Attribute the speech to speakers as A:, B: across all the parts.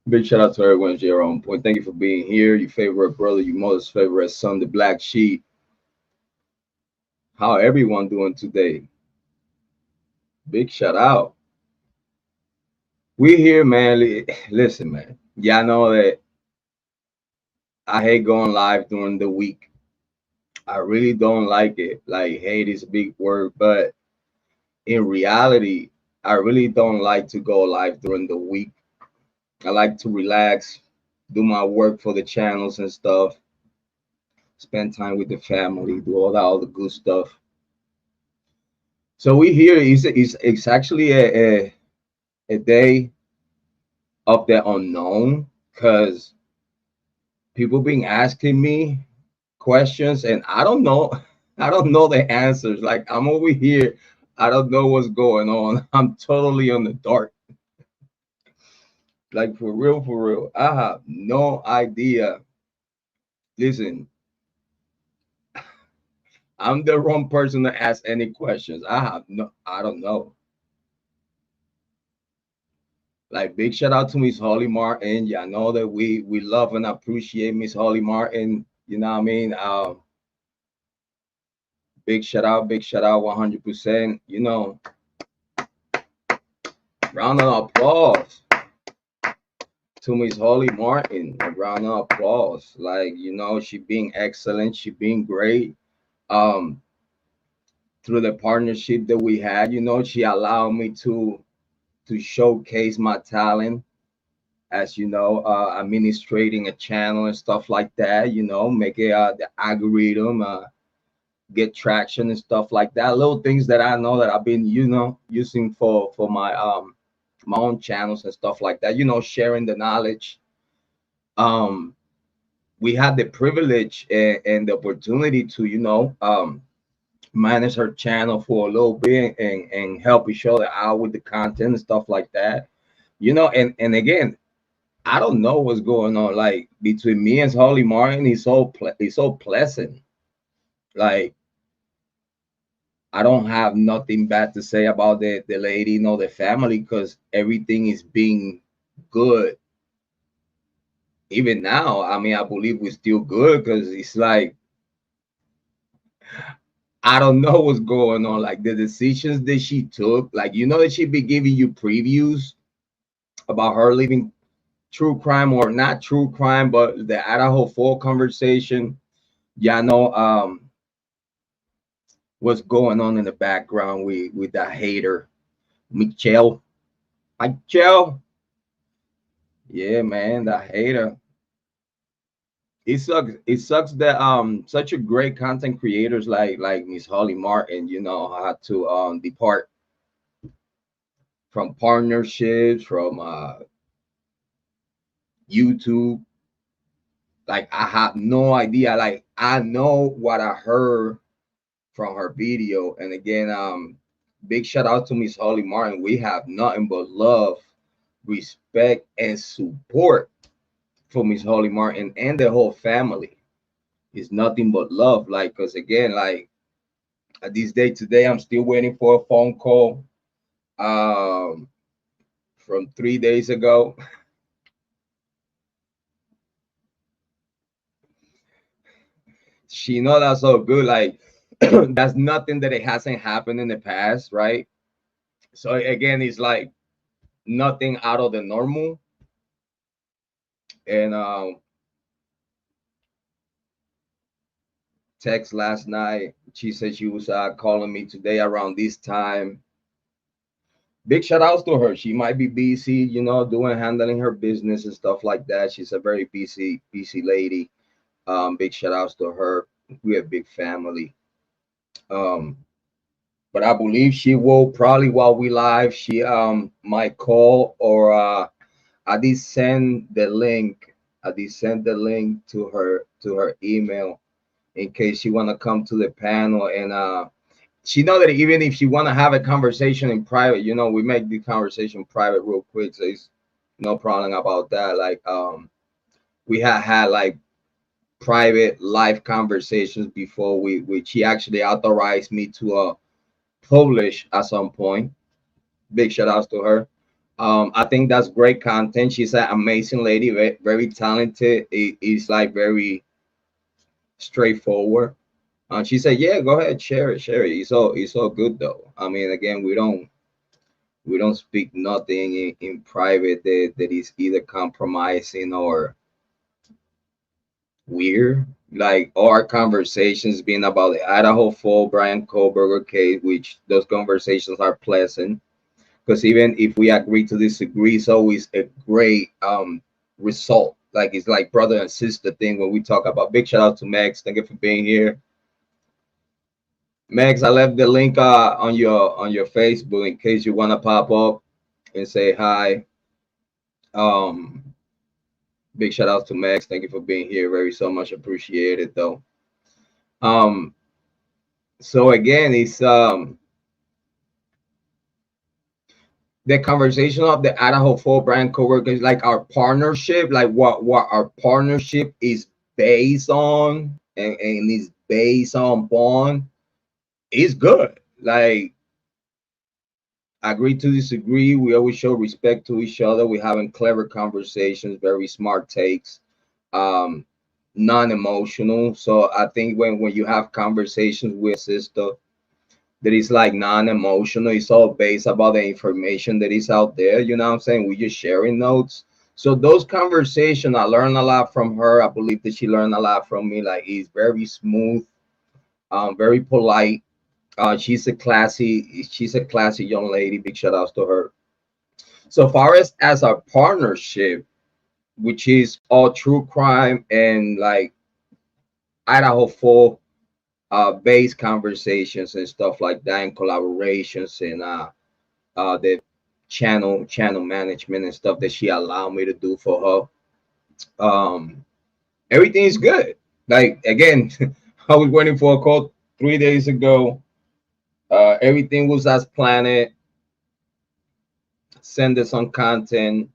A: Big shout out to everyone, Jrod. Point. Thank you for being here. Your favorite brother, your mother's favorite son, the black sheep. How everyone doing today? Big shout out. We here, man. Listen, man. Y'all know that I hate going live during the week. I really don't like it. Like hate is a big word, but in reality, I really don't like to go live during the week. I like to relax, do my work for the channels and stuff, spend time with the family, do all the good stuff. So we here is actually a day of the unknown because people been asking me questions and I don't know. I don't know the answers. Like I'm over here, I don't know what's going on. I'm totally on the dark. Like for real, for real. I have no idea. Listen, I'm the wrong person to ask any questions. I don't know. Like big shout out to Miss Holly Martin. Yeah, I know that we love and appreciate Miss Holly Martin. You know what I mean? Big shout out 100%. You know, round of applause to Miss Holly Martin. A round of applause. Like, you know, she being excellent, she being great. Um, through the partnership that we had, you know, she allowed me to showcase my talent as you know, administrating a channel and stuff like that, you know, make it the algorithm get traction and stuff like that. Little things that I know that I've been, you know, using for my own channels and stuff like that, you know, sharing the knowledge. Um, we had the privilege and the opportunity to, you know, manage her channel for a little bit and help each other out with the content and stuff like that. You know, and again, I don't know what's going on. Like between me and Holly Martin, he's so pleasant. Like I don't have nothing bad to say about the lady, you know, the family, because everything is being good. Even now, I mean, I believe we're still good because it's like I don't know what's going on. Like the decisions that she took, like you know that she be giving you previews about her leaving true crime or not true crime, but the Idaho 4 conversation. Yeah, I know what's going on in the background with that hater, Michelle. Michelle. Yeah, man, that hater. It sucks. It sucks that such a great content creators like Miss Holly Martin, you know, had to depart from partnerships, from YouTube. Like I have no idea. Like I know what I heard from her video. And again, big shout out to Miss Holly Martin. We have nothing but love, respect, and support for Miss Holly Martin and the whole family. It's nothing but love. Like, cause again, like at this day today, I'm still waiting for a phone call um from 3 days ago. She know that's so good. Like that's nothing that it hasn't happened in the past, right? So again, it's like nothing out of the normal. And text last night. She said she was calling me today around this time. Big shout outs to her. She might be busy, you know, doing handling her business and stuff like that. She's a very busy lady. Big shout outs to her. We have big family. Um, but I believe she will probably while we live, she might call or I did send the link. I did send the link to her email in case she wanna come to the panel and she know that even if she wanna have a conversation in private, you know, we make the conversation private real quick, so it's no problem about that. Like we had like private live conversations before we which she actually authorized me to publish at some point. Big shout outs to her. I think that's great content. She's an amazing lady, very talented. It's like very straightforward. She said, "Yeah, go ahead, share it, share it. It's all good though. I mean, again, we don't speak nothing in private that is either compromising or weird. Like our conversations being about the Idaho Fall Bryan Kohberger case, which those conversations are pleasant because even if we agree to disagree, it's always a great result. Like it's like brother and sister thing when we talk about. Big shout out to Max. Thank you for being here. Max, I left the link on your Facebook in case you want to pop up and say hi. Um, Big shout out to Max. Thank you for being here. Very so much appreciated though. Um, so again, it's the conversation of the Idaho Fall Brand coworkers, like our partnership, like what our partnership is based on and is based on bond is good. Like agree to disagree. We always show respect to each other. We're having clever conversations, very smart takes, um, non-emotional. So I think when you have conversations with sister that is like non-emotional, it's all based about the information that is out there. You know what I'm saying? We're just sharing notes. So those conversations, I learned a lot from her. I believe that she learned a lot from me. Like he's very smooth, very polite. She's a classy young lady. Big shout outs to her. So far as our partnership, which is all true crime and like Idaho folk based conversations and stuff like that, and collaborations and the channel management and stuff that she allowed me to do for her. Everything is good. Like again, I was waiting for a call 3 days ago. Everything was as planned. Send us some content.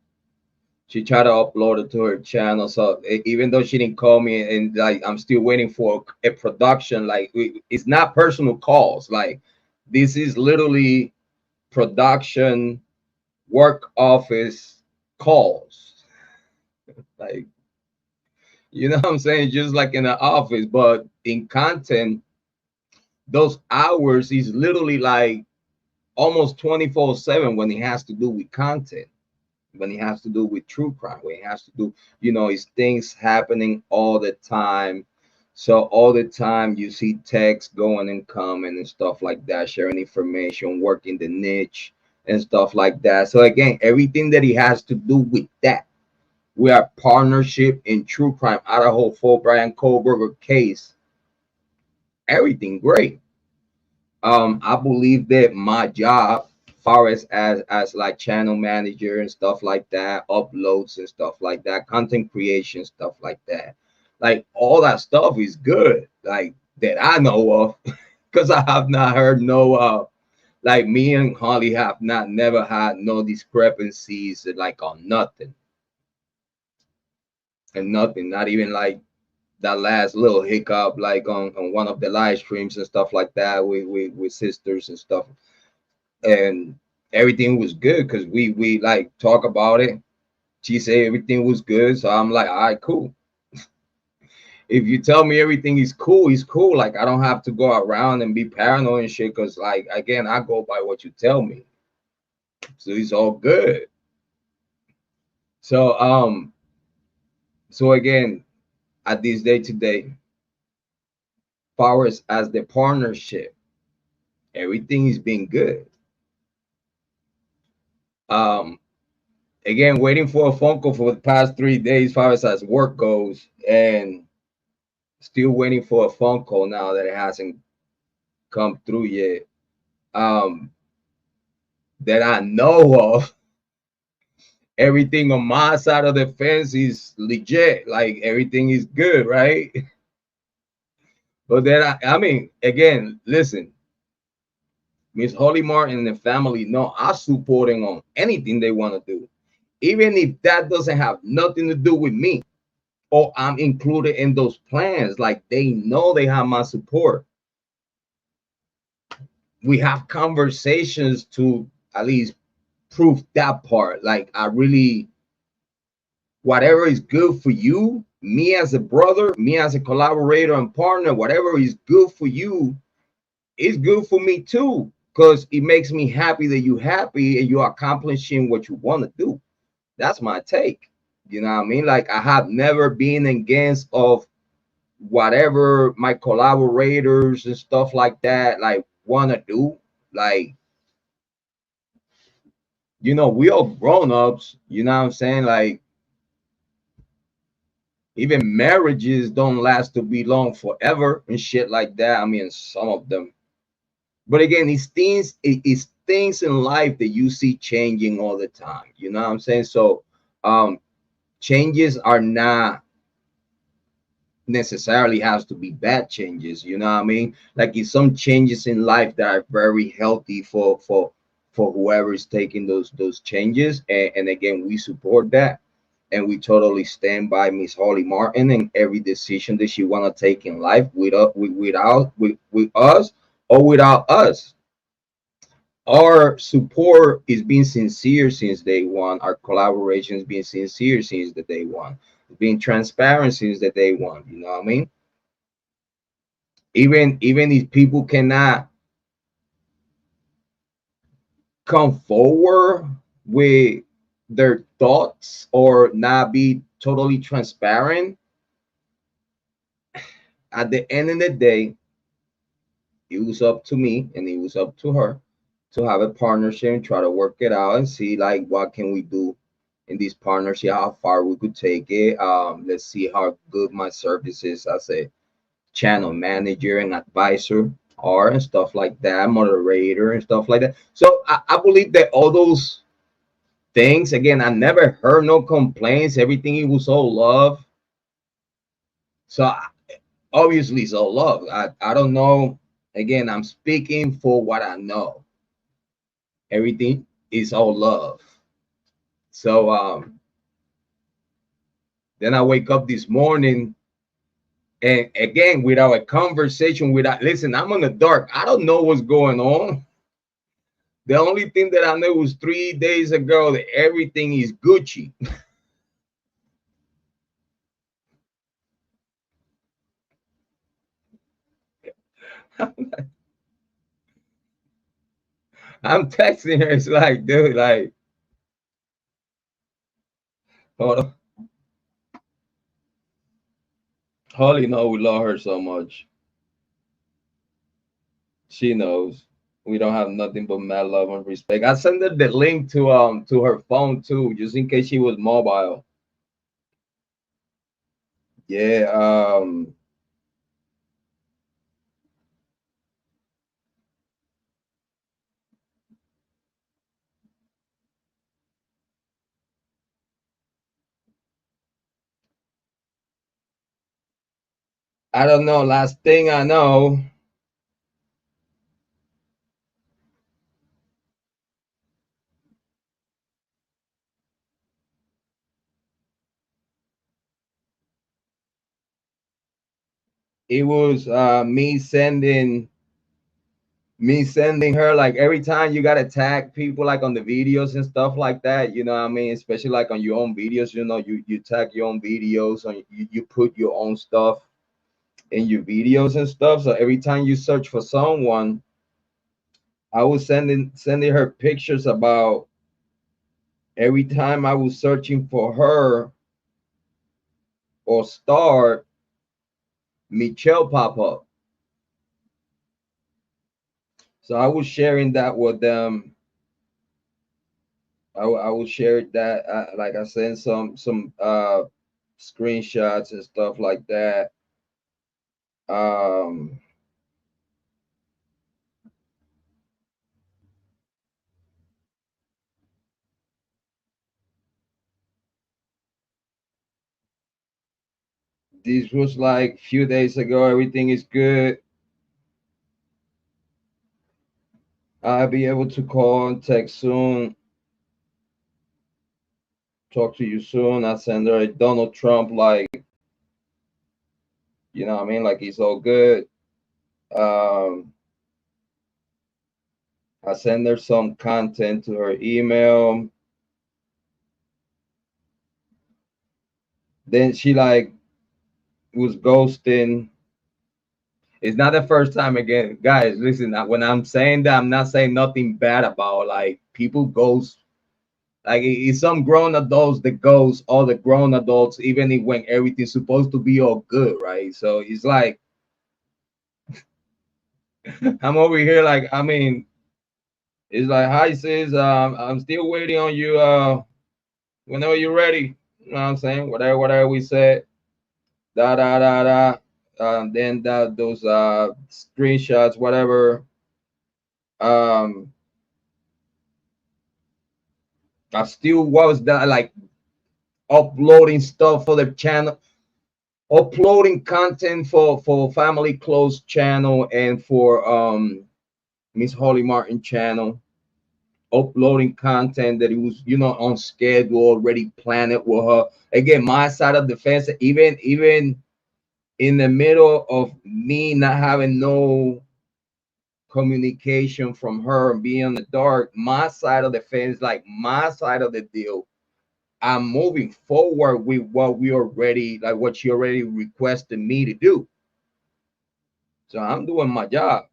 A: She tried to upload it to her channel. So even though she didn't call me, and like I'm still waiting for a production. Like it's not personal calls. Like this is literally production, work office calls. Like you know what I'm saying? Just like in the office, but in content, those hours is literally like almost 24/7 when it has to do with content, when it has to do with true crime, when it has to do, it's things happening all the time. So all the time you see text going and coming and stuff like that, sharing information, working the niche and stuff like that. So again, everything that he has to do with that. We are partnership in true crime, Idaho for Bryan Kohberger case. Everything great. I believe that my job, far as like channel manager and stuff like that, uploads and stuff like that, content creation stuff like that, like all that stuff is good. Like that I know of, because I have not heard no like me and Hollie have not never had no discrepancies like on nothing and nothing, not even like that last little hiccup like on one of the live streams and stuff like that with sisters and stuff, and everything was good because we like talk about it. She said everything was good, so I'm like, all right, cool. If you tell me everything is cool, it's cool. Like I don't have to go around and be paranoid and shit, because like again, I go by what you tell me, so it's all good. So again, at this day today, far as the partnership, everything is being good. um Again, waiting for a phone call for the past 3 days, far as work goes, and still waiting for a phone call now that it hasn't come through yet. Um, that I know of, everything on my side of the fence is legit. Like everything is good, right? But then I mean, again, listen, Miss Holly Martin and the family, no, I'm supporting on anything they want to do, even if that doesn't have nothing to do with me, or I'm included in those plans. Like they know they have my support. We have conversations to at least prove that part. Like I really, whatever is good for you, me as a brother, me as a collaborator and partner, whatever is good for you is good for me too. Because it makes me happy that you're happy and you're accomplishing what you want to do. That's my take. You know what I mean? Like I have never been against of whatever my collaborators and stuff like that like want to do. Like, we all grown-ups, you know what I'm saying? Like even marriages don't last to be long forever and shit like that. I mean, some of them. But again, it's things in life that you see changing all the time. You know what I'm saying? So changes are not necessarily has to be bad changes. You know what I mean? Like it's some changes in life that are very healthy for whoever is taking those changes. And again, we support that. And we totally stand by Miss Hollie Martin and every decision that she wanna take in life with us or without us. Our support is being sincere since day one. Our collaboration is being sincere since the day one. Being transparent since the day one. You know what I mean? Even if people cannot come forward with their thoughts or not be totally transparent, at the end of the day, it was up to me and it was up to her to have a partnership and try to work it out and see like what can we do in this partnership, how far we could take it. Let's see how good my services as a channel manager and advisor are and stuff like that, moderator and stuff like that. So I believe that all those things, again, I never heard no complaints. Everything it was all love. So obviously it's all love. I don't know. Again, I'm speaking for what I know. Everything is all love. So then I wake up this morning and again without a conversation, without listen, I'm in the dark. I don't know what's going on. The only thing that I know was 3 days ago that everything is Gucci. I'm texting her. It's like, dude, like, hold on. Holly know we love her so much. She knows we don't have nothing but mad love and respect. I sent her the link to her phone too, just in case she was mobile. Yeah, I don't know. Last thing I know, it was me sending her like every time you gotta tag people like on the videos and stuff like that. You know what I mean? Especially like on your own videos. You tag your own videos on you put your own stuff in your videos and stuff. So every time you search for someone, I was sending her pictures about every time I was searching for her or start, Michelle pop up. So I was sharing that with them. I will share that. Like I sent some screenshots and stuff like that. Um, this was like few days ago. Everything is good. I'll be able to call and text soon. Talk to you soon. I send her a Donald Trump like, you know what I mean? Like he's all good. Um, I sent her some content to her email. Then she like was ghosting. It's not the first time again, guys. Listen, when I'm saying that, I'm not saying nothing bad about like people ghost. Like it's some grown adults that ghost all the grown adults, even if when everything's supposed to be all good, right? So it's like I'm over here, like I mean, it's like hi sis, I'm still waiting on you. Whenever you're ready, you know what I'm saying? Whatever we said, da da da da. Then that those screenshots, whatever. Um, I still was that like uploading stuff for the channel, uploading content for Family Close channel and for Miss Holly Martin channel, uploading content that it was on schedule already planned it with her. Again, my side of the fence, even in the middle of me not having no communication from her and being in the dark, my side of the fence, like my side of the deal, I'm moving forward with what we already, like what she already requested me to do. So I'm doing my job.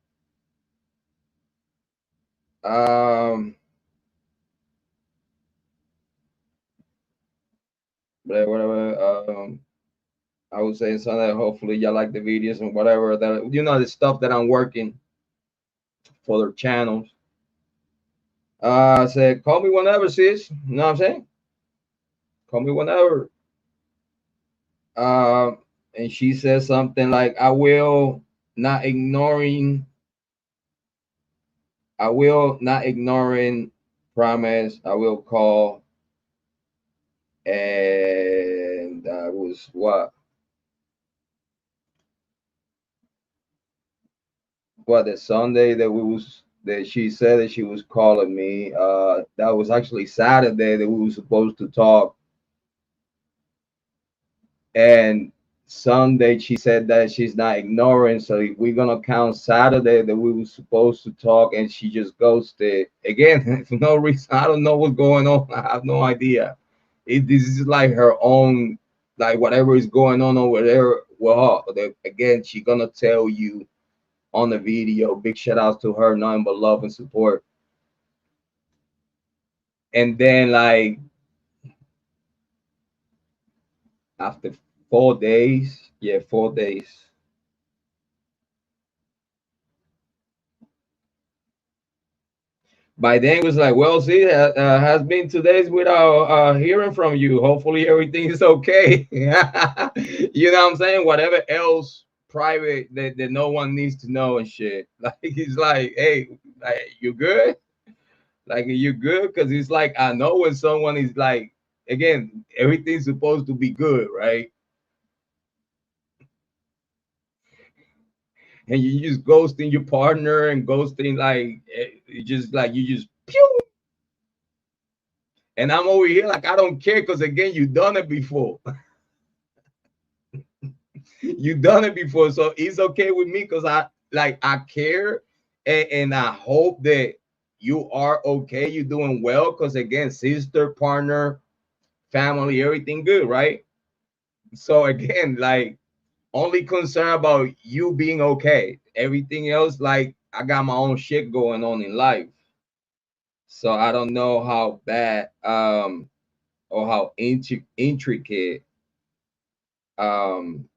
A: Um, but whatever. I would say something. Hopefully, y'all like the videos and whatever that the stuff that I'm working for their channels. I said, call me whenever, sis. You know what I'm saying? Call me whenever. Uh, and she said something like, "I will not ignoring. I will not ignoring. Promise. I will call." And that was what the Sunday that we was that she said that she was calling me. That was actually Saturday that we were supposed to talk, and Sunday she said that she's not ignoring. So we're gonna count Saturday that we were supposed to talk, and she just ghosted again for no reason. I don't know what's going on. I have no idea. This is like her own, like whatever is going on over there with her. Again, she gonna tell you on the video. Big shout outs to her, nothing but love and support. And then like after 4 days, yeah, 4 days. By then it was like, well, see, has been 2 days without hearing from you. Hopefully everything is okay. You know what I'm saying? Whatever else private that no one needs to know and shit. Like he's like, hey, like, you good? Like you good? Because it's like I know when someone is like, again, everything's supposed to be good, right? And you just ghosting your partner and ghosting like just like you just pew. And I'm over here like I don't care because again you done it before. You done it before, so it's okay with me because I care and I hope that you are okay, you're doing well because again, sister, partner, family, everything good, right? So again, like only concerned about you being okay. Everything else, like I got my own shit going on in life. So I don't know how bad or how intricate um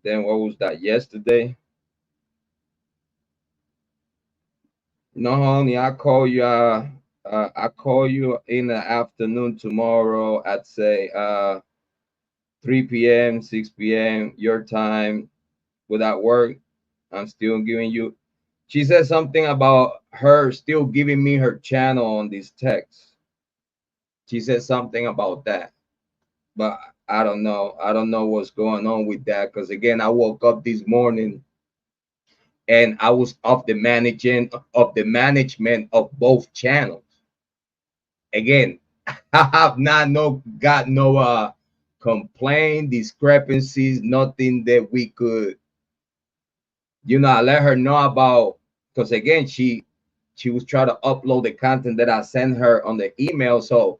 A: then what was that yesterday? No, honey, I call you in the afternoon tomorrow at say 3 p.m., 6 p.m. your time without work. I'm still giving you. She said something about her still giving me her channel on these texts. She said something about that, but I don't know. I don't know what's going on with that because again, I woke up this morning and I was of the management of both channels. Again, I have not got no complaint, discrepancies, nothing that we could, I let her know about, because again, she was trying to upload the content that I sent her on the email. So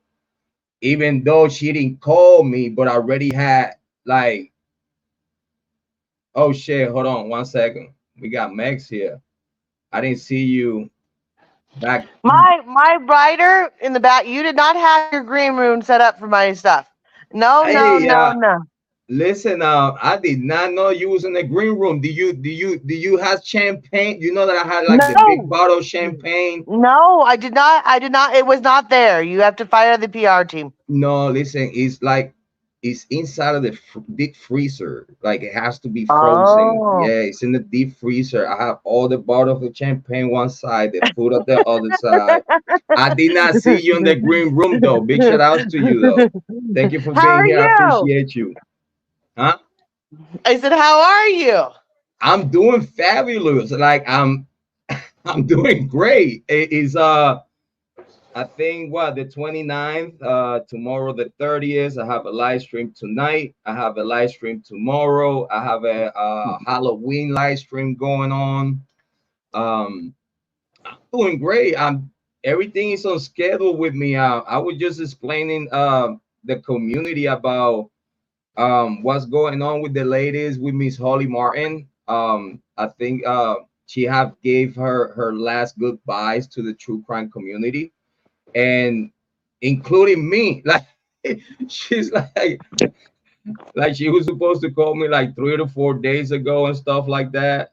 A: even though she didn't call me, but I already had like, oh shit, hold on 1 second. We got Mex here. I didn't see you back.
B: My writer in the back. You did not have your green room set up for my stuff. No, no,
A: Hey,
B: no, no.
A: listen, I did not know you was in the green room. Do you have champagne? You know that I had like the big
B: No,
A: bottle of champagne.
B: no, I did not. I did not. It was not there. You have to fire the PR team.
A: No, listen, it's like it's inside of the deep freezer. Like it has to be frozen.
B: Oh.
A: Yeah, it's in the deep freezer. I have all the bottles of champagne one side, the food at the other side. I did not see you in the green room though. Big shout outs to you though. Thank you for
B: How
A: being
B: are
A: here. I
B: you?
A: appreciate you. Huh?
B: I said, how are you?
A: I'm doing fabulous. Like I'm doing great. It is I think what the 29th, tomorrow the 30th. I have a live stream tonight. I have a live stream tomorrow. I have a Halloween live stream going on. I'm doing great. Everything is on schedule with me. I was just explaining the community about what's going on with the ladies with Miss Hollie Martin. I think she have gave her last goodbyes to the true crime community, and including me. Like she's like she was supposed to call me like 3 to 4 days ago and stuff like that.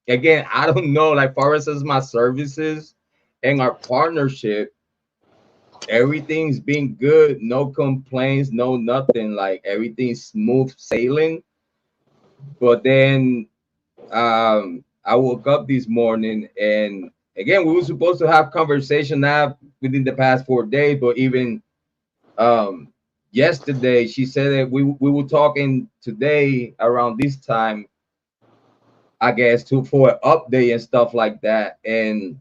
A: Again, I don't know. Like far as my services and our partnership, everything's been good. No complaints, no nothing. Like everything's smooth sailing. But then I woke up this morning and again we were supposed to have conversation now within the past 4 days, but even um yesterday she said that we were talking today around this time, I guess, to for an update and stuff like that. And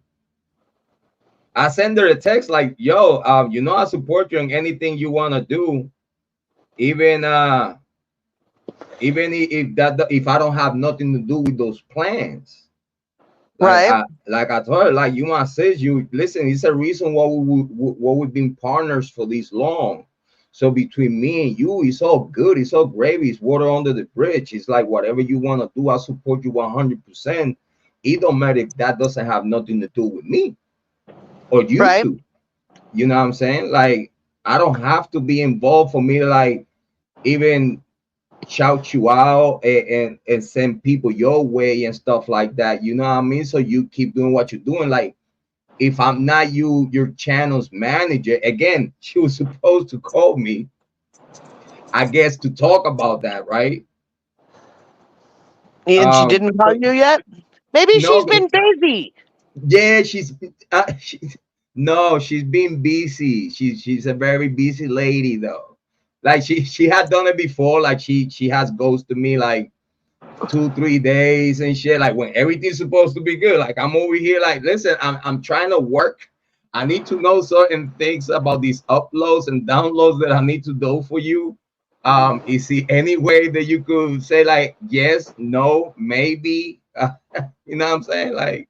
A: I send her a text like, yo, I support you in anything you want to do, even if I don't have nothing to do with those plans. Like
B: Right,
A: I told her, like you my sis, you listen. It's a reason why we've been partners for this long. So between me and you, it's all good. It's all gravy. It's water under the bridge. It's like whatever you want to do, I support you 100%. It don't matter if that doesn't have nothing to do with me or you
B: right.
A: two. You know what I'm saying? Like I don't have to be involved for me to like even shout you out and send people your way and stuff like that. You know what I mean? So you keep doing what you're doing. Like if I'm not your channel's manager, again, she was supposed to call me, I guess, to talk about that, right?
B: And she didn't call
A: But
B: you yet? Maybe she's
A: no,
B: been busy.
A: yeah, no, she's been busy. She's a very busy lady though. Like she had done it before. Like she has ghosted me like 2 3 days and shit, like when everything's supposed to be good. Like I'm over here like, listen, I'm trying to work. I need to know certain things about these uploads and downloads that I need to do for you. Is there any way that you could say like yes, no, maybe? You know what I'm saying? Like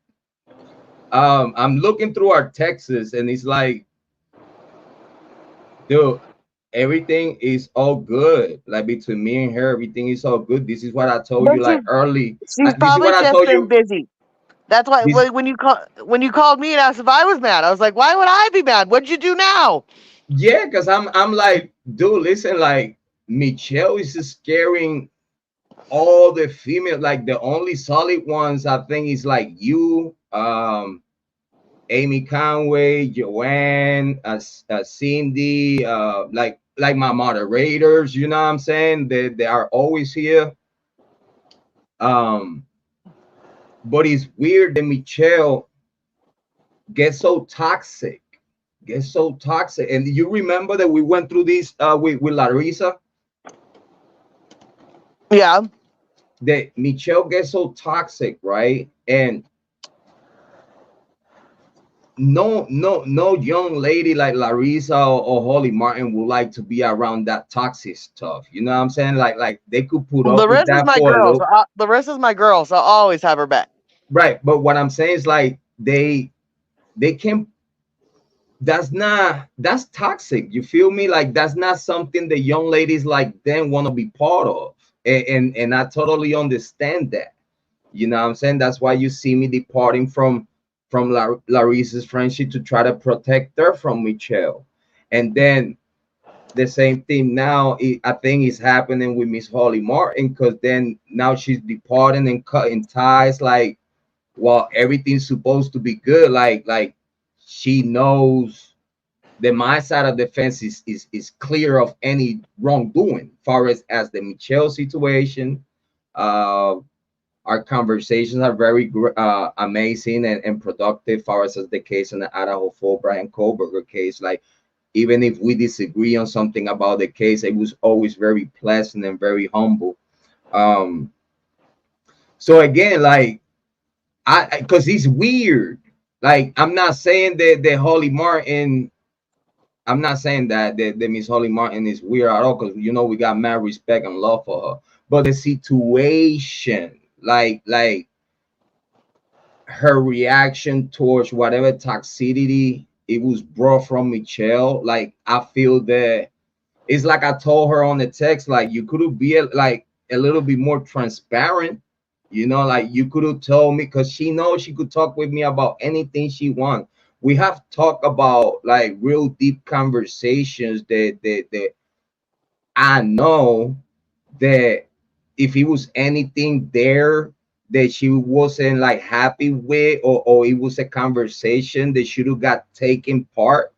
A: I'm looking through our texts and it's like, dude, everything is all good. Like between me and her, everything is all good. This is what I told
B: But
A: you like early.
B: she's
A: This is
B: probably
A: what I
B: just
A: told
B: been
A: you.
B: busy. That's why
A: This
B: when you called me and asked if I was mad, I was like, why would I be mad? What'd you do now?
A: Yeah, because I'm like, dude, listen, like Michelle is scaring all the female, like the only solid ones I think is like you, Amy Conway, Joanne, Cindy, like my moderators, you know what I'm saying? They are always here. Um, but it's weird that Michelle gets so toxic, and you remember that we went through this with Larissa,
B: Yeah.
A: that Michelle gets so toxic, right? And no young lady like Larissa or Holly Martin would like to be around that toxic stuff. You know what I'm saying? Like they could put up with
B: Larissa's
A: that
B: my
A: for a
B: girl.
A: little,
B: Larissa's my girl, so I'll always have her back.
A: right? But what I'm saying is like they can, that's toxic. You feel me? Like that's not something that young ladies like them want to be part of. And I totally understand that. You know what I'm saying? That's why you see me departing from Larissa's friendship to try to protect her from Michelle. And then the same thing now, I think is happening with Miss Holly Martin, because then now she's departing and cutting ties. Like, well, everything's supposed to be good. Like she knows that my side of the fence is clear of any wrongdoing, far as the Michelle situation. Uh, our conversations are very amazing and productive, far as the case in the Idaho for Bryan Kohberger case. Like, even if we disagree on something about the case, it was always very pleasant and very humble. Um, so again, like I because he's weird. Like, I'm not saying that Holly Martin, I'm not saying that Miss Holly Martin is weird at all, because we got mad respect and love for her. But the situation, like her reaction towards whatever toxicity it was brought from Michelle, like I feel that it's like I told her on the text, like you could be like a little bit more transparent, like you could have told me, because she knows she could talk with me about anything she wants. We have talked about like real deep conversations that I know that if it was anything there that she wasn't like happy with, or it was a conversation that should have got taken part,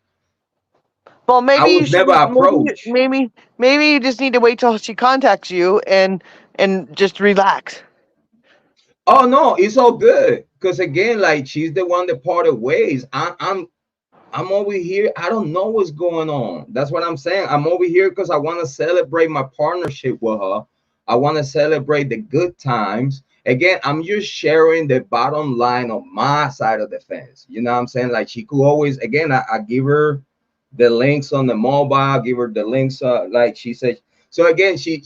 B: Well,
A: I
B: maybe you
A: was
B: should.
A: never approached.
B: Maybe you just need to wait till she contacts you and just relax.
A: Oh no, it's all good. Because again, like she's the one that parted ways. I'm over here. I don't know what's going on. That's what I'm saying. I'm over here because I want to celebrate my partnership with her. I want to celebrate the good times. Again, I'm just sharing the bottom line of my side of the fence. You know what I'm saying? Like she could always, again, I give her the links on the mobile, give her the links. Like she said. So again, she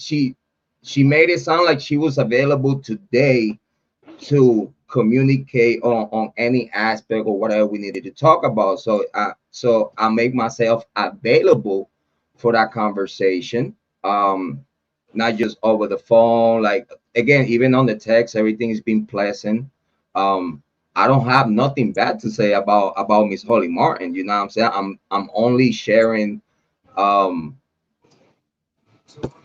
A: made it sound like she was available today to communicate on any aspect or whatever we needed to talk about. So I make myself available for that conversation. Not just over the phone. Like again, even on the text, everything has been pleasant. Um, I don't have nothing bad to say about Miss Holly Martin. You know what I'm saying? I'm only sharing um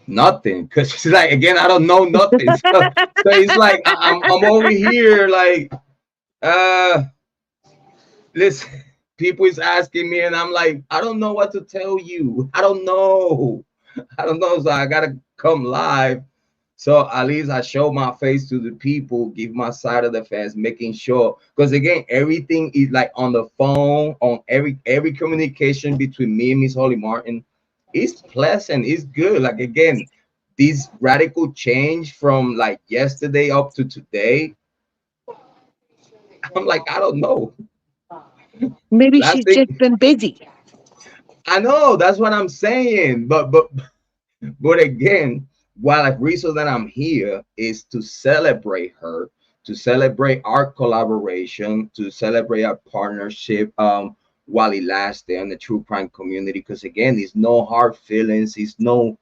A: nothing, because it's like, again, I don't know nothing. So it's like I'm over here like, uh listen, people is asking me and I'm like, I don't know what to tell you. I don't know. So I gotta come live, so at least I show my face to the people, give my side of the fence, making sure, because again, everything is like on the phone, on every communication between me and Miss Holly Martin. It's pleasant, it's good. Like again, this radical change from like yesterday up to today, I'm like, I don't know.
B: Maybe
A: Last
B: she's just
A: thing,
B: been busy.
A: I know that's what I'm saying, but again, while the reason that I'm here is to celebrate her, to celebrate our collaboration, to celebrate our partnership, while it lasts there in the true crime community. Because again, it's no hard feelings, it's nothing.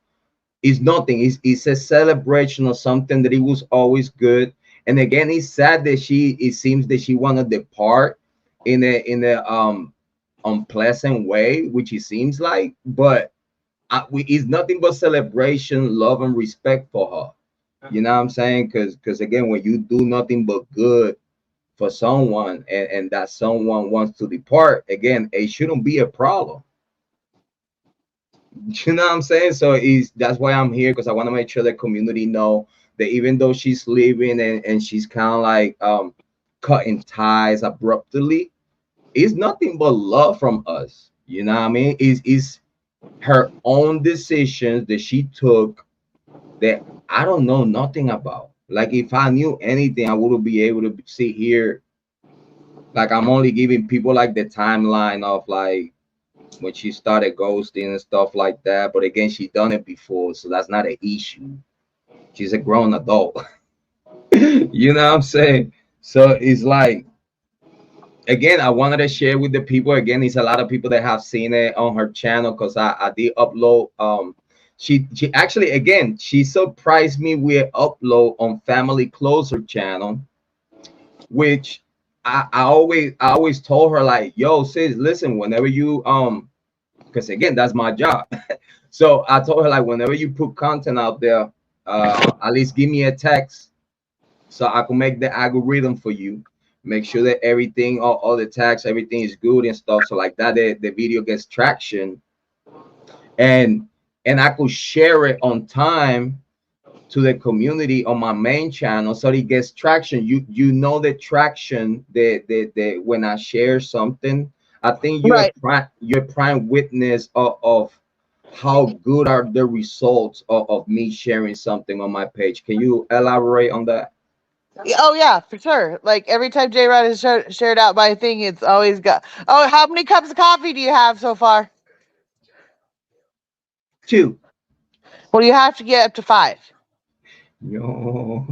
A: It's a celebration of something that it was always good. And again, it's sad that it seems that she wanted to depart in a unpleasant way, which it seems like. But it's nothing but celebration, love, and respect for her. You know what I'm saying? Because again, when you do nothing but good for someone, and that someone wants to depart, again, it shouldn't be a problem. You know what I'm saying? So that's why I'm here, because I want to make sure the community know that even though she's leaving and she's kind of like cutting ties abruptly, it's nothing but love from us. You know what I mean? Is her own decisions that she took that I don't know nothing about. Like if I knew anything, I wouldn't be able to sit here Like I'm only giving people like the timeline of like when she started ghosting and stuff like that. But again, she done it before, so that's not an issue. She's a grown adult. You know what I'm saying? So it's like again, I wanted to share with the people. Again, it's a lot of people that have seen it on her channel because I did upload. She actually again she surprised me with upload on Family Closer channel, which I always told her like, yo sis, listen, whenever you because again that's my job. So I told her like whenever you put content out there, at least give me a text so I can make the algorithm for you. Make sure that everything, all the tags, everything is good and stuff. So like that, the video gets traction, and I could share it on time to the community on my main channel, so it gets traction. You know the traction the when I share something. I think
B: Right.
A: you're prime witness of how good are the results of me sharing something on my page. Can you elaborate on that?
B: Oh yeah, for sure. Like every time J Rod has shared out my thing, it's always got. Oh, how many cups of coffee do you have so far?
A: Two.
B: Well, you have to get up to five.
A: No.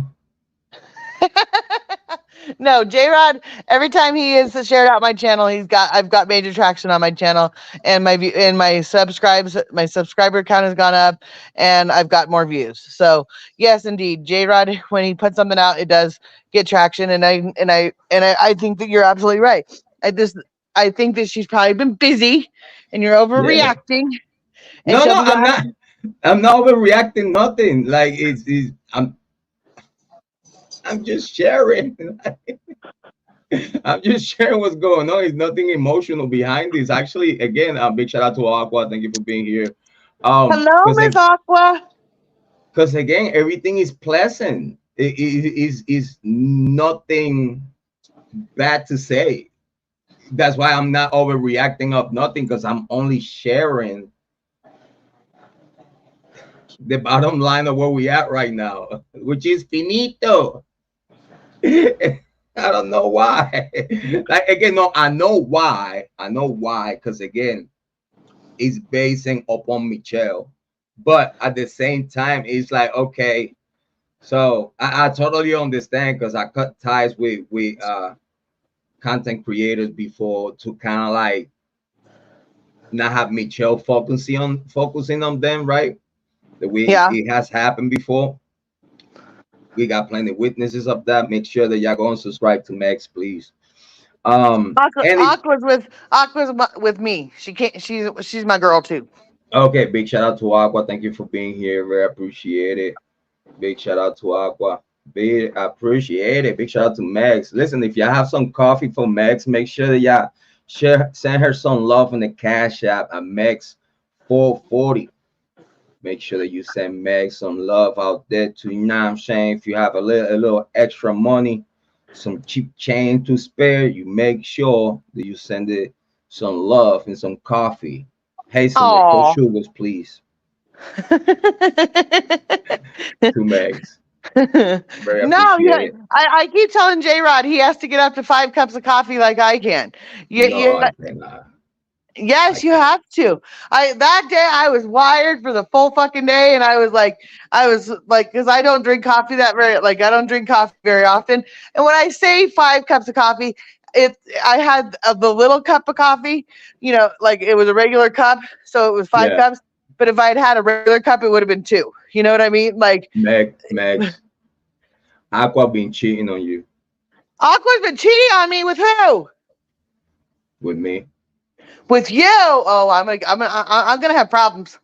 B: No, J Rod. Every time he has shared out my channel, I've got major traction on my channel, and my subscriber count has gone up, and I've got more views. So yes, indeed, J Rod, when he puts something out, it does get traction, and I think that you're absolutely right. I just I think that she's probably been busy, and you're
A: Yeah.
B: overreacting, and
A: No,
B: she'll
A: no,
B: be
A: I'm
B: back.
A: not. I'm not overreacting. Nothing. Like it's I'm just sharing. I'm just sharing what's going on. It's nothing emotional behind this. Actually, again, a big shout out to Aqua. Thank you for being here.
B: Hello,
A: Because
B: Miss Aqua.
A: again, everything is pleasant. It is nothing bad to say. That's why I'm not overreacting of nothing because I'm only sharing the bottom line of where we at right now, which is finito. I don't know why. Like again, no, I know why. I know why, because again, it's basing upon Michelle. But at the same time, it's like, okay, so I totally understand because I cut ties with content creators before to kind of like not have Michelle focusing on them, right? The way
B: Yeah.
A: it has happened before. We got plenty of witnesses of that. Make sure that y'all go and subscribe to Max, please. And it,
B: Aqua's with me. She can't. She's my girl too.
A: okay, big shout out to Aqua. Thank you for being here. Very appreciate it. Big shout out to Aqua. Big appreciate it. Big shout out to Max. Listen, if y'all have some coffee for Max, make sure that y'all send her some love in the Cash App at Max 440. Make sure that you send Meg some love out there to, you know what I'm saying? If you have a little extra money, some cheap change to spare, you make sure that you send it some love and some coffee. Hazelnut, no
B: Oh.
A: sugars, please, to Megs. Very
B: No,
A: appreciate
B: yeah.
A: it.
B: I keep telling J Rod he has to get up to 5 cups of coffee like I can.
A: No,
B: You,
A: I cannot. I
B: yes, you
A: can't.
B: have to. I That day I was wired for the full fucking day, and I was like, because I don't drink coffee I don't drink coffee very often. And when I say 5 cups of coffee, it I had the little cup of coffee, like it was a regular cup, so it was five
A: Yeah,
B: cups. But if I'd had a regular cup, it would have been two. You know what I mean? Like
A: Megs, Aqua been cheating on you
B: Aqua's been cheating on me with who?
A: with me.
B: With you? Oh, I'm gonna have problems.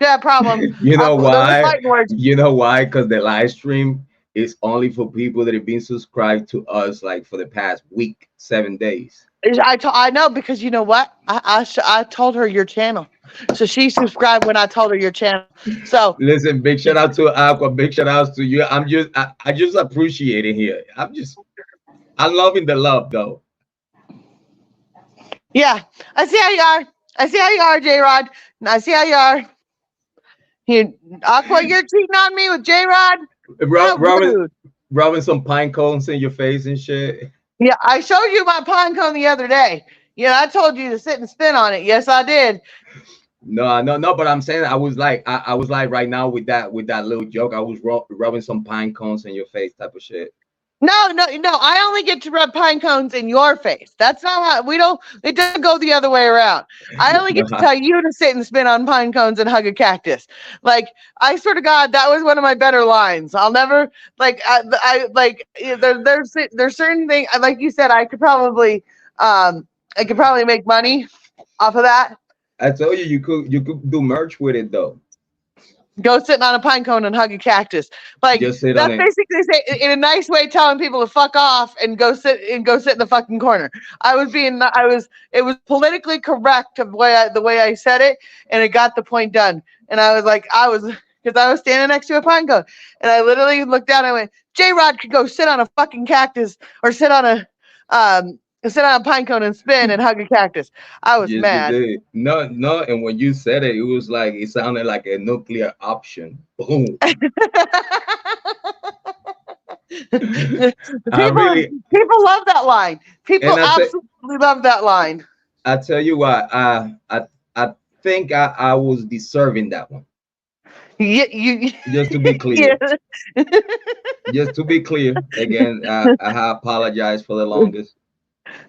B: Gonna have problems.
A: You know
B: Those are
A: why?
B: fighting words.
A: You know why? Because the live stream is only for people that have been subscribed to us like for the past week, 7 days.
B: I know because you know what? I told her your channel, so she subscribed when I told her your channel. So
A: Listen, big shout out to Aqua, big shout outs to you. I just appreciate it here. I'm loving the love though.
B: yeah, I see how you are. I see how you are, J Rod. I see how you are. You, Aqua, you're cheating on me with J Rod. How
A: Robin,
B: rude.
A: rubbing some pine cones in your face and shit.
B: Yeah, I showed you my pine cone the other day. Yeah, I told you to sit and spin on it. Yes, I did.
A: No, no, no. But I'm saying I was like right now with that little joke. I was rubbing some pine cones in your face, type of shit.
B: No, no, no. I only get to rub pine cones in your face. That's not how we don't. It doesn't go the other way around. I only
A: No,
B: get to tell you to sit and spin on pine cones and hug a cactus. Like I swear to God, that was one of my better lines. I'll never like. I like. There's certain things like you said. I could probably make money off of that.
A: I told you you could do merch with it though.
B: Go sitting on a pine cone and hug a cactus. Like
A: Just sit on
B: that's
A: it.
B: basically in a nice way telling people to fuck off and go sit in the fucking corner. It was politically correct of the way I said it, and it got the point done. And I was because I was standing next to a pine cone, and I literally looked down and I went, Jrod could go sit on a fucking cactus or sit on a pine cone and spin and hug a cactus. I was
A: Yes, you
B: mad.
A: did. No, no. And when you said it, it was like it sounded like a nuclear option. Boom. I
B: people
A: really
B: people love that line. People
A: and
B: absolutely love that line.
A: I tell you what, I think I was deserving that one.
B: You
A: Just to be clear.
B: yeah.
A: Just to be clear, again, I apologize for the longest.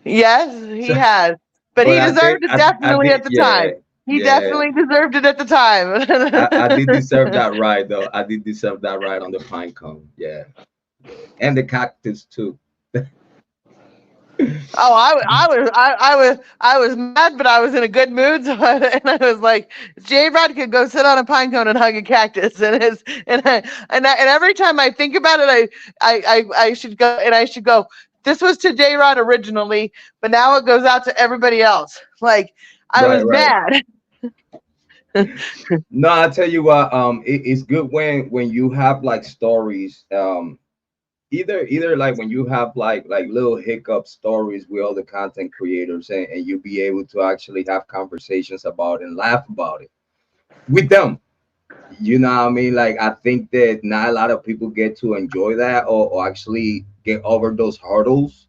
B: Yes,
A: So,
B: he has. But
A: but
B: he deserved it
A: I
B: definitely
A: did,
B: at the
A: yeah,
B: time. He
A: yeah.
B: definitely deserved it at the time.
A: I did deserve that ride though. I did deserve that ride on the pine cone. Yeah, and the cactus too.
B: Oh, I was mad, but I was in a good mood. So and I was like, J Rod could go sit on a pine cone and hug a cactus, and every time I think about it, I should go and I should go. This was to J Rod originally, but now it goes out to everybody else. Like I
A: Right,
B: was
A: right.
B: mad.
A: No, I tell you what, it's good when you have like stories, either like when you have like little hiccup stories with all the content creators, and you be able to actually have conversations about it and laugh about it with them. You know what I mean? Like I think that not a lot of people get to enjoy that, or actually get over those hurdles.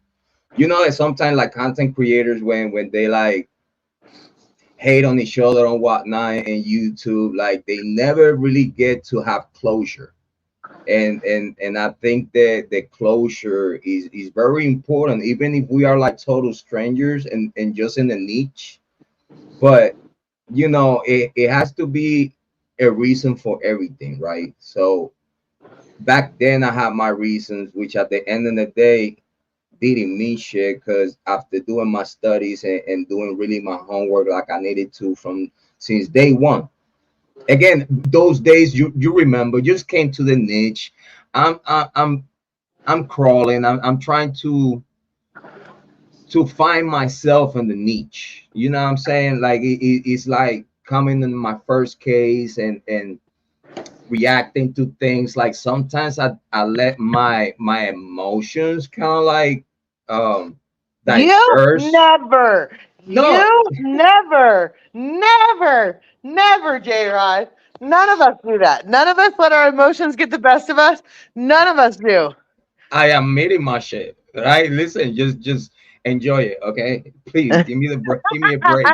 A: You know, that sometimes like content creators when they like hate on each other and whatnot and YouTube, like they never really get to have closure. And I think that the closure is very important, even if we are like total strangers and just in a niche. But you know, it has to be a reason for everything, right? So back then I had my reasons, which at the end of the day didn't mean shit, because after doing my studies and doing really my homework like I needed to from since day one. Again, those days you remember, just came to the niche. I'm crawling. I'm trying to find myself in the niche. You know what I'm saying? Like it's like coming in my first case and reacting to things. Like sometimes I let my emotions kind of like um
B: You
A: diverse.
B: never,
A: No,
B: never, J Rod. None of us do that. None of us let our emotions get the best of us. None of us do.
A: I am admitting my shit. Right? Listen, just enjoy it, okay? Please give me the break. Give me a break.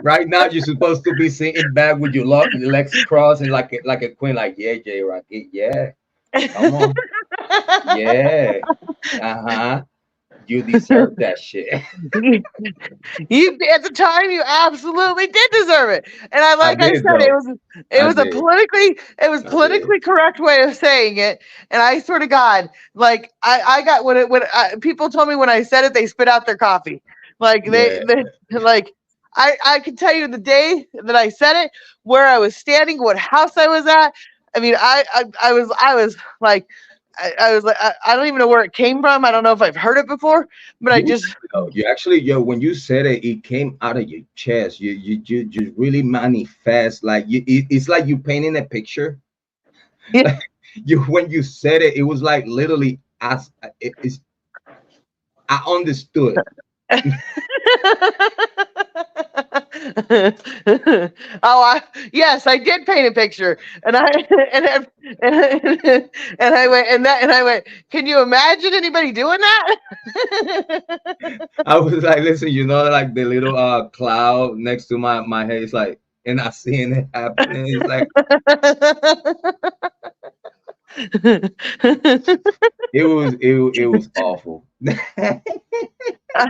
A: Right now, you're supposed to be sitting back with your legs crossed and like a queen, like yeah, J Rocket, yeah, come on, yeah, uh-huh. You deserve that shit.
B: You at the time you absolutely did deserve it, and
A: I
B: I
A: did
B: said
A: though.
B: it
A: I
B: was a
A: did. I did.
B: politically correct way of saying it, and I swear to God, like I got people told me when I said it they spit out their coffee, like
A: Yeah.
B: they like I can tell you the day that I said it, where I was standing, what house I was at. I mean, I was like. I was like, I don't even know where it came from. I don't know if I've heard it before, but I
A: You
B: just
A: know, you actually, yo, when you said it, it came out of your chest. You just really manifest. Like it's like you painting a picture. Like you when you said it, it was like literally as it's. I understood.
B: Yes, I did paint a picture, and I and I, and I went and I went. Can you imagine anybody doing that?
A: I was like, listen, like the little cloud next to my head. It's like, and I seeing it happening. It's like it was awful.
B: Uh,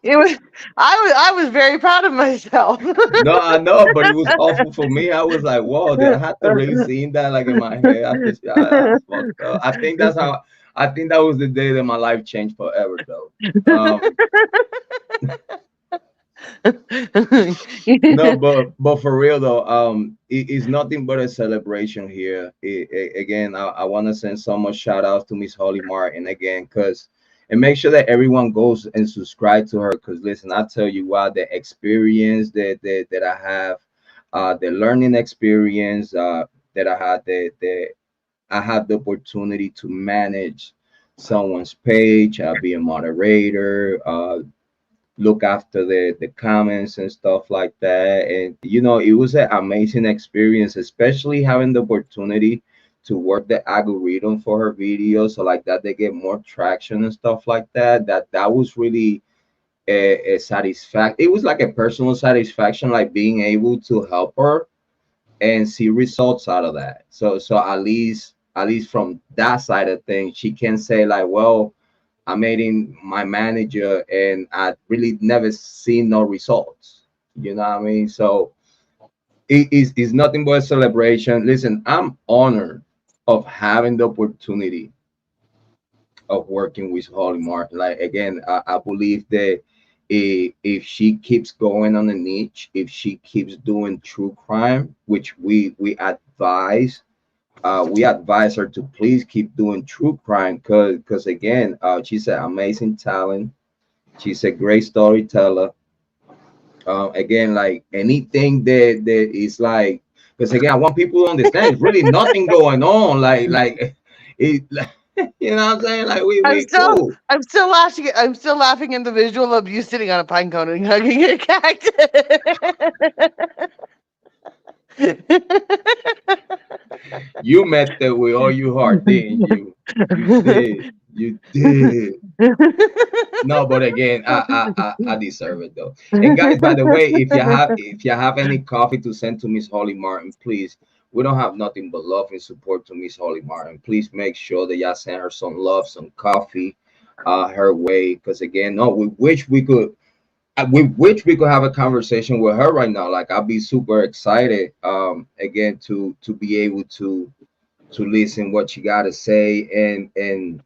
B: it was. I was very proud of myself.
A: No, I know, but it was awful for me. I was like, whoa, did I have to really seeing that like in my head? I was fucked up. I think that's how. I think that was the day that my life changed forever, though. No, but for real though, it's nothing but a celebration here. Again, I want to send so much shout outs to Miss Holly Martin again, cause and make sure that everyone goes and subscribe to her. Cause listen, I tell you what, the experience that I have, the learning experience that I had, the I have the opportunity to manage someone's page, be a moderator, look after the comments and stuff like that. And it was an amazing experience, especially having the opportunity to work the algorithm for her videos, so like that they get more traction and stuff like that. That was really a satisfaction. It was like a personal satisfaction, like being able to help her and see results out of that. So at least from that side of things, she can say like, well, I made him my manager and I really never seen no results. You know what I mean? So it's nothing but a celebration. Listen, I'm honored of having the opportunity of working with Holly Martin. Like again, I believe that if she keeps going on the niche, if she keeps doing true crime, which we advise her to please keep doing true crime, because again, she's an amazing talent. She's a great storyteller. Again, like anything that is like, because again, I want people to understand it's really nothing going on. Like it, you know what I'm saying? Like we cool.
B: I'm still laughing at the visual of you sitting on a pine cone and hugging a cactus.
A: You met that with all your heart, didn't you? You did. You did. No, but again, I deserve it though. And guys, by the way, if you have any coffee to send to Miss Holly Martin, please. We don't have nothing but love and support to Miss Holly Martin. Please make sure that y'all send her some love, some coffee, her way. Because again, no, we wish we could have a conversation with her right now. Like I'll be super excited, again, to be able to listen what she got to say and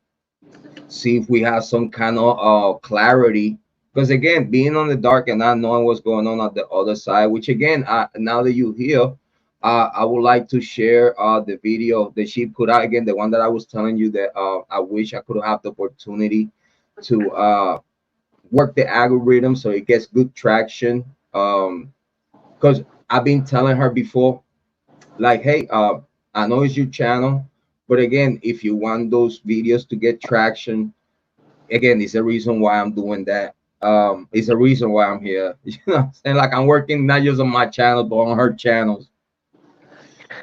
A: see if we have some kind of clarity. Because again, being on the dark and not knowing what's going on the other side, which again, now that you here, I would like to share the video that she put out again, the one that I was telling you that I wish I could have the opportunity to work the algorithm so it gets good traction. Because I've been telling her before, like, hey, I know it's your channel, but again, if you want those videos to get traction, again, it's a reason why I'm doing that. It's a reason why I'm here. You know what I'm saying? Like I'm working not just on my channel, but on her channels.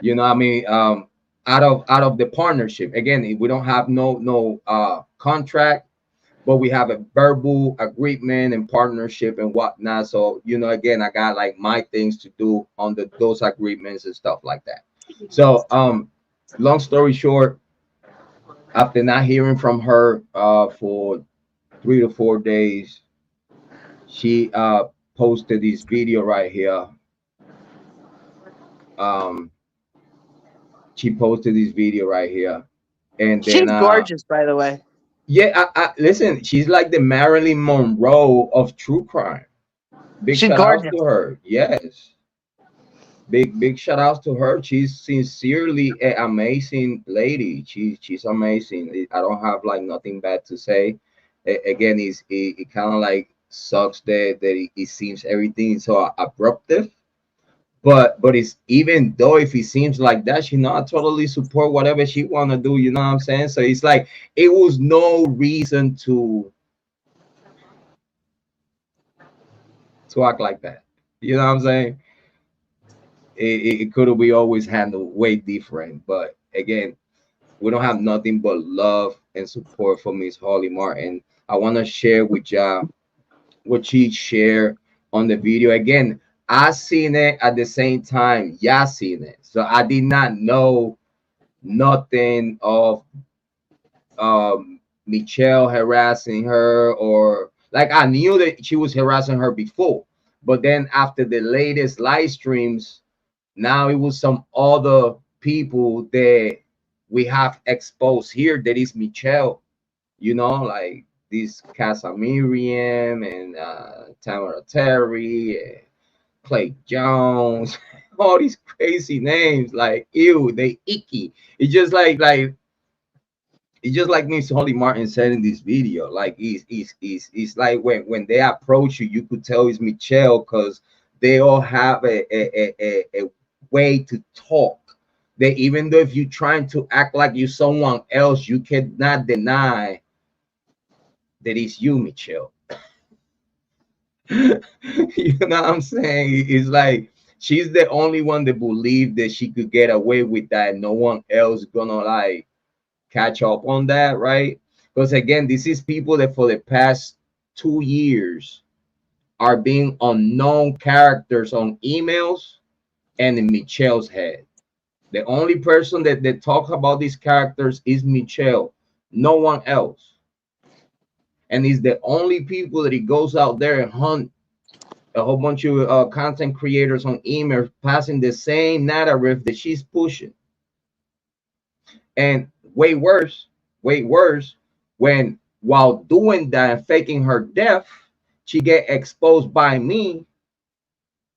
A: You know what I mean? Out of the partnership. Again, we don't have no contract, but we have a verbal agreement and partnership and whatnot. So again, I got like my things to do on those agreements and stuff like that. So long story short, after not hearing from her for 3 to 4 days, she posted this video right here. Um, she posted this video right here, and then
B: She's gorgeous, by the way.
A: yeah, listen, she's like the Marilyn Monroe of true crime. Big
B: She's
A: shout outs
B: gorgeous.
A: to her. Yes, big shout outs to her. She's sincerely an amazing lady. She's amazing. I don't have like nothing bad to say. Again, it kind of like sucks that it seems everything is so abruptive. But it's even though if it seems like that, she not totally support whatever she wanna do. You know what I'm saying? So it's like it was no reason to act like that. You know what I'm saying? It could be always handled way different. But again, we don't have nothing but love and support for Miss Holly Martin. I want to share with y'all what she shared on the video. Again, I seen it at the same time y'all seen it. So I did not know nothing of Michelle harassing her, or like I knew that she was harassing her before. But then after the latest live streams, now it was some other people that we have exposed here that is Michelle, like this Casa Miriam and Tamara Terry and Clay Jones, all these crazy names, like ew, they icky. It's just it's just like Miss Holly Martin said in this video. Like it's like when they approach you, you could tell it's Michelle because they all have a way to talk. They, even though if you're trying to act like you someone else, you cannot deny that it's you, Michelle. You know what I'm saying? It's like she's the only one that believed that she could get away with that. No one else gonna like catch up on that, right? Because again, this is people that for the past 2 years are being unknown characters on emails and in Michelle's head. The only person that talks about these characters is Michelle, no one else. And he's the only people that he goes out there and hunt a whole bunch of content creators on email passing the same narrative that she's pushing. And way worse, when while doing that and faking her death, she get exposed by me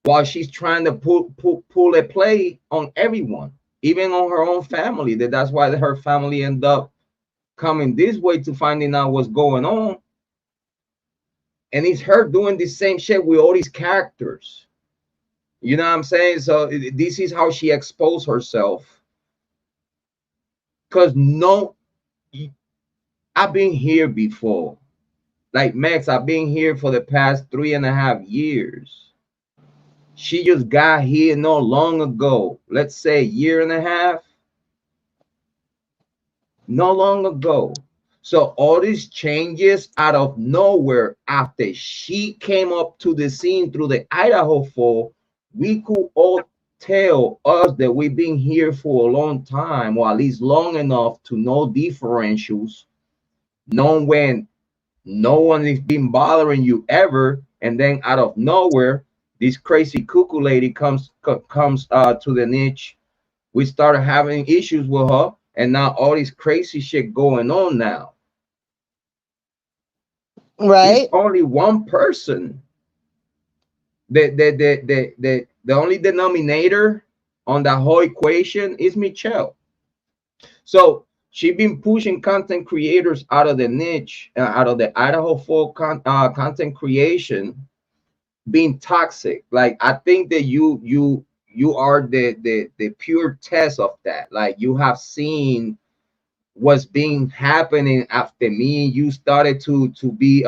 A: while she's trying to pull a play on everyone, even on her own family. That's why her family end up coming this way to finding out what's going on. And it's her doing the same shit with all these characters. You know what I'm saying? So this is how she exposed herself. Because no, I've been here before. Like Max, I've been here for the past 3.5 years. She just got here not long ago. Let's say a year and a half. Not long ago. So all these changes out of nowhere after she came up to the scene through the Idaho fall, we could all tell us that we've been here for a long time, or at least long enough to know differentials, know when no one has been bothering you ever, and then out of nowhere, this crazy cuckoo lady comes to the niche. We started having issues with her, and now all this crazy shit going on now. It's
B: Right?
A: only one person. The only denominator on the whole equation is Michelle. So she been pushing content creators out of the niche, out of the Idaho folk content creation, being toxic. Like I think that you are the pure test of that. Like you have seen what's being happening after me and you started to be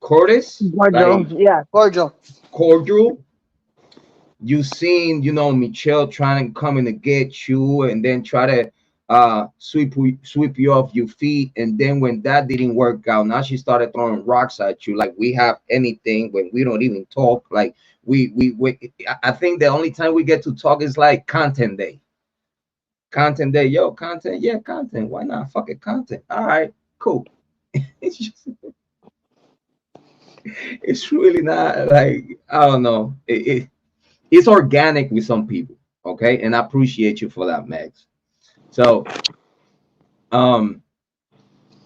A: Curtis,
B: Cordial.
A: like
B: Yeah, cordial.
A: cordial. You seen, Michelle trying to come in to get you and then try to sweep you off your feet. And then when that didn't work out, now she started throwing rocks at you like we have anything when we don't even talk. Like I think the only time we get to talk is like content day. Content day, yo, content, yeah, content. Why not? Fuck it, content. All right, cool. It's just, it's really not like I don't know. It's organic with some people, okay, and I appreciate you for that, Max. So um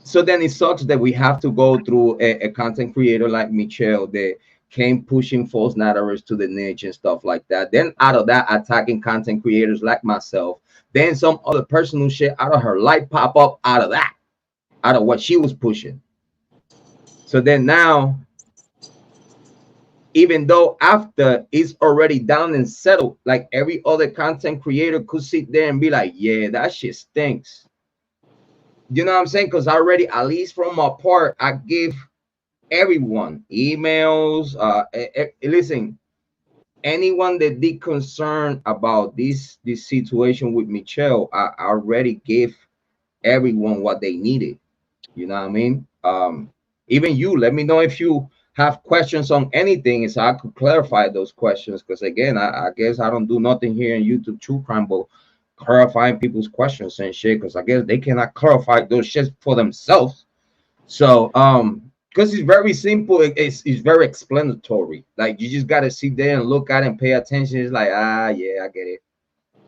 A: so then it sucks that we have to go through a content creator like Michelle that came pushing false narratives to the niche and stuff like that, then out of that attacking content creators like myself, then some other personal shit out of her life pop up out of that, out of what she was pushing. So then now, even though after it's already down and settled, like every other content creator could sit there and be like, yeah, that shit stinks. You know what I'm saying? Because I already, at least from my part, I give everyone emails. Listen, anyone that did concern about this situation with Michelle, I already gave everyone what they needed. You know what I mean? Even you, let me know if you have questions on anything, so I could clarify those questions. Because again, I guess I don't do nothing here in YouTube True Crime, but clarifying people's questions and shit. Because I guess they cannot clarify those shit for themselves. So because it's very simple, it's very explanatory. Like you just gotta sit there and look at it and pay attention. It's like, yeah, I get it.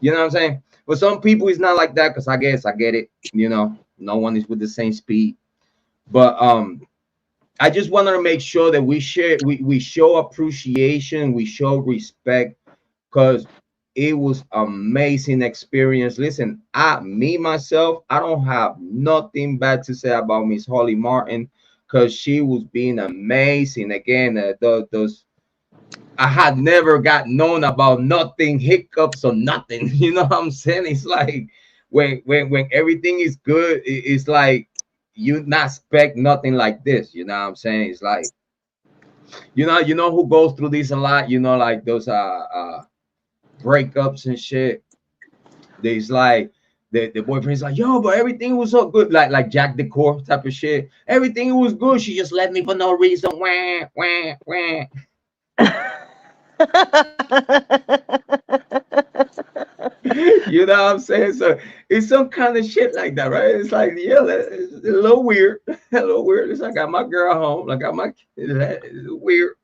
A: You know what I'm saying? But some people it's not like that, because I guess I get it. You know, no one is with the same speed. But I just wanted to make sure that we show appreciation, we show respect, because it was amazing experience. Listen, me myself, I don't have nothing bad to say about Miss Hollie Martin, because she was being amazing. Again, those I had never got known about nothing, hiccups or nothing. You know what I'm saying? It's like when everything is good, it's like you not expect nothing like this. You know what I'm saying? It's like you know who goes through this a lot. You know, like those breakups and shit. There's like the boyfriend's like, yo, but everything was so good, like Jack Decor type of shit. Everything was good. She just left me for no reason. Wah, wah, wah. You know what I'm saying? So it's some kind of shit like that, right? It's like, yeah, it's a little weird. A little weird. It's like I got my girl home, I got my kid. It's weird.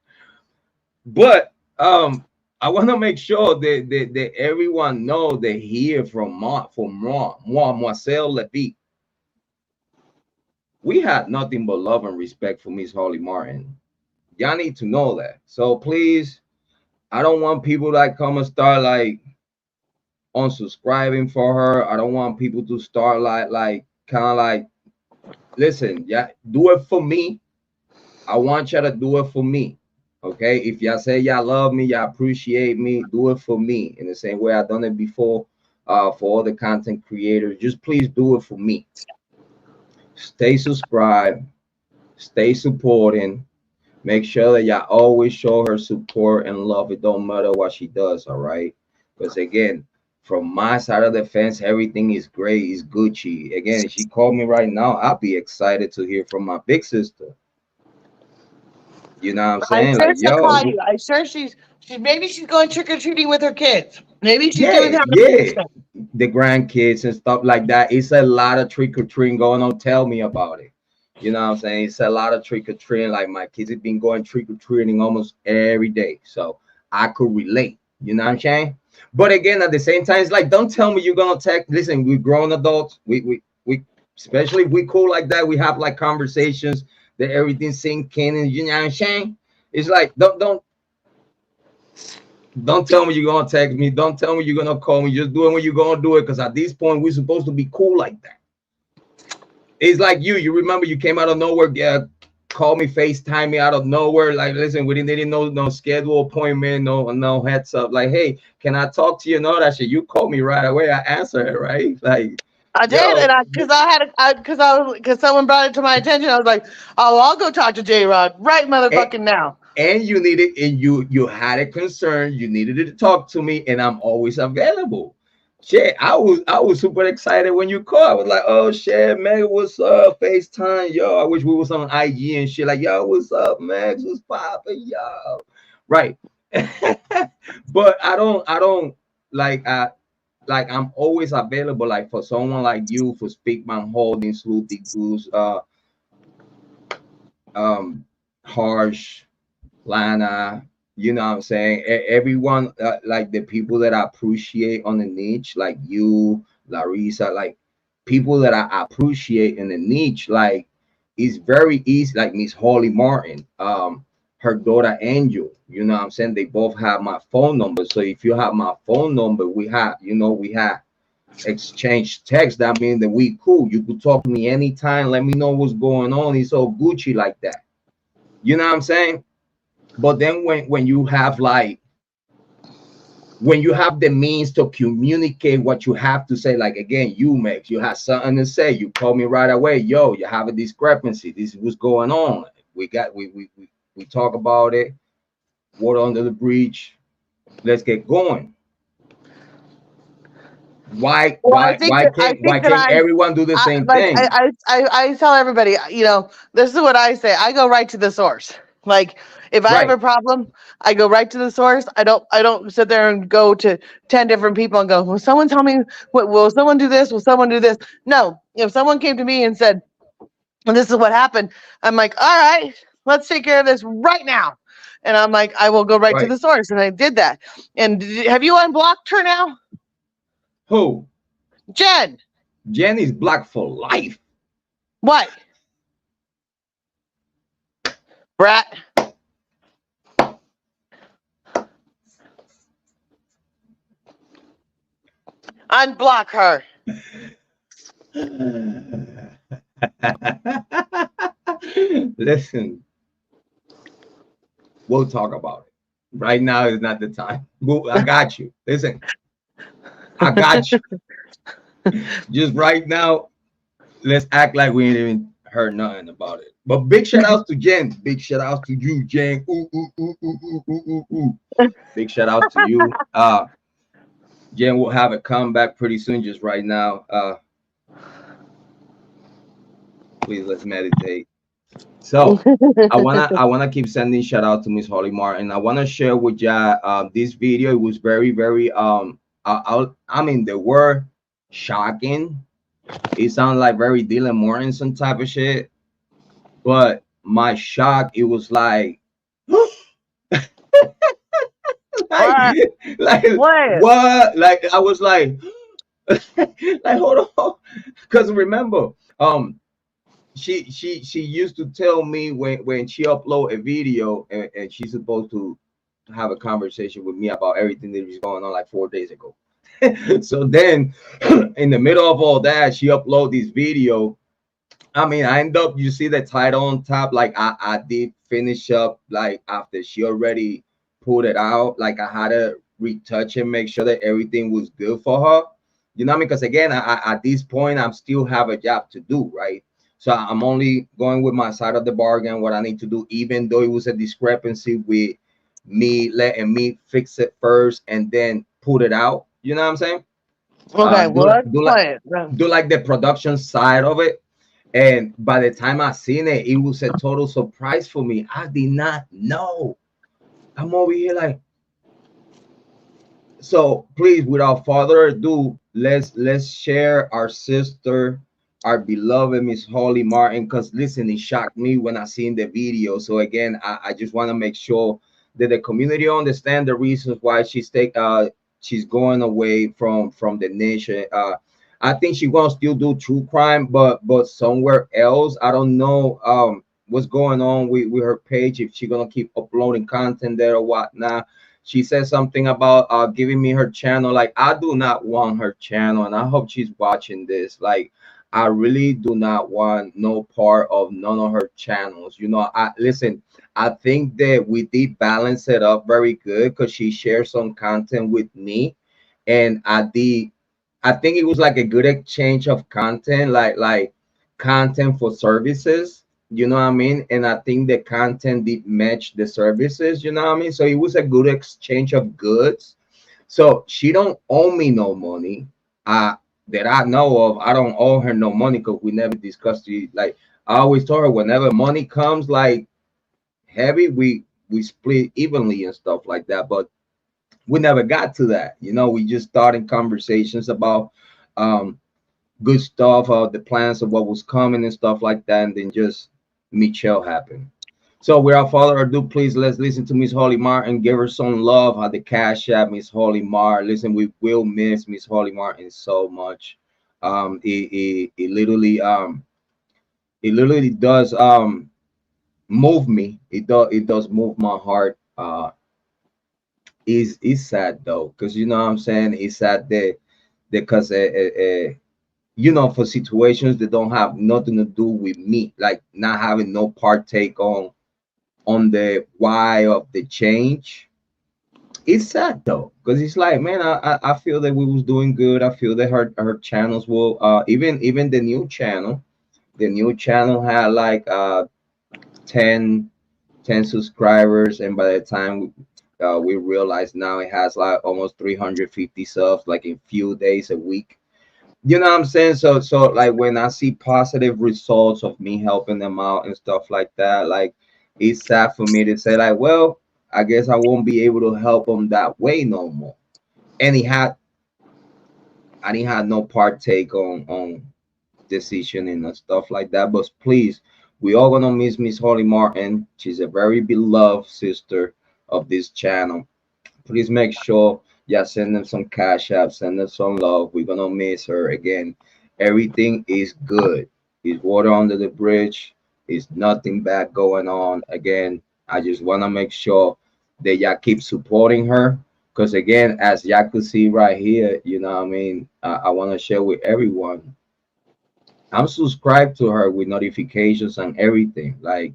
A: But I want to make sure that everyone know that here from Marcel Levy, we had nothing but love and respect for Miss Hollie Martin. Y'all need to know that. So please, I don't want people that come and start like unsubscribing for her. I don't want people to start like kind of like, listen, yeah, do it for me. I want y'all to do it for me. Okay. If y'all say y'all love me, y'all appreciate me, do it for me in the same way I've done it before for other content creators. Just please do it for me. Stay subscribed, stay supporting. Make sure that y'all always show her support and love. It don't matter what she does, all right? Because again, from my side of the fence, everything is great. It's Gucci. Again, if she called me right now, I'll be excited to hear from my big sister. You know what I'm
B: I'm
A: saying?
B: sure
A: Like,
B: she'll call
A: yo,
B: you. I'm sure she's maybe she's going trick or treating with her kids. Maybe she's doing
A: yeah,
B: having a
A: yeah.
B: basement.
A: The grandkids and stuff like that. It's a lot of trick or treating going on. Tell me about it. You know what I'm saying? It's a lot of trick or treating. Like my kids have been going trick or treating almost every day. So I could relate. You know what I'm saying? But again, at the same time, it's like, don't tell me you're gonna text. Listen, we're grown adults. We especially if we cool like that, we have like conversations that everything's sinking and you know what I'm saying? It's like don't tell me you're gonna text me. Don't tell me you're gonna call me. Just do it when you're gonna do it. Because at this point, we're supposed to be cool like that. It's like you. You remember you came out of nowhere. Yeah, call me, FaceTime me out of nowhere. Like, listen, we didn't know no schedule appointment, no heads up. Like, hey, can I talk to you? No, that shit. You called me right away. I answered it right. Like,
B: I did,
A: yo,
B: and because someone brought it to my attention. I was like, oh, I'll go talk to Jrod right
A: and,
B: motherfucking now.
A: and you needed and you had a concern. You needed to talk to me, and I'm always available. Shit, I was super excited when you called. I was like, oh shit, man, what's up? FaceTime, yo. I wish we was on IG and shit. Like, yo, what's up, Max? What's poppin', yo? Right. But I don't like I'm always available like for someone like you for Speakman Holdings, Luty Goose, um Harsh, Lana, you know what I'm saying? Everyone, like the people that I appreciate on the niche, like you, Larissa, like people that I appreciate in the niche, like it's very easy. Like Miss Hollie Martin, her daughter Angel, you know what I'm saying? They both have my phone number. So if you have my phone number, we have exchange text. That means that we cool. You could talk to me anytime. Let me know what's going on. It's all Gucci like that. You know what I'm saying? But then when you have like when you have the means to communicate what you have to say, like again, you Max, you have something to say, you call me right away. Yo, you have a discrepancy. This is what's going on. We talk about it. Water under the bridge. Let's get going. Why
B: Well, I
A: why
B: think
A: why
B: that
A: can't why can't
B: I
A: everyone do the same
B: like
A: thing?
B: I tell everybody, this is what I say. I go right to the source. Like if I have
A: Right,
B: a problem, I go right to the source. I don't sit there and go to 10 different people and go, "Will someone tell me what will someone do this? Will someone do this?" No. If someone came to me and said, "And this is what happened," I'm like, "All right, let's take care of this right now." And I'm like, I will go right to
A: right.
B: the source, and I did that. And have you unblocked her now,
A: Who?
B: Jen?
A: Jenny's black for life.
B: What, brat? Unblock her.
A: Listen, we'll talk about it. Right now is not the time. I got you. Listen, I got you. Just right now, let's act like we ain't even heard nothing about it. But big shout outs to Jen. Big shout outs to you, Jen. Ooh, ooh, ooh, ooh, ooh, ooh, ooh, ooh. Big shout outs to you. Jen will have a comeback pretty soon. Just right now. Please let's meditate. So I wanna keep sending shout out to Miss Holly Martin. I wanna share with you this video. It was very I mean the word shocking. It sounds like very Dylan Morrison type of shit. But my shock, it was like like
B: What?
A: like
B: What?
A: what? Like I was like like hold on. Because remember, she used to tell me when she upload a video and she's supposed to have a conversation with me about everything that was going on like 4 days ago. So then in the middle of all that, she upload this video. I mean, I end up, you see the title on top, like I did finish up like after she already put it out, like I had to retouch and make sure that everything was good for her. You know what I mean? Because again, at this point, I'm still have a job to do, right? So I'm only going with my side of the bargain, what I need to do, even though it was a discrepancy with me letting me fix it first and then put it out. You know what I'm saying?
B: Okay,
A: Do
B: well,
A: like
B: let's play it.
A: do like the production side of it, and by the time I seen it, it was a total surprise for me. I did not know. I'm over here like, so please, without further ado, let's share our sister, our beloved Miss Holly Martin. Because listen, it shocked me when I seen the video. So again, I just want to make sure that the community understand the reasons why she's going away from the nation. I think she wants to still do true crime, but somewhere else. I don't know what's going on with her page, if she's gonna keep uploading content there or whatnot. She said something about giving me her channel. Like I do not want her channel, and I hope she's watching this. Like I really do not want no part of none of her channels. You know, I listen. I think that we did balance it up very good because she shared some content with me, and I think it was like a good exchange of content, like content for services. You know what I mean? And I think the content did match the services. You know what I mean? So it was a good exchange of goods. So she don't owe me no money. Uh, that I know of, I don't owe her no money because we never discussed it. Like I always told her, whenever money comes like heavy, we split evenly and stuff like that. But we never got to that. You know, we just started conversations about um good stuff, the plans of what was coming and stuff like that, and then just Michelle happened. So without further ado, please let's listen to Miss Holly Martin. Give her some love at the Cash App, Miss Holly Martin. Listen, we will miss Miss Holly Martin so much. It literally it literally does move me. It does move my heart. Is sad though, because you know what I'm saying. It's sad that because you know, for situations that don't have nothing to do with me, like not having no partake on the why of the change. It's sad though, because it's like, man, I feel that we was doing good. I feel that her channels will even the new channel had like 10 10 subscribers, and by the time We realize now it has like almost 350 subs, like in few days a week. You know what I'm saying? So like when I see positive results of me helping them out and stuff like that, like it's sad for me to say like, well, I guess I won't be able to help them that way no more. And I didn't have no partake on decisioning and stuff like that. But please, we all gonna miss Miss Holly Martin. She's a very beloved sister of this channel. Please make sure yeah, send them some cash app, send them some love. We're gonna miss her again. Everything is good. It's water under the bridge. It's nothing bad going on. Again, I just wanna make sure that y'all keep supporting her. Because again, as y'all could see right here, you know what I mean, I want to share with everyone. I'm subscribed to her with notifications and everything. Like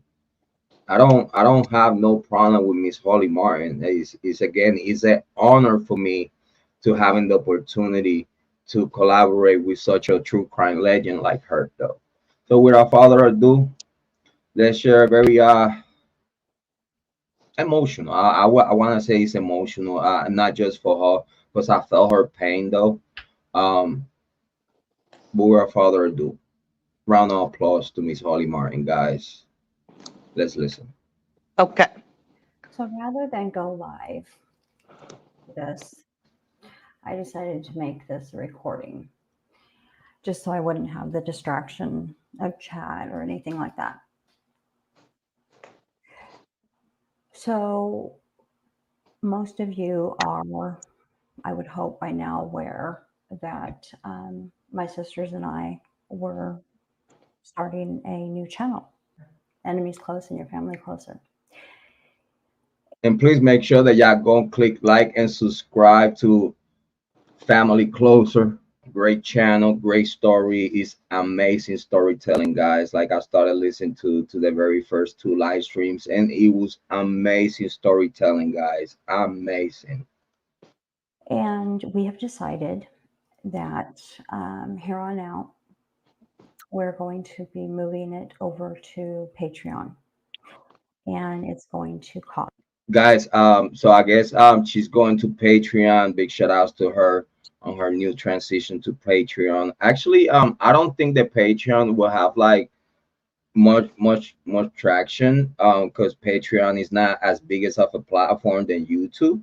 A: I don't have no problem with Miss Holly Martin. It's again it's an honor for me to having the opportunity to collaborate with such a true crime legend like her though. So without further ado, let's share a very emotional. I want to say it's emotional, not just for her, because I felt her pain though. Um, but without further ado, round of applause to Miss Holly Martin, guys. Let's listen.
B: Okay.
C: So rather than go live with this, I decided to make this a recording just so I wouldn't have the distraction of chat or anything like that. So most of you are, I would hope by now, aware that my sisters and I were starting a new channel, Enemies Close and Your Family Closer.
A: And please make sure that y'all go and click like and subscribe to Family Closer. Great channel, great story. Is amazing storytelling, guys. Like I started listening to the very first two live streams, and it was amazing storytelling, guys. Amazing.
C: And we have decided that here on out, we're going to be moving it over to Patreon, and it's going to cost.
A: Guys, so I guess she's going to Patreon. Big shout outs to her on her new transition to Patreon. Actually, I don't think that Patreon will have like much traction because Patreon is not as big as of a platform than YouTube,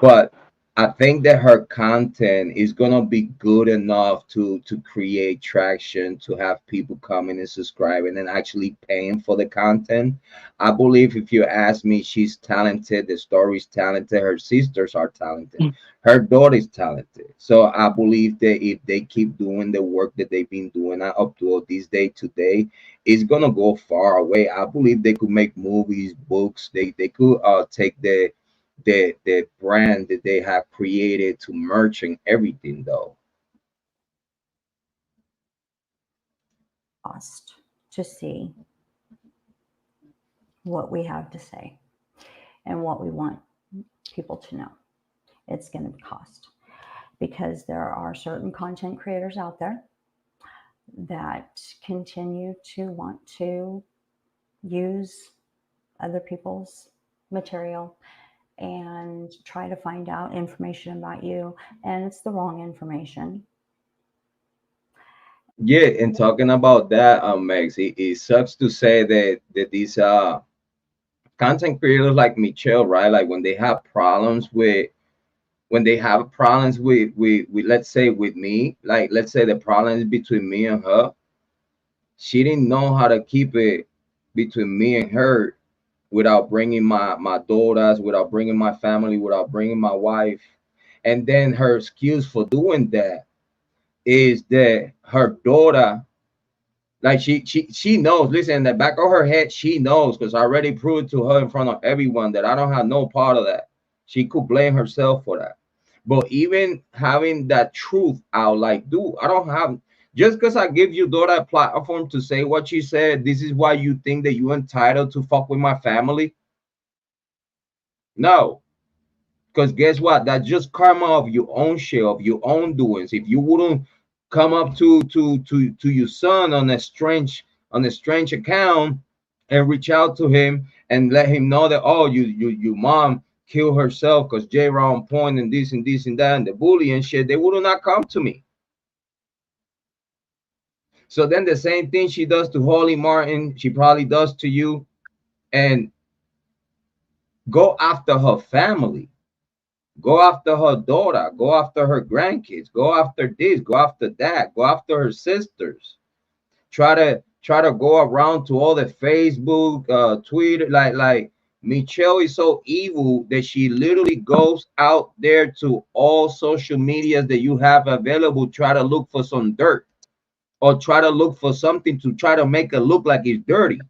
A: but I think that her content is gonna be good enough to create traction, to have people coming and subscribing and actually paying for the content. I believe if you ask me, she's talented, the story's talented, her sisters are talented, her daughter is talented. So I believe that if they keep doing the work that they've been doing up to this day today, it's gonna go far away. I believe they could make movies, books. They could take the brand that they have created to merch and everything though.
C: Cost to see what we have to say and what we want people to know. It's going to cost because there are certain content creators out there that continue to want to use other people's material and try to find out information about you, and it's the wrong information.
A: Yeah, and talking about that, Max, it sucks to say that these content creators like Michelle, right? Like when they have problems with let's say with me, like let's say the problem is between me and her, she didn't know how to keep it between me and her without bringing my daughters, without bringing my family, without bringing my wife. And then her excuse for doing that is that her daughter, like she knows. Listen, in the back of her head, she knows because I already proved to her in front of everyone that I don't have no part of that. She could blame herself for that. But even having that truth out, like, dude, I don't have just because I give you daughter a platform to say what she said. This is why you think that you're entitled to fuck with my family? No, because guess what? That's just karma of your own share, of your own doings. If you wouldn't come up to your son on a strange account and reach out to him and let him know that, oh, your mom kill herself because Jrod on point and this and this and that and the bully and shit, they would not come to me. So then the same thing she does to Hollie Martin, she probably does to you. And go after her family, go after her daughter, go after her grandkids, go after this, go after that, go after her sisters. Try to go around to all the Facebook, Twitter, like Michelle is so evil that she literally goes out there to all social medias that you have available, try to look for some dirt or try to look for something to try to make it look like it's dirty.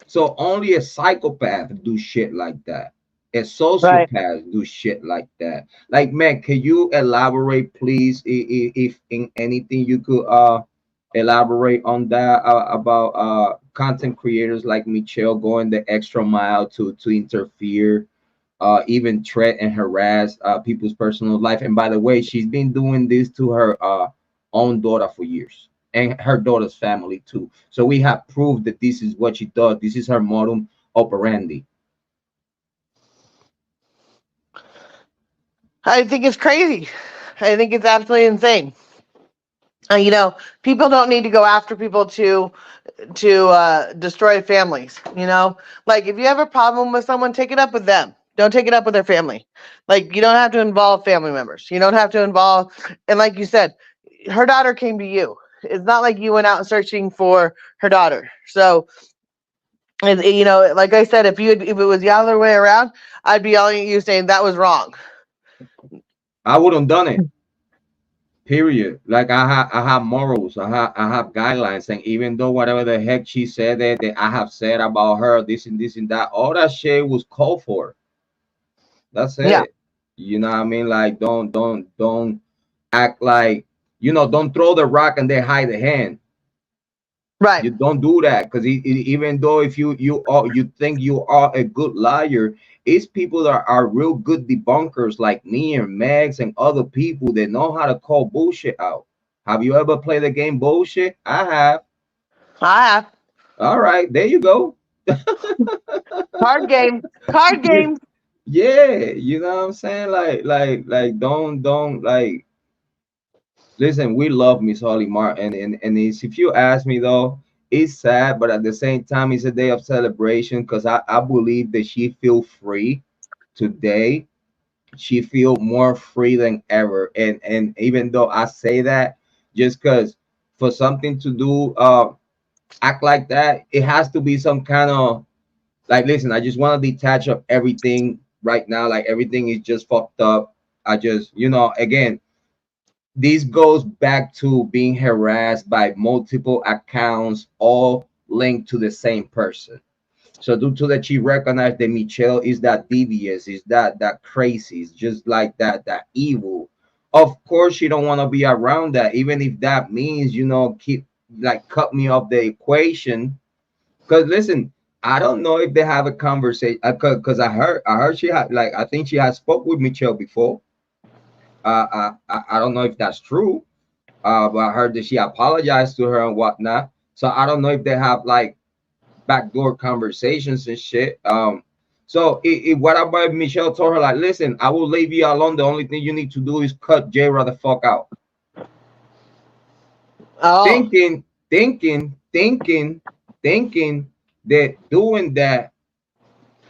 A: So only a psychopath do shit like that. A
B: Right.
A: sociopath do shit like that. Like, man, can you elaborate, please, if in anything you could elaborate on that about content creators like Michelle going the extra mile to interfere, even threat and harass people's personal life. And by the way, she's been doing this to her own daughter for years and her daughter's family too. So we have proved that this is what she does. This is her modus operandi.
B: I think it's crazy. I think it's absolutely insane. You know, people don't need to go after people to destroy families. You know, like if you have a problem with someone, take it up with them. Don't take it up with their family. Like you don't have to involve family members. You don't have to involve. And like you said, her daughter came to you. It's not like you went out searching for her daughter. So, and you know, like I said, if it was the other way around, I'd be yelling at you saying that was wrong.
A: I wouldn't done it. Period. Like I have morals. I have guidelines. And even though whatever the heck she said that I have said about her, this and that, all that shit was called for. That's
B: Yeah.
A: it. You know what I mean? Like don't act like, don't throw the rock and then hide the hand.
B: Right.
A: You don't do that because even though if you think you are a good liar, it's people that are real good debunkers like me and Megs and other people that know how to call bullshit out. Have you ever played the game bullshit? I have.
B: I have
A: All right, there you go.
B: card game. Card
A: Yeah,
B: game.
A: yeah. You know what I'm saying? Like don't like. Listen, we love Miss Holly Martin, and if you ask me though, it's sad, but at the same time, it's a day of celebration because I believe that she feel free today. She feel more free than ever, and even though I say that, just because for something to do act like that, it has to be some kind of like. Listen, I just want to detach of everything right now. Like everything is just fucked up. I just again this goes back to being harassed by multiple accounts, all linked to the same person. So due to that, she recognized that Michelle is that devious, is that crazy, is just like that evil. Of course, she don't want to be around that, even if that means keep like cut me off the equation. Because listen, I don't know if they have a conversation. Because I heard she had like I think she has spoke with Michelle before. I don't know if that's true. But I heard that she apologized to her and whatnot. So I don't know if they have like backdoor conversations and shit. So what about Michelle told her like, listen, I will leave you alone. The only thing you need to do is cut Jrod the fuck out.
B: Oh,
A: Thinking, thinking, thinking, thinking that doing that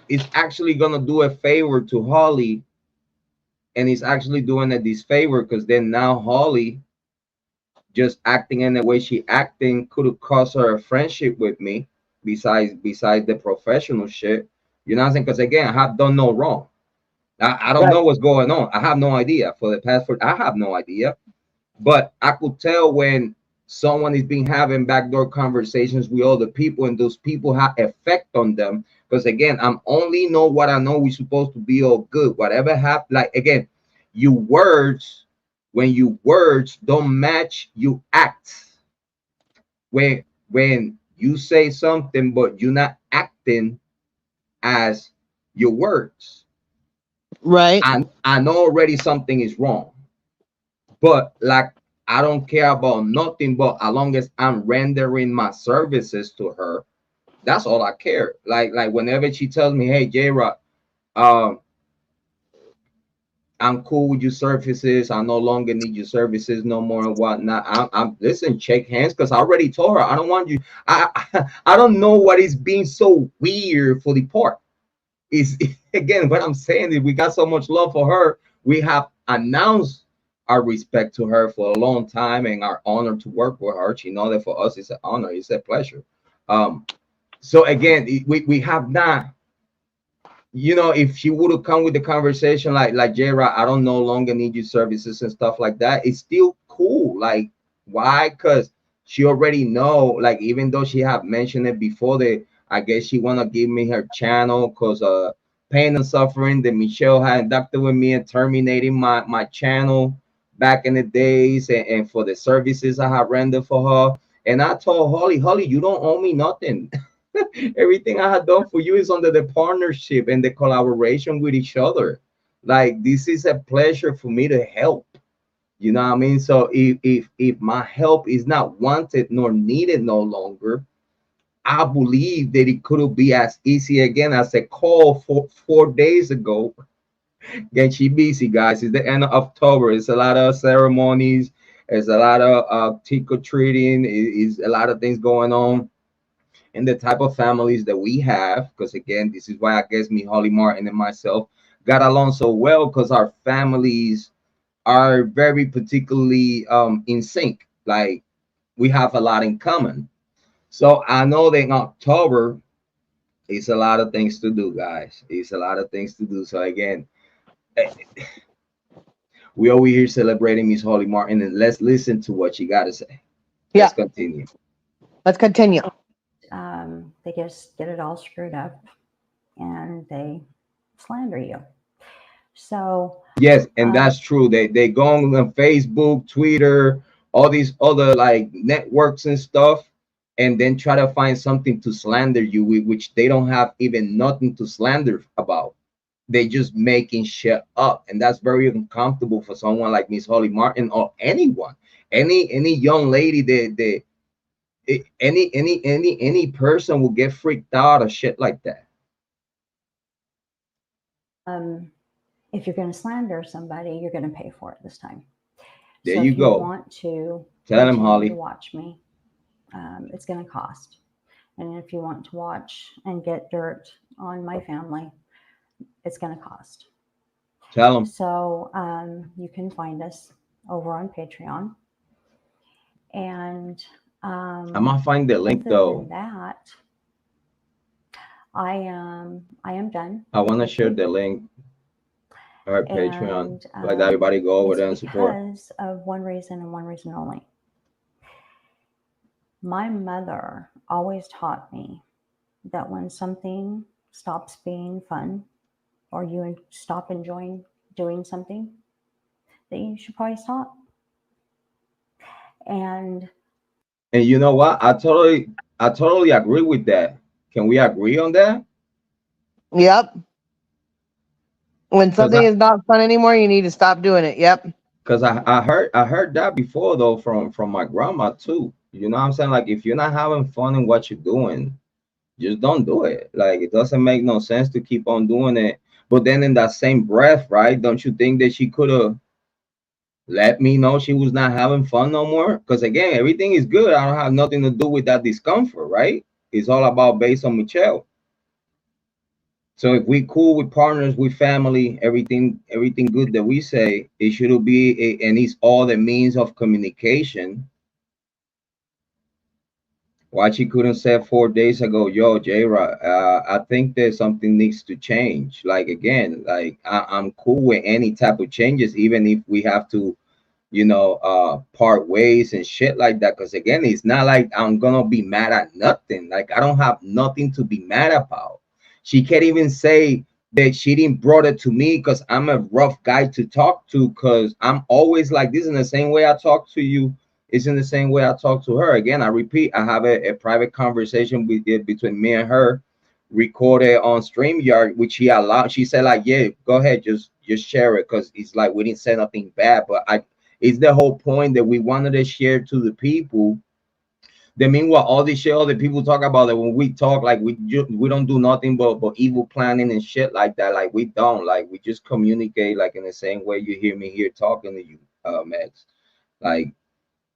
A: is actually gonna do a favor to Hollie, and he's actually doing a disfavor because then now Hollie just acting in the way she acting could have cost her a friendship with me besides the professional shit. You know what I'm saying? Because again, I have done no wrong. I don't
B: right.
A: know what's going on. I have no idea. For the past I have no idea. But I could tell when someone is being having backdoor conversations with other people and those people have effect on them. Because again, I'm only know what I know. We're supposed to be all good. Whatever happened, like again, you words, when you words don't match, you act. When you say something but you're not acting as your words,
B: Right.
A: I know already something is wrong. But like I don't care about nothing but as long as I'm rendering my services to her, That's all I care. Like whenever she tells me, hey Jrod, um I'm cool with your services. I no longer need your services no more and whatnot. I'm listen, shake hands, because I already told her I don't want you. I don't know what is being so weird for the part. Is again what I'm saying is we got so much love for her. We have announced our respect to her for a long time and our honor to work with her. She know that for us it's an honor, it's a pleasure. So again, we have not, you know, if she would have come with the conversation like Jrod, I don't no longer need your services and stuff like that, it's still cool. Like, why? Because she already know, like, even though she have mentioned it before, that I guess she want to give me her channel because pain and suffering that Michelle had inducted with me and terminating my channel back in the days, and for the services I have rendered for her. And I told Holly, you don't owe me nothing. Everything I had done for you is under the partnership and the collaboration with each other. Like, this is a pleasure for me to help. You know what I mean? So if my help is not wanted nor needed no longer, I believe that it could be as easy again as a call for 4 days ago. Get she busy, guys. It's the end of October. It's a lot of ceremonies. There's a lot of trick or treating. Is a lot of things going on and the type of families that we have. Because again, this is why I guess me, Holly Martin, and myself got along so well, because our families are very particularly in sync. Like, we have a lot in common. So I know that in October, it's a lot of things to do, guys. It's a lot of things to do. So again, eh, we over here celebrating Miss Holly Martin, and let's listen to what she got to say.
B: Yeah,
A: Let's continue.
B: let's continue.
C: They just get it all screwed up and they slander you. So,
A: Yes, and
C: um,
A: that's true. They go on Facebook, Twitter, all these other like networks and stuff, and then try to find something to slander you with, which they don't have even nothing to slander about. They just making shit up, and that's very uncomfortable for someone like Miss Holly Martin or anyone, any young lady that any person will get freaked out or shit like that.
C: um, if you're going to slander somebody, you're going to pay for it this time.
A: There
C: So
A: you
C: if you
A: go.
C: want to
A: Tell him,
C: continue to
A: Holly.
C: watch me, it's going to cost. And if you want to watch and get dirt on my family, it's going to cost.
A: Tell him.
C: So you can find us over on Patreon. And
A: I'm gonna find the link
C: other than
A: though.
C: that, I am done.
A: I want to
C: with
A: share
C: you.
A: the link. All right, Patreon.
C: And
A: Let everybody go over
C: it's
A: there and support.
C: because of one reason and one reason only. My mother always taught me that when something stops being fun or you stop enjoying doing something, that you should probably stop. And
A: And you know what? I totally agree with that. Can we agree on that?
B: Yep. When
A: Cause
B: something is not fun anymore, you need to stop doing it. Yep.
A: I heard that before though from my grandma too. You know what I'm saying? Like, if you're not having fun in what you're doing, just don't do it. Like, it doesn't make no sense to keep on doing it. But then in that same breath, right? Don't you think that she could have let me know she was not having fun no more? Because again, everything is good. I don't have nothing to do with that discomfort, right? It's all about based on Michelle. So if we cool with partners, with family, everything good that we say, it should be and it's all the means of communication. Why she couldn't say 4 days ago, yo, Jrod, I think that something needs to change. Like, again, like, I'm cool with any type of changes, even if we have to, part ways and shit like that. Because again, it's not like I'm gonna be mad at nothing. Like, I don't have nothing to be mad about. She can't even say that she didn't brought it to me because I'm a rough guy to talk to, because I'm always like this. In the same way I talk to you, it's in the same way I talk to her. Again, I repeat, I have a private conversation between me and her, recorded on StreamYard, which she allowed. She said, like, yeah, go ahead, just share it, because it's like we didn't say nothing bad. But it's the whole point that we wanted to share to the people, The meanwhile, all this shit, all the people talk about that when we talk, like we don't do nothing but evil planning and shit like that. Like we don't, like we just communicate like in the same way you hear me here talking to you, Max. Like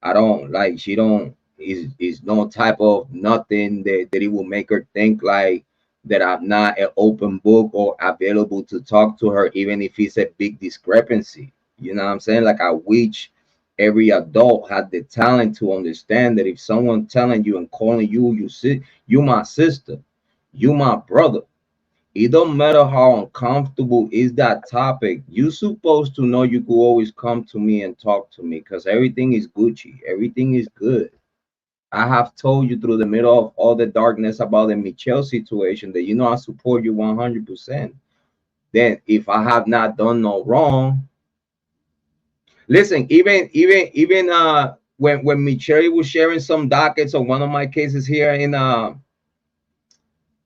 A: I don't like she don't is no type of nothing that it will make her think like that I'm not an open book or available to talk to her, even if it's a big discrepancy. You know what I'm saying? Like I wish every adult had the talent to understand that if someone telling you and calling you, you my sister, you my brother. It don't matter how uncomfortable is that topic. You supposed to know you could always come to me and talk to me because everything is Gucci. Everything is good. I have told you through the middle of all the darkness about the Michelle situation that you know I support you 100%. Then if I have not done no wrong, listen, even when Michelle was sharing some dockets on one of my cases here in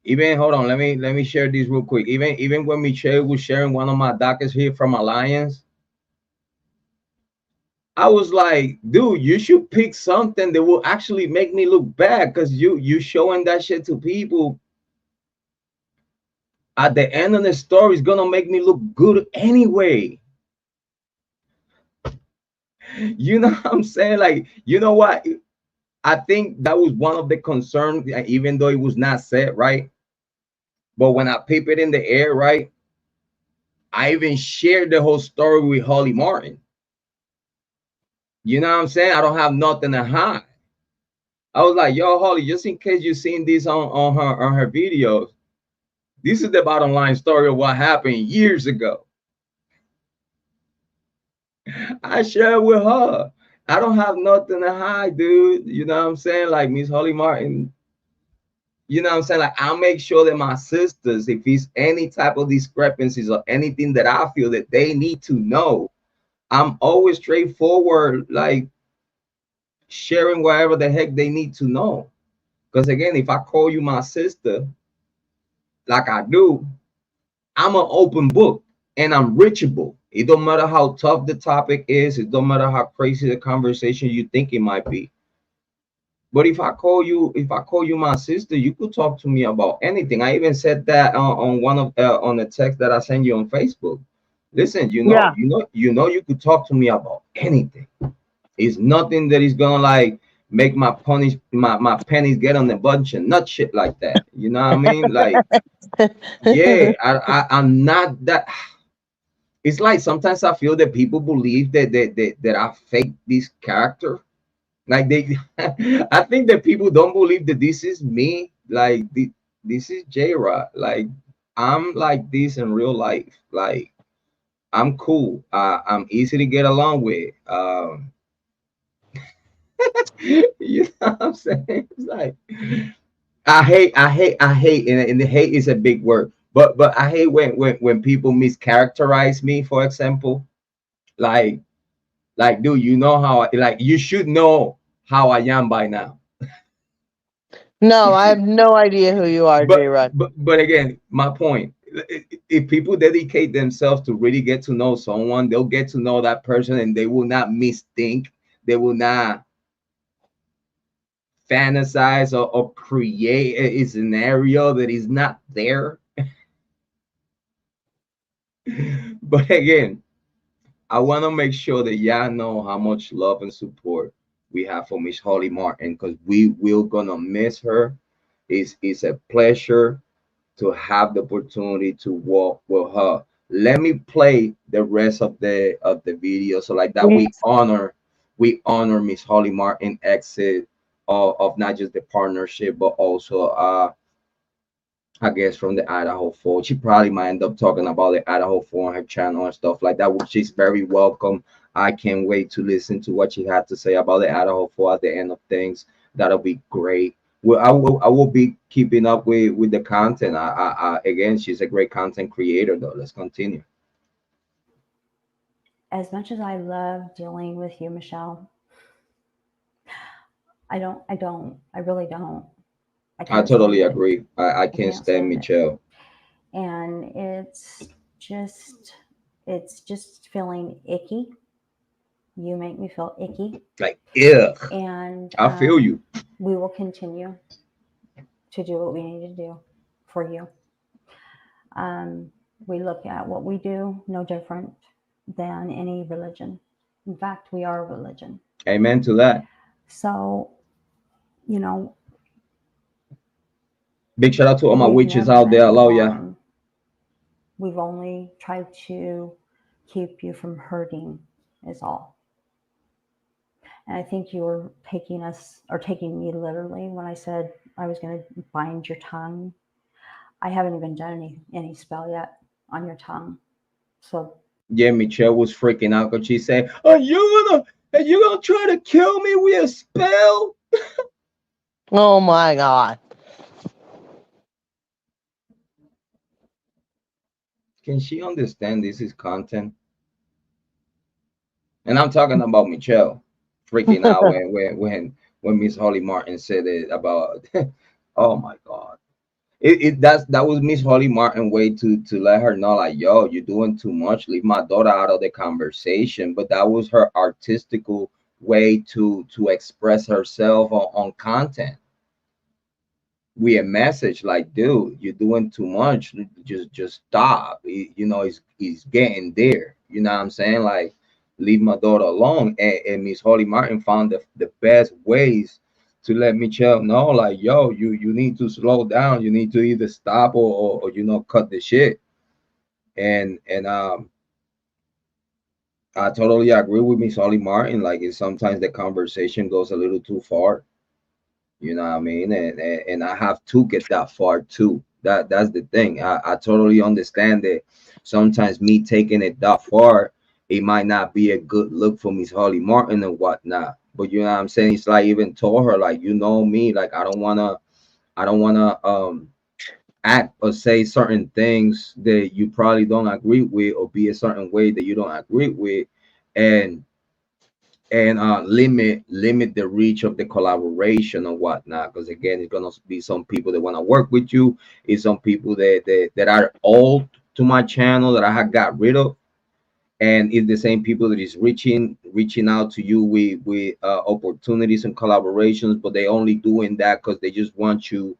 A: even hold on, let me share this real quick. Even when Michelle was sharing one of my dockets here from Alliance, I was like, dude, you should pick something that will actually make me look bad because you showing that shit to people at the end of the story is gonna make me look good anyway. You know what I'm saying? Like, you know what? I think that was one of the concerns, even though it was not said, right? But when I peep it in the air, right? I even shared the whole story with Hollie Martin. You know what I'm saying? I don't have nothing to hide. I was like, yo, Hollie, just in case you seen this on her videos, this is the bottom line story of what happened years ago. I share with her. I don't have nothing to hide, dude. You know what I'm saying? Like Miss Holly Martin, you know what I'm saying? Like I'll make sure that my sisters, if it's any type of discrepancies or anything that I feel that they need to know, I'm always straightforward, like sharing whatever the heck they need to know. Because again, if I call you my sister, like I do, I'm an open book and I'm reachable. It don't matter how tough the topic is. It don't matter how crazy the conversation you think it might be. But if I call you my sister, you could talk to me about anything. I even said that on one of on the text that I sent you on Facebook. Listen,
B: Yeah.
A: you could talk to me about anything. It's nothing that is gonna like make my pennies get on the bunch and nut shit like that. You know what I mean? Like, yeah, I'm not that. It's like sometimes I feel that people believe that I fake this character. Like they, I think that people don't believe that this is me. Like this is Jrod. Like I'm like this in real life. Like I'm cool. I'm easy to get along with. You know what I'm saying? It's like I hate, and the hate is a big word. But I hate when people mischaracterize me. For example, like dude, you know how like you should know how I am by now.
B: No, I have no idea who you are, J Rod.
A: But again, my point: if people dedicate themselves to really get to know someone, they'll get to know that person, and they will not misthink. They will not fantasize or create a scenario that is not there. But again, I want to make sure that y'all know how much love and support we have for Miss Holly Martin because we will gonna miss her. It's a pleasure to have the opportunity to walk with her. Let me play the rest of the video so like that we honor Miss Holly Martin exit of not just the partnership but also I guess from the Idaho 4. She probably might end up talking about the Idaho 4 on her channel and stuff like that, which is very welcome. I can't wait to listen to what she had to say about the Idaho 4 at the end of things. That'll be great. Well, I will be keeping up with the content. Again, she's a great content creator though. Let's continue.
C: As much as I love dealing with you, Michelle, I really don't. I
A: I
C: can't
A: totally
C: stand it.
A: agree. I
C: I
A: can't
C: can't
A: stand
C: stand it.
A: Michelle.
C: And just, it's just feeling icky You make me feel icky.
A: Like, yeah,
C: And
A: I feel you.
C: we will continue to do what we need to do for you. We look at what we do no different than any religion. In fact, we are a religion.
A: Amen to that.
C: So, you know,
A: Big shout out to all my
C: we've
A: witches
C: never
A: out there.
C: meant
A: I
C: no
A: love ya.
C: harm. We've only tried to keep you from hurting, is all. And I think you were taking me literally when I said I was going to bind your tongue. I haven't even done any spell yet on your tongue. So
A: Yeah, Michelle was freaking out because she said, are you gonna try to kill me with a spell?
B: Oh my God.
A: Can she understand this is content? And I'm talking about Michelle freaking out when Miss Holly Martin said it about oh my God. That was Miss Holly Martin way to let her know, like, yo, you're doing too much. Leave my daughter out of the conversation. But that was her artistical way to express herself on content. We a message like, dude, you're doing too much. Just stop. You know, he's getting there. You know what I'm saying? Like, leave my daughter alone. And Miss Holly Martin found the best ways to let Michelle know, like, yo, you need to slow down. You need to either stop or you know, cut the shit. And I totally agree with Miss Holly Martin. Like, it sometimes the conversation goes a little too far. You know what I mean? And I have to get that far too. That's the thing. I totally understand that sometimes me taking it that far, it might not be a good look for Miss Holly Martin and whatnot. But you know what I'm saying? It's like, even told her, like, you know me, like, I don't wanna act or say certain things that you probably don't agree with, or be a certain way that you don't agree with, and limit the reach of the collaboration or whatnot. Because again, it's gonna be some people that want to work with you. It's some people that are old to my channel that I have got rid of, and it's the same people that is reaching out to you with opportunities and collaborations, but they only doing that because they just want you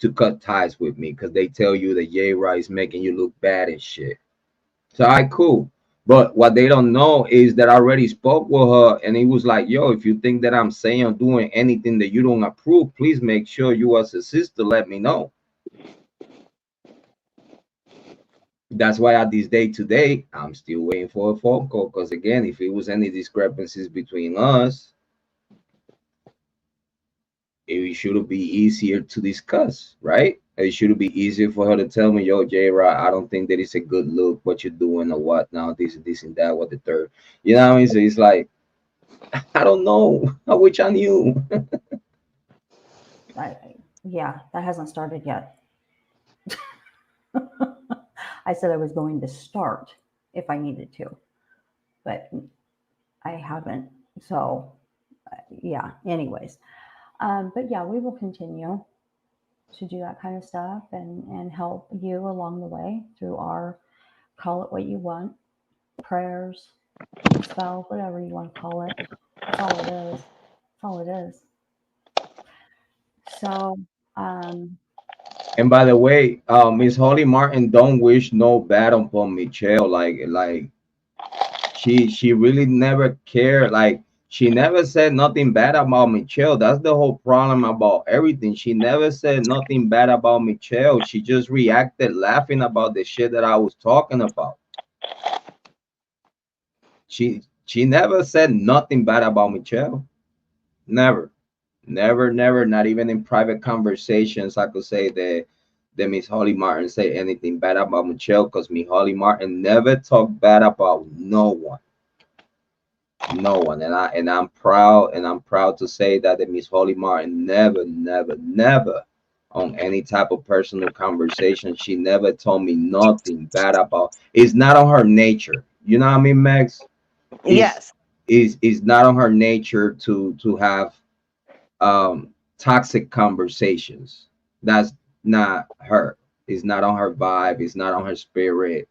A: to cut ties with me, because they tell you that Jrod is making you look bad and shit. So I cool. But what they don't know is that I already spoke with her, and he was like, yo, if you think that I'm saying or doing anything that you don't approve, please make sure you as a sister let me know. That's why at this day today, I'm still waiting for a phone call. Because again, if it was any discrepancies between us, it should be easier to discuss, right? It should be easier for her to tell me, yo, Jrod, I don't think that it's a good look what you're doing or what now, this and that, what the third. You know what I mean? So it's like, I don't know. I wish I knew.
C: I, yeah, that hasn't started yet. I said I was going to start if I needed to, but I haven't. So, yeah, anyways. But yeah, we will continue to do that kind of stuff and help you along the way through our, call it what you want, prayers, spell, whatever you want to call it. That's all it is. That's all it is. So, um,
A: And by the way, Miss Holly Martin don't wish no bad upon Michelle. Like she really never cared. Like, she never said nothing bad about Michelle. That's the whole problem about everything. She never said nothing bad about Michelle. She just reacted laughing about the shit that I was talking about. She never said nothing bad about Michelle. Never. Never, not even in private conversations. I could say that Miss Holly Martin say anything bad about Michelle, because Miss Holly Martin never talked bad about no one. No one. And I'm proud to say that the Miss Holly Martin never on any type of personal conversation. She never told me nothing bad about. It's not on her nature. You know what I mean, Max? Is
B: Yes.
A: is not on her nature to have toxic conversations. That's not her. It's not on her vibe. It's not on her spirit.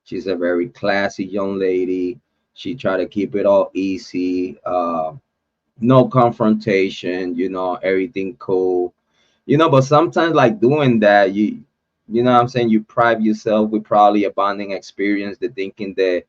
A: She's a very classy young lady. She try to keep it all easy. No confrontation, everything cool, but sometimes like doing that, you know what I'm saying, you prive yourself with probably a bonding experience, the thinking that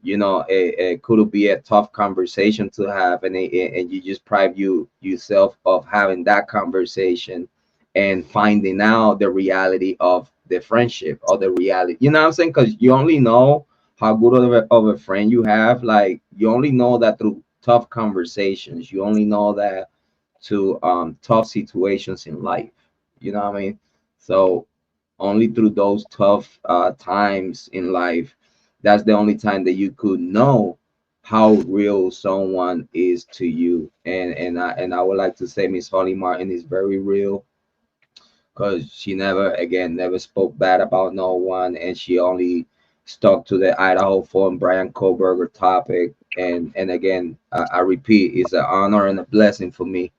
A: it could be a tough conversation to have, and you just prive yourself of having that conversation and finding out the reality of the friendship or the reality, you know what I'm saying, because you only know how good of a friend you have. Like, you only know that through tough conversations. You only know that to tough situations in life. You know what I mean? So only through those tough times in life, that's the only time that you could know how real someone is to you. And I would like to say Miss Holly Martin is very real, because she never spoke bad about no one, and she only stuck to the Idaho form Bryan Kohberger topic. And again, I repeat, it's an honor and a blessing for me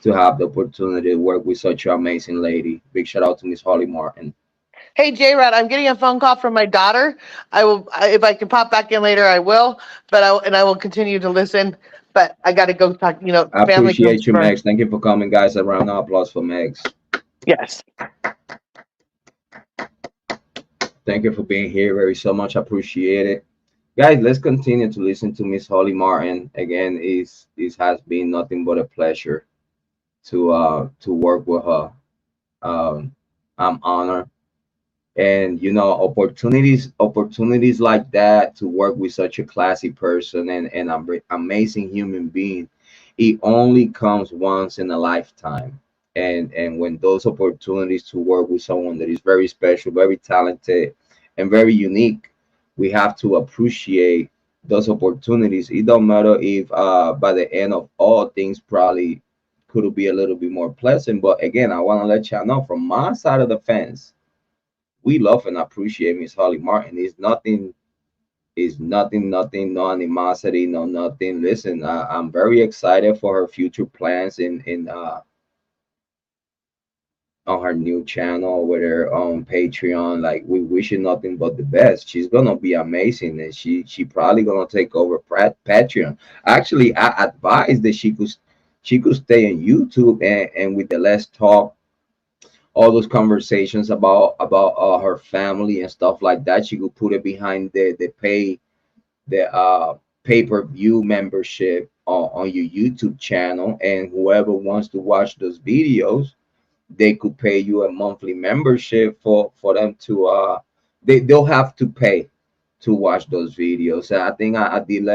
A: to have the opportunity to work with such an amazing lady. Big shout out to Miss Holly Martin.
B: Hey, Jrod, I'm getting a phone call from my daughter. If I can pop back in later, I will. I will continue to listen. But I got to go talk.
A: I
B: Family comes
A: appreciate you,
B: first.
A: Megs. Thank you for coming, guys. A round of applause for Megs.
B: Yes.
A: Thank you for being here. Very so much. Appreciate it. Guys, let's continue to listen to Miss Holly Martin. Again, it has been nothing but a pleasure to work with her. I'm honored, and opportunities like that to work with such a classy person and amazing human being, it only comes once in a lifetime. And when those opportunities to work with someone that is very special, very talented, and very unique, we have to appreciate those opportunities. It don't matter if by the end of all things probably could be a little bit more pleasant, but again, I want to let y'all know from my side of the fence, we love and appreciate Miss Holly Martin. Is nothing, no animosity, no nothing. Listen, I'm very excited for her future plans in on her new channel with her on Patreon. Like, we wish her nothing but the best. She's gonna be amazing, and she probably gonna take over Patreon. Actually, I advise that she could stay on YouTube, and with the Let's Talk, all those conversations about her family and stuff like that, she could put it behind the pay-per-view membership on your YouTube channel, and whoever wants to watch those videos, they could pay you a monthly membership for them to they'll have to pay to watch those videos. I think I did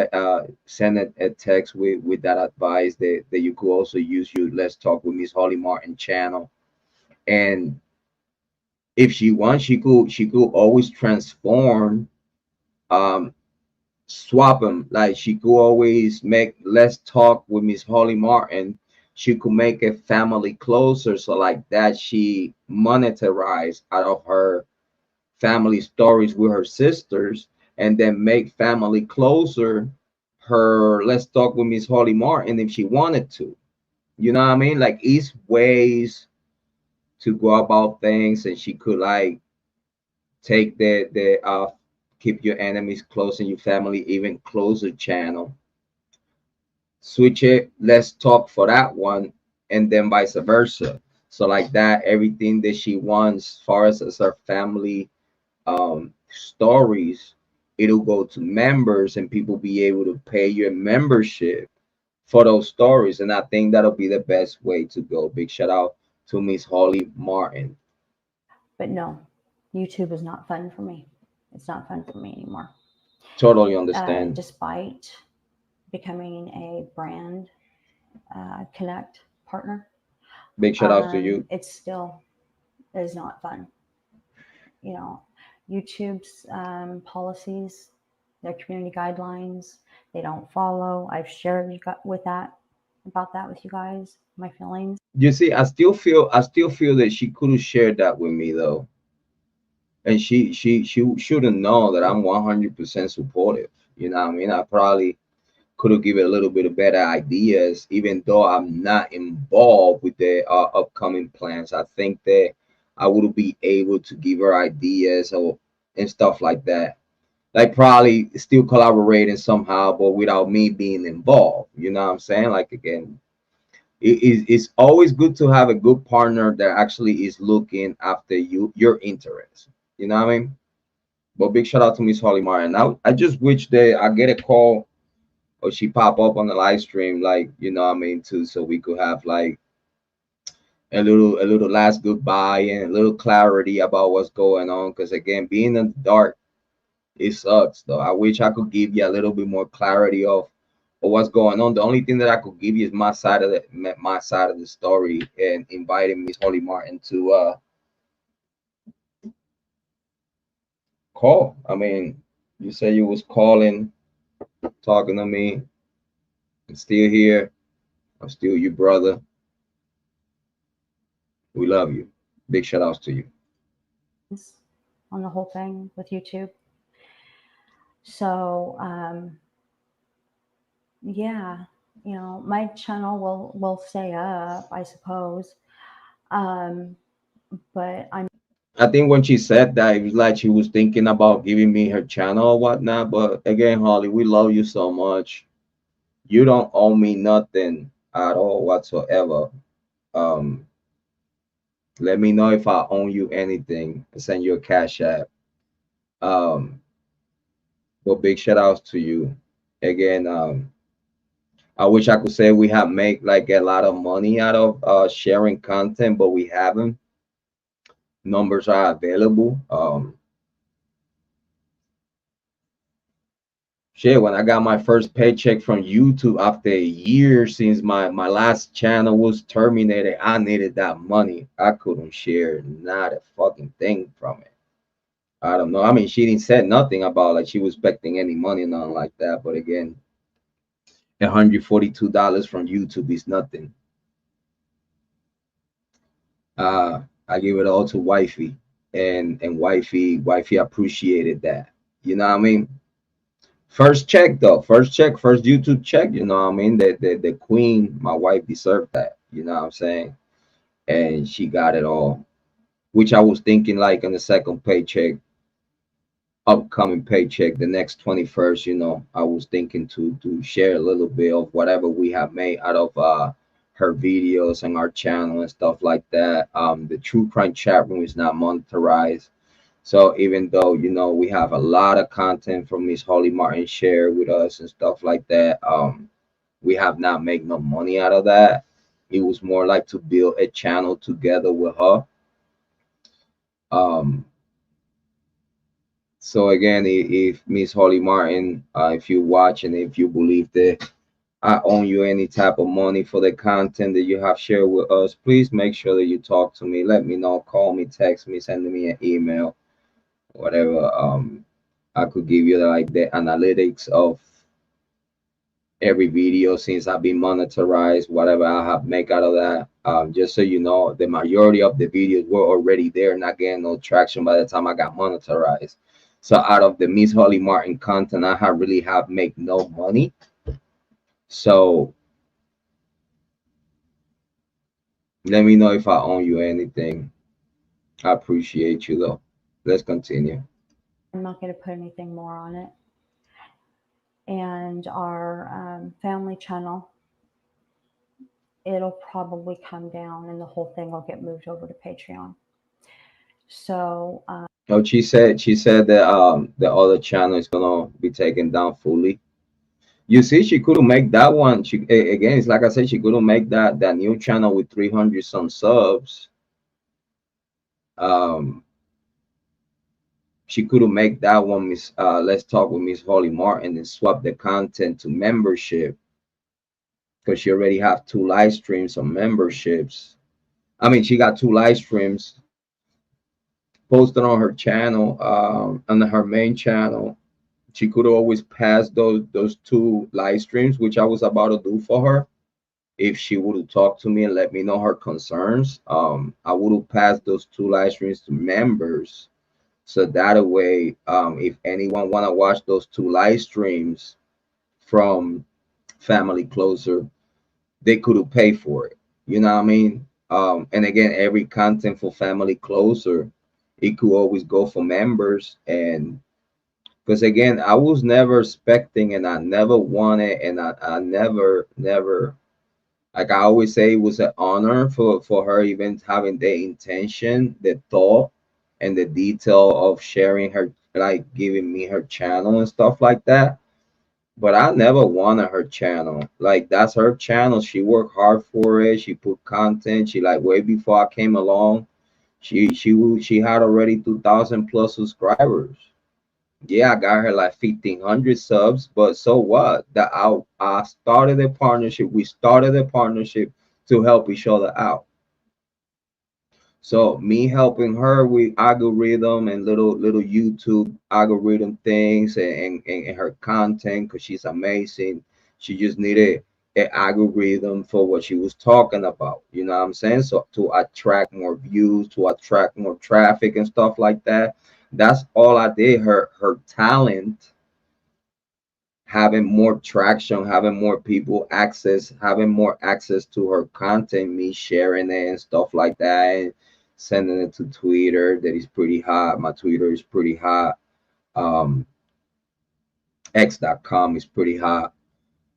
A: send a text with that advice that you could also use your Let's Talk with Miss Holly Martin channel. And if she wants, she could always transform, um swap them. Like, she could always make Let's Talk with Miss Holly Martin, she could make a family closer, so like that she monetized out of her family stories with her sisters, and then make family closer her Let's Talk with Miss Holly Martin if she wanted to. You know what I mean? Like, it's ways to go about things, and she could like take the keep your enemies close and your family even closer channel, switch it, Let's Talk for that one, and then vice versa. So like that, everything that she wants as far as her family stories, it'll go to members, and people be able to pay your membership for those stories. And I think that'll be the best way to go. Big shout out to Miss Holly Martin.
C: But no, YouTube is not fun for me. It's not fun for me anymore.
A: Totally understand.
C: Despite becoming a brand connect partner,
A: Big shout out to you.
C: it still is not fun. You know, YouTube's policies, their community guidelines, they don't follow. I've shared with that about that with you guys, my feelings.
A: You see, I still feel that she could have shared that with me though. And she shouldn't know that I'm 100% supportive. You know what I mean? I probably could have given a little bit of better ideas, even though I'm not involved with the upcoming plans. I think that I would be able to give her ideas or and stuff like that. like probably still collaborating somehow, but without me being involved. You know what I'm saying? Like again, it's always good to have a good partner that actually is looking after your interests. You know what I mean? But big shout out to Miss Holly Martin. I just wish that I get a call or she pop up on the live stream, like you know what I mean, too, so we could have like a little last goodbye and a little clarity about what's going on. Because again, being in the dark, it sucks though. I wish I could give you a little bit more clarity of what's going on. The only thing that I could give you is my side of the story, and inviting Miss Holly Martin to call. I mean, you said you was calling, talking to me. I'm still here. I'm still your brother. We love you. Big shout outs to you.
C: On the whole thing with YouTube. So yeah, my channel will stay up, I suppose. But
A: I think when she said that, it was like she was thinking about giving me her channel or whatnot. But again, Holly, we love you so much. You don't owe me nothing at all whatsoever. Um, Let me know if I owe you anything. I send you a cash app. Um, but big shout outs to you. Again, I wish I could say we have made like a lot of money out of sharing content, but we haven't. Numbers are available. Shit, when I got my first paycheck from YouTube after a year since my last channel was terminated, I needed that money. I couldn't share not a fucking thing from it. I don't know. I mean, she didn't say nothing about like she was expecting any money, nothing like that. But again, $142 from YouTube is nothing. I give it all to wifey, and wifey appreciated that. You know what I mean? First check though, first check, first YouTube check. You know what I mean? The queen, my wife deserved that. You know what I'm saying? And she got it all, which I was thinking like on the second paycheck, upcoming paycheck, the next 21st. I was thinking to share a little bit of whatever we have made out of her videos and our channel and stuff like that. The true crime chat room is not monetized. So even though we have a lot of content from Miss Holly Martin share with us and stuff like that, we have not made no money out of that. It was more like to build a channel together with her. Um, so again, if Miss Holly Martin, if you watch and if you believe that I owe you any type of money for the content that you have shared with us, please make sure that you talk to me. Let me know, call me, text me, send me an email, whatever. I could give you like the analytics of every video since I've been monetized, whatever I have make out of that. Just so you know, the majority of the videos were already there, not getting no traction by the time I got monetized. So out of the Miss Holly Martin content, I have really have make no money. So let me know if I owe you anything. I appreciate you though. Let's continue.
C: I'm not going to put anything more on it. And our family channel, it'll probably come down and the whole thing will get moved over to Patreon. So
A: oh, she said that the other channel is gonna be taken down fully. You see, she couldn't make that one. Again, it's like I said, she couldn't make that new channel with 300 some subs. She couldn't make that one. Let's talk with Miss Holly Martin and swap the content to membership, because she already have 2 live streams on memberships. I mean, she got 2 live streams posted on her channel, on her main channel. She could always pass those 2 live streams, which I was about to do for her. If she would have talked to me and let me know her concerns, I would have passed those 2 live streams to members. So that way, if anyone want to watch those 2 live streams from Family Closer, they could have paid for it. You know what I mean? And again, every content for Family Closer, it could always go for members, and Because again, I was never expecting, and I never wanted, and I never like I always say, it was an honor for her even having the intention, the thought, and the detail of sharing her, like giving me her channel and stuff like that. But I never wanted her channel. Like that's her channel. She worked hard for it. She put content. She like way before I came along. She had already 2,000 plus subscribers. Yeah, I got her like 1,500 subs, but so what? That I started a partnership. We started a partnership to help each other out. So me helping her with algorithm and little YouTube algorithm things and her content because she's amazing. She just needed an algorithm for what she was talking about. You know what I'm saying? So to attract more views, to attract more traffic and stuff like that. That's all I did. Her talent, having more traction, having more people access, having more access to her content, me sharing it and stuff like that, and sending it to Twitter. That is pretty hot. My Twitter is pretty hot. Um, X.com is pretty hot.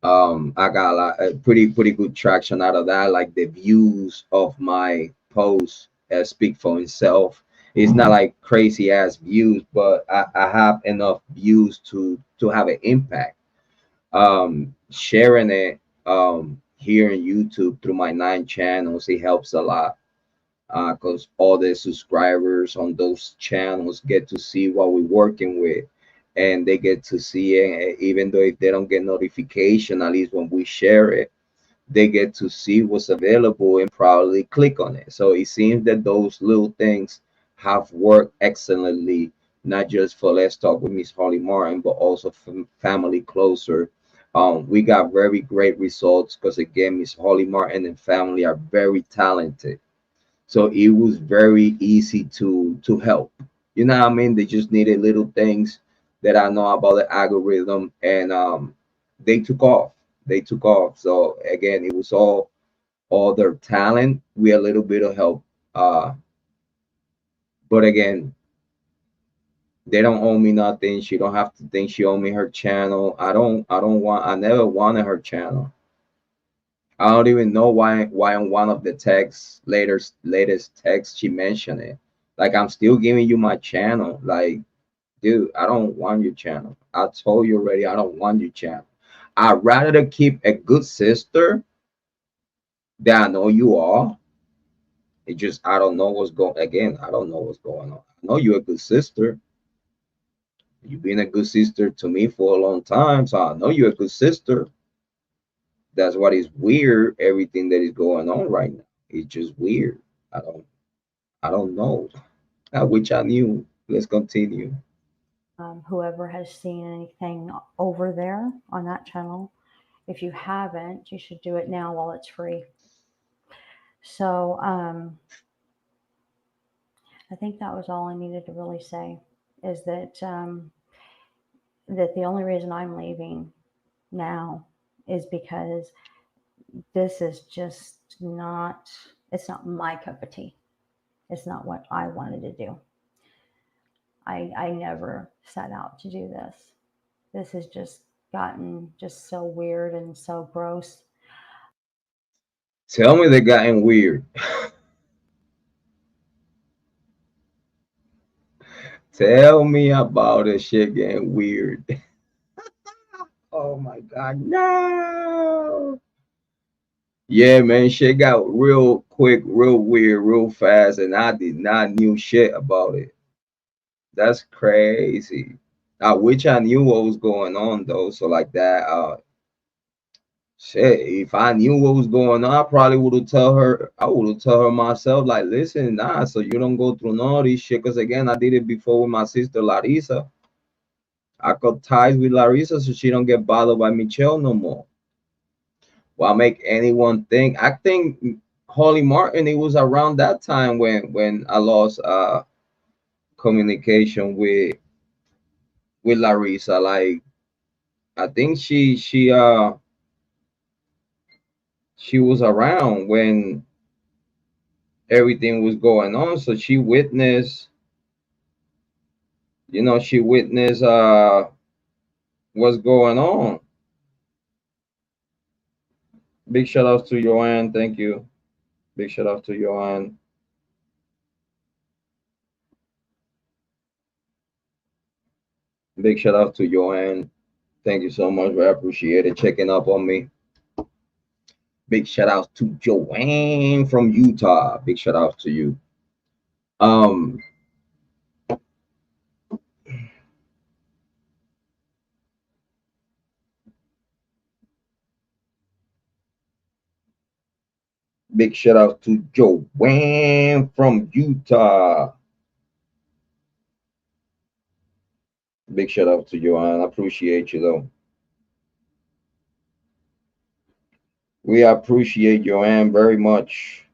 A: I got a lot, pretty good traction out of that. Like the views of my posts speak for itself. It's not like crazy ass views, but I have enough views to have an impact. Sharing it here on YouTube through my 9 channels, it helps a lot because all the subscribers on those channels get to see what we're working with, and they get to see it. Even though if they don't get notification, at least when we share it, they get to see what's available and probably click on it. So it seems that those little things have worked excellently, not just for Let's Talk with Miss Holly Martin, but also for Family Closer. We got very great results because again, Miss Holly Martin and family are very talented. So it was very easy to help. You know what I mean? They just needed little things that I know about the algorithm, and they took off. They took off. So again, it was all their talent with a little bit of help. Uh, but again, they don't owe me nothing. She don't have to think she owe me her channel. I never wanted her channel. I don't even know why on one of the texts latest texts she mentioned it. Like I'm still giving you my channel. Like, dude, I don't want your channel. I told you already I don't want your channel. I'd rather keep a good sister that I know you are. It just I don't know what's going again, I don't know what's going on. I know you're a good sister. You've been a good sister to me for a long time, so I know you're a good sister. That's what is weird. Everything that is going on right now. It's just weird. I don't I don't know. I wish I knew. Let's continue.
C: Whoever has seen anything over there on that channel, if you haven't, you should do it now while it's free. So I think that was all I needed to really say. Is that the only reason I'm leaving now is because this is just not. It's not my cup of tea. It's not what I wanted to do. I never set out to do this. This has just gotten just so weird and so gross.
A: Tell me they gotten weird. Tell me about this shit getting weird. Oh my god, no. Yeah, man, shit got real quick, real weird, real fast, and I did not knew shit about it. That's crazy. I wish I knew what was going on though. So like that, shit. If I knew what was going on, I probably would have tell her. I would have tell her myself, like, listen, nah, so you don't go through none of this shit. Cause again, I did it before with my sister Larissa. I cut ties with Larissa so she don't get bothered by Michelle no more. Well, make anyone think. I think Holly Martin. It was around that time when I lost communication with Larissa. Like I think she was around when everything was going on, so she witnessed she witnessed what's going on. Big shout out to Joanne. Thank you. Big shout out to Joanne. Big shout out to Joanne. Thank you so much. I appreciate it. Checking up on me. Big shout out to Joanne from Utah. Big shout out to you. Um, Big shout out to Joanne from Utah. Big shout out to Joanne. I appreciate you though. We appreciate Joanne very much.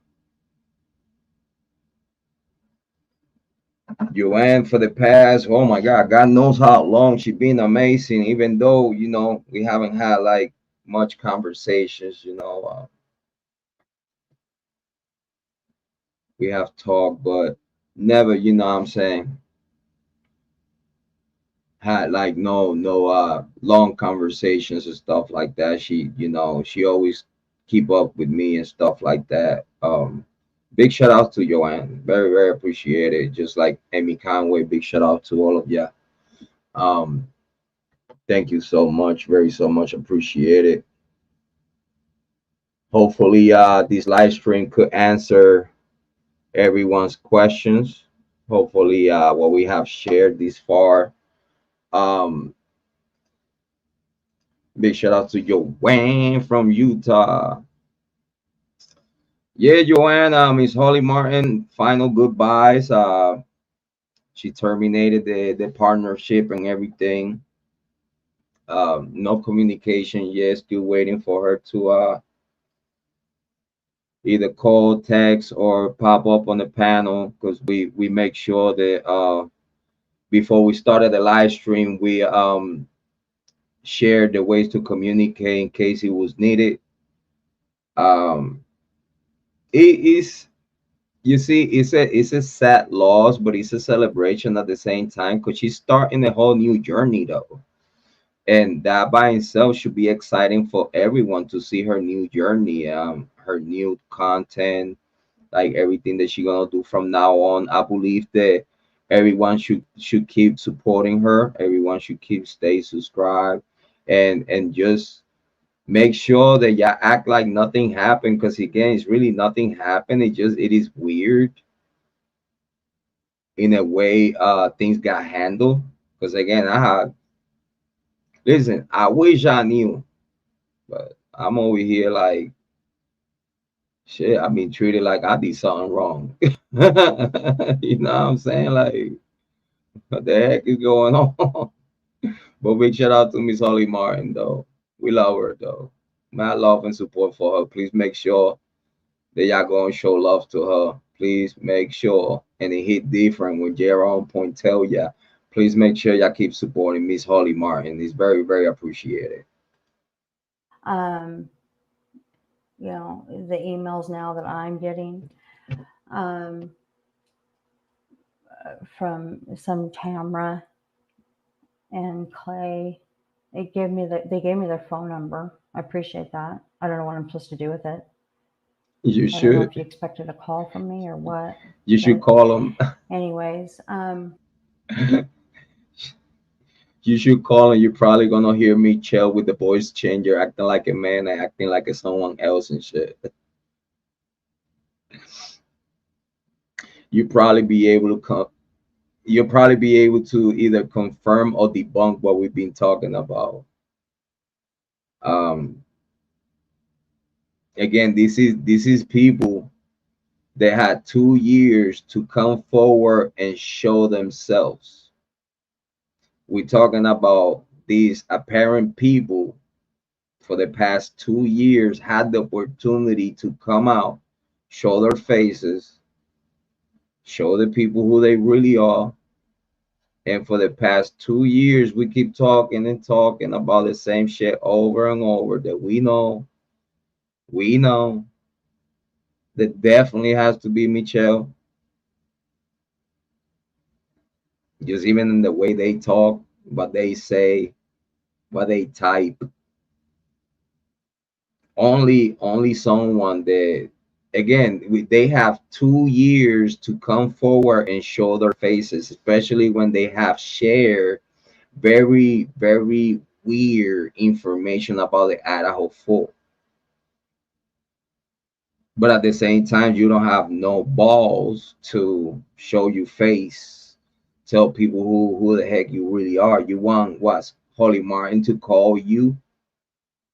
A: Joanne for the past, oh my God, God knows how long she been amazing. Even though we haven't had like much conversations. We have talked, but never, what I'm saying, had like no long conversations and stuff like that. She always keep up with me and stuff like that. Big shout out to Joanne. Very, very appreciated. Just like Amy Conway, big shout out to all of you. Um, thank you so much. Very so much appreciated. Hopefully this live stream could answer everyone's questions. Hopefully what we have shared this far. Um, Big shout out to Joanne from Utah. Yeah, Joanne, Miss Holly Martin, final goodbyes. She terminated the partnership and everything. No communication yet. Still waiting for her to either call, text, or pop up on the panel because we make sure that before we started the live stream, we shared the ways to communicate in case it was needed. Um, it is You see, it's a sad loss, but it's a celebration at the same time because she's starting a whole new journey though. And that by itself should be exciting for everyone to see her new journey, her new content, like everything that she's gonna do from now on. I believe that everyone should keep supporting her. Everyone should keep stay subscribed and just make sure that you act like nothing happened because again it's really nothing happened. It is weird in a way things got handled. Because again, listen, I wish I knew, but I'm over here like shit. I been treated like I did something wrong. You know what I'm saying? Like, what the heck is going on? But big shout out to Miss Holly Martin though. We love her though. Mad love and support for her. Please make sure that y'all go and show love to her. Please make sure, and it hit different when Jrod Point tell ya. Please make sure y'all keep supporting Miss Holly Martin. It's very, very appreciated.
C: Um, the emails now that I'm getting um, from some Tamra and Clay. They gave me their phone number. I appreciate that. I don't know what I'm supposed to do with it.
A: You
C: I don't know
A: should,
C: if you expected a call from me or what.
A: you should
C: But
A: call them.
C: anyways,
A: You should call, and you're probably gonna hear me chill with the voice changer, acting like a man and acting like a someone else and shit. You probably be able to come. You'll probably be able to either confirm or debunk what we've been talking about. Um, Again, this is people that had 2 years to come forward and show themselves. We're talking about these apparent people for the past 2 years had the opportunity to come out, show their faces, show the people who they really are. And for the past 2 years, we keep talking and talking about the same shit over and over that we know that definitely has to be Michelle. Just even in the way they talk, what they say, what they type. Only someone that, again, they have 2 years to come forward and show their faces, especially when they have shared very weird information about the Idaho folk. But at the same time, you don't have no balls to show your face, tell people who the heck you really are. You want what, Holly Martin to call you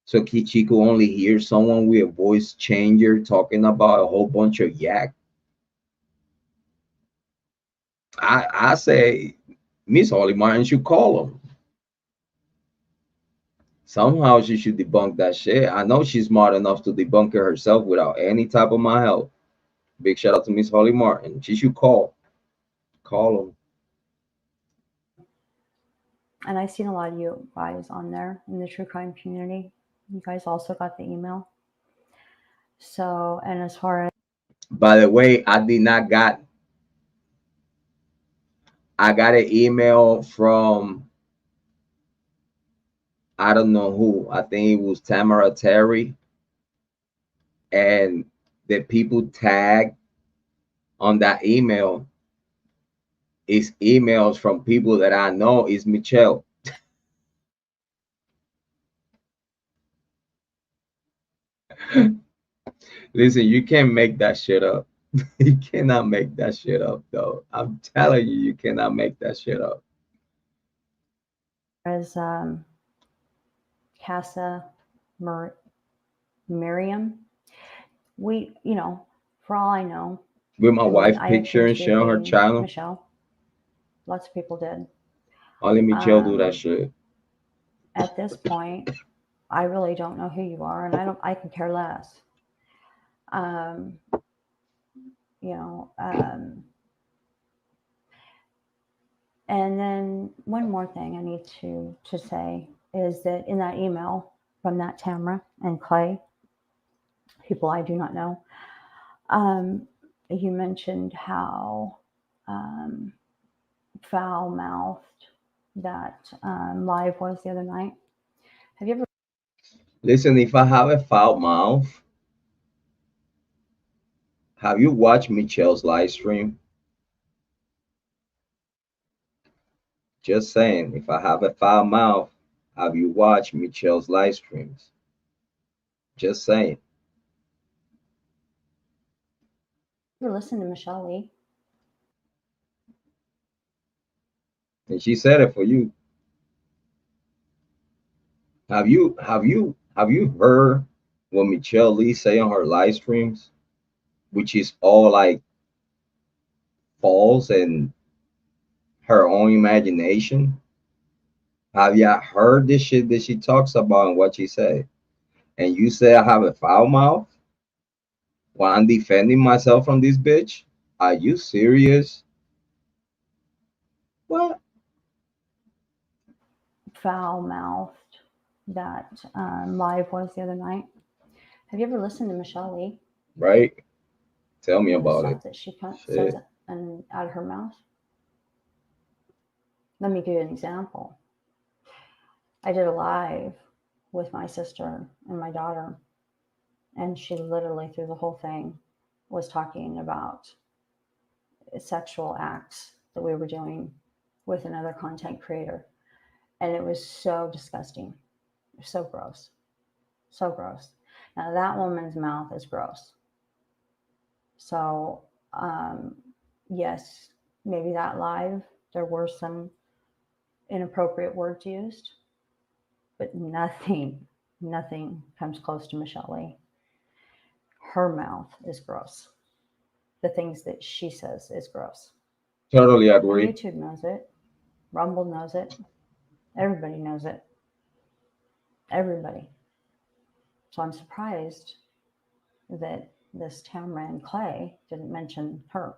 A: so Kichiko only hears someone with a voice changer talking about a whole bunch of yak. I say Miss Holly Martin should call him. Somehow she should debunk that shit. I know she's smart enough to debunk it herself without any type of my help. Big shout out to Miss Holly Martin. She should call him.
C: And I've seen a lot of you guys on there in the true crime community. You guys also got the email. So, and as far as,
A: By the way, I got an email from, I don't know who. I think it was Tamara Terry, and the people tagged on that email is emails from people that I know is Michelle. Listen, you can't make that shit up. You cannot make that shit up, though. I'm telling you, you cannot make that shit up.
C: Casa Miriam, we, you know, for all I know,
A: With my wife picture and shit on her channel.
C: Michelle, lots of people did.
A: Only Michelle do that shit.
C: At this point, I really don't know who you are, and I can care less. You know, and then one more thing I need to say is that in that email from that Tamara and Clay, people I do not know, you mentioned how foul-mouthed that live was the other night. Have you ever?
A: Listen, if I have a foul mouth, have you watched Michelle's live stream? Just saying, if I have a foul mouth, have you watched Michelle's live streams? Just saying.
C: Ever listen to Michelle Lee?
A: And she said it for you. Have you heard what Michelle Lee say on her live streams, which is all like false and her own imagination? Have you heard this shit that she talks about and what she said? And you say I have a foul mouth while I'm defending myself from this bitch? Are you serious? What?
C: Foul-mouthed that live was the other night. Have you ever listened to Michelle Lee?
A: Right? Tell me about it.
C: That she says and out of her mouth. Let me give you an example. I did a live with my sister and my daughter, and she literally through the whole thing was talking about sexual acts that we were doing with another content creator, and it was so disgusting, so gross, so gross. Now that woman's mouth is gross. So yes, maybe that live there were some inappropriate words used, but nothing comes close to Michelle Lee. Her mouth is gross. The things that she says is gross.
A: Totally agree.
C: And YouTube knows it. Rumble knows it. Everybody knows it. Everybody. So I'm surprised that this Tamara and Clay didn't mention her,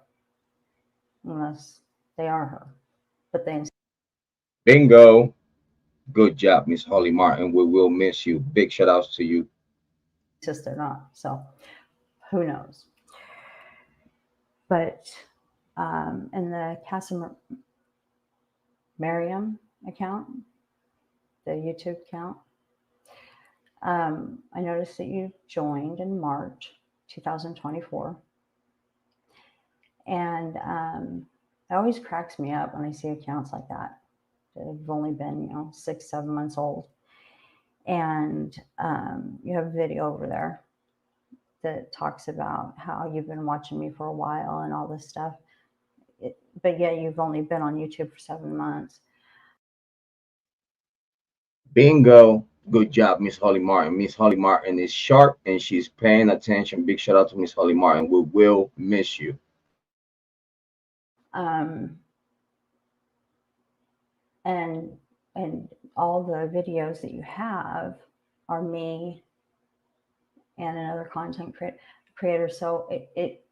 C: unless they are her. But they
A: Bingo. Good job, Miss Holly Martin. We will miss you. Big shout outs to you.
C: insist they're not. So who knows? But in the Miriam account, the YouTube account. I noticed that you joined in March 2024. And it always cracks me up when I see accounts like that have only been, 6, 7 months old. And you have a video over there that talks about how you've been watching me for a while and all this stuff. But yet you've only been on YouTube for 7 months.
A: Bingo. Good job, Miss Holly Martin. Miss Holly Martin is sharp and she's paying attention. Big shout out to Miss Holly Martin. We will miss you.
C: Um, and all the videos that you have are me and another content creator. So it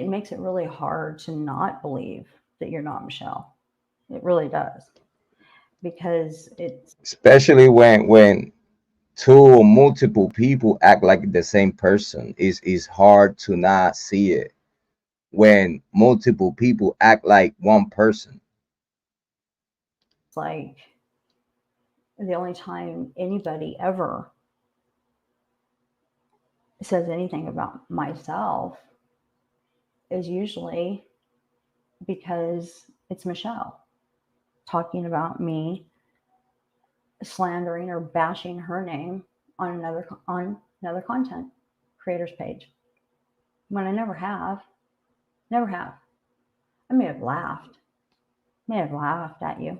C: makes it really hard to not believe that you're not Michelle. It really does, because it's
A: Especially when two or multiple people act like the same person. Is hard to not see it when multiple people act like one person.
C: like the only time anybody ever says anything about myself is usually because it's Michelle talking about me, slandering or bashing her name on another content creator's page, when I never have. I may have laughed at you.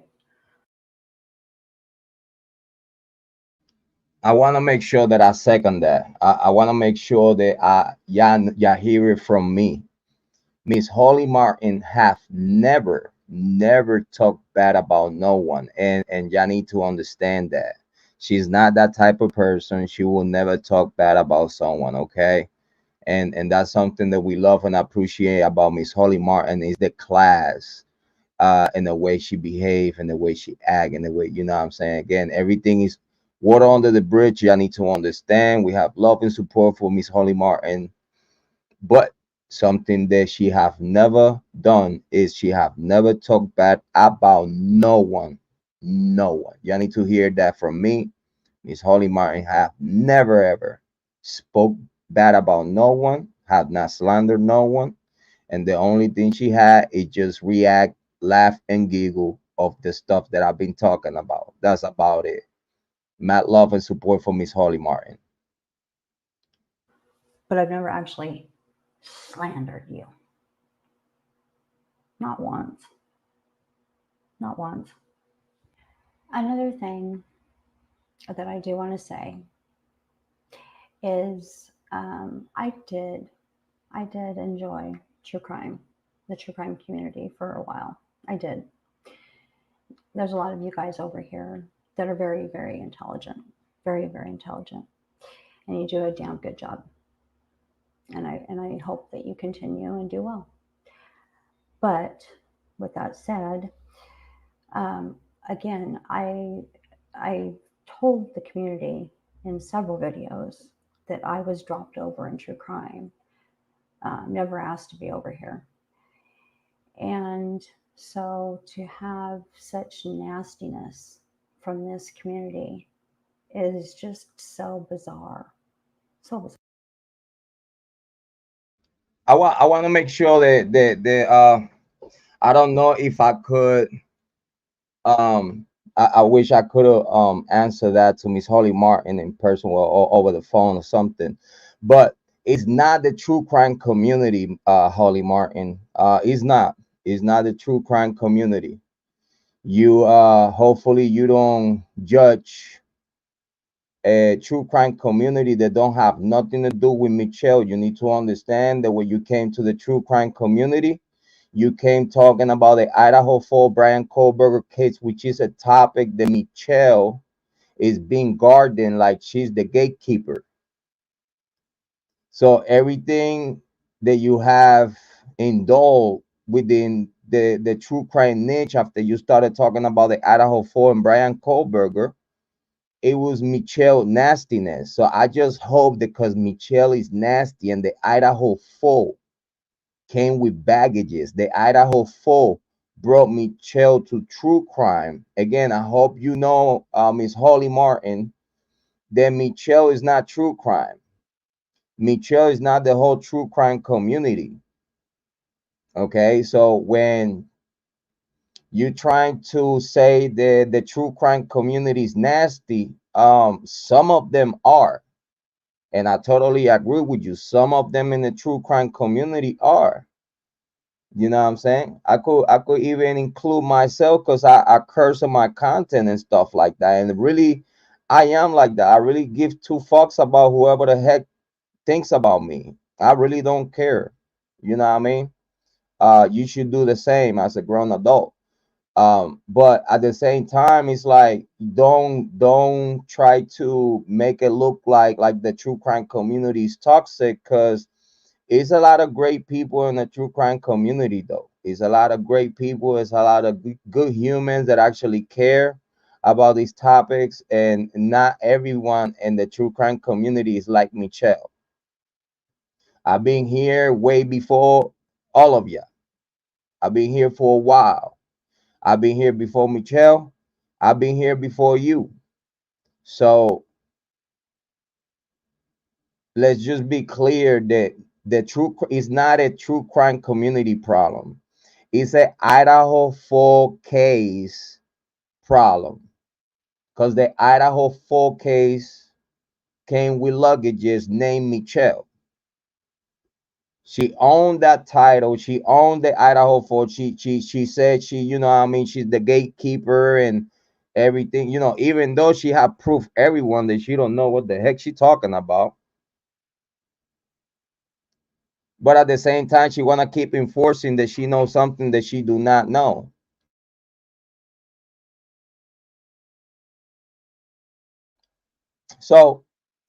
A: I want to make sure that I second that. I want to make sure that y'all hear it from me. Miss Holly Martin have never talked bad about no one, and y'all need to understand that she's not that type of person. She will never talk bad about someone, okay? And that's something that we love and appreciate about Miss Holly Martin is the class, and the way she behave and the way she act and the way, you know what I'm saying? Again, everything is water under the bridge. Y'all need to understand. We have love and support for Miss Holly Martin, but something that she have never done is she have never talked bad about no one. No one. Y'all need to hear that from me. Miss Holly Martin have never ever spoke bad about no one, have not slandered no one, and the only thing she had is just react, laugh, and giggle of the stuff that I've been talking about. That's about it. Mad love and support for Miss Holly Martin.
C: But I've never actually slandered you. Not once. Not once. Another thing that I do want to say is I did enjoy true crime, the true crime community for a while. I did. There's a lot of you guys over here that are very, very intelligent, very, very intelligent, and you do a damn good job. And I hope that you continue and do well. But with that said, again, I told the community in several videos that I was dropped over in true crime, never asked to be over here. And so to have such nastiness from this community is just so bizarre. So bizarre.
A: I want to make sure that I don't know if I could I wish I could have answered that to Miss Holly Martin in person or over the phone or something, but it's not the true crime community, Holly Martin. It's not the true crime community. You hopefully you don't judge a true crime community that don't have nothing to do with Michelle. You need to understand that when you came to the true crime community, you came talking about the Idaho 4 Bryan Kohberger case, which is a topic that Michelle is being guarded like she's the gatekeeper. So everything that you have indulged within the true crime niche after you started talking about the Idaho 4 and Bryan Kohberger, it was Michelle nastiness. So I just hope that because Michelle is nasty and the Idaho 4 came with baggages, the Idaho 4 brought Michelle to true crime. Again, I hope you know, Miss Holly Martin, that Michelle is not true crime. Michelle is not the whole true crime community. Okay, so when you're trying to say that the true crime community is nasty, some of them are, and I totally agree with you. Some of them in the true crime community are. You know what I'm saying? I could even include myself because I curse on my content and stuff like that. And really, I am like that. I really give two fucks about whoever the heck thinks about me. I really don't care. You know what I mean? You should do the same as a grown adult. But at the same time, it's like don't try to make it look like the true crime community is toxic, because it's a lot of great people in the true crime community, though. It's a lot of great people. It's a lot of good humans that actually care about these topics. And not everyone in the true crime community is like Michelle. I've been here way before all of you. I've been here for a while. I've been here before Michelle. I've been here before you. So let's just be clear that the true is not a true crime community problem. It's a Idaho 4 case problem, because the Idaho 4 case came with luggages named Michelle. She owned that title. She owned the Idaho 4. She said she, you know what I mean, she's the gatekeeper and everything, even though she had proof everyone that she don't know what the heck she talking about. But at the same time, she wanna keep enforcing that she knows something that she do not know. So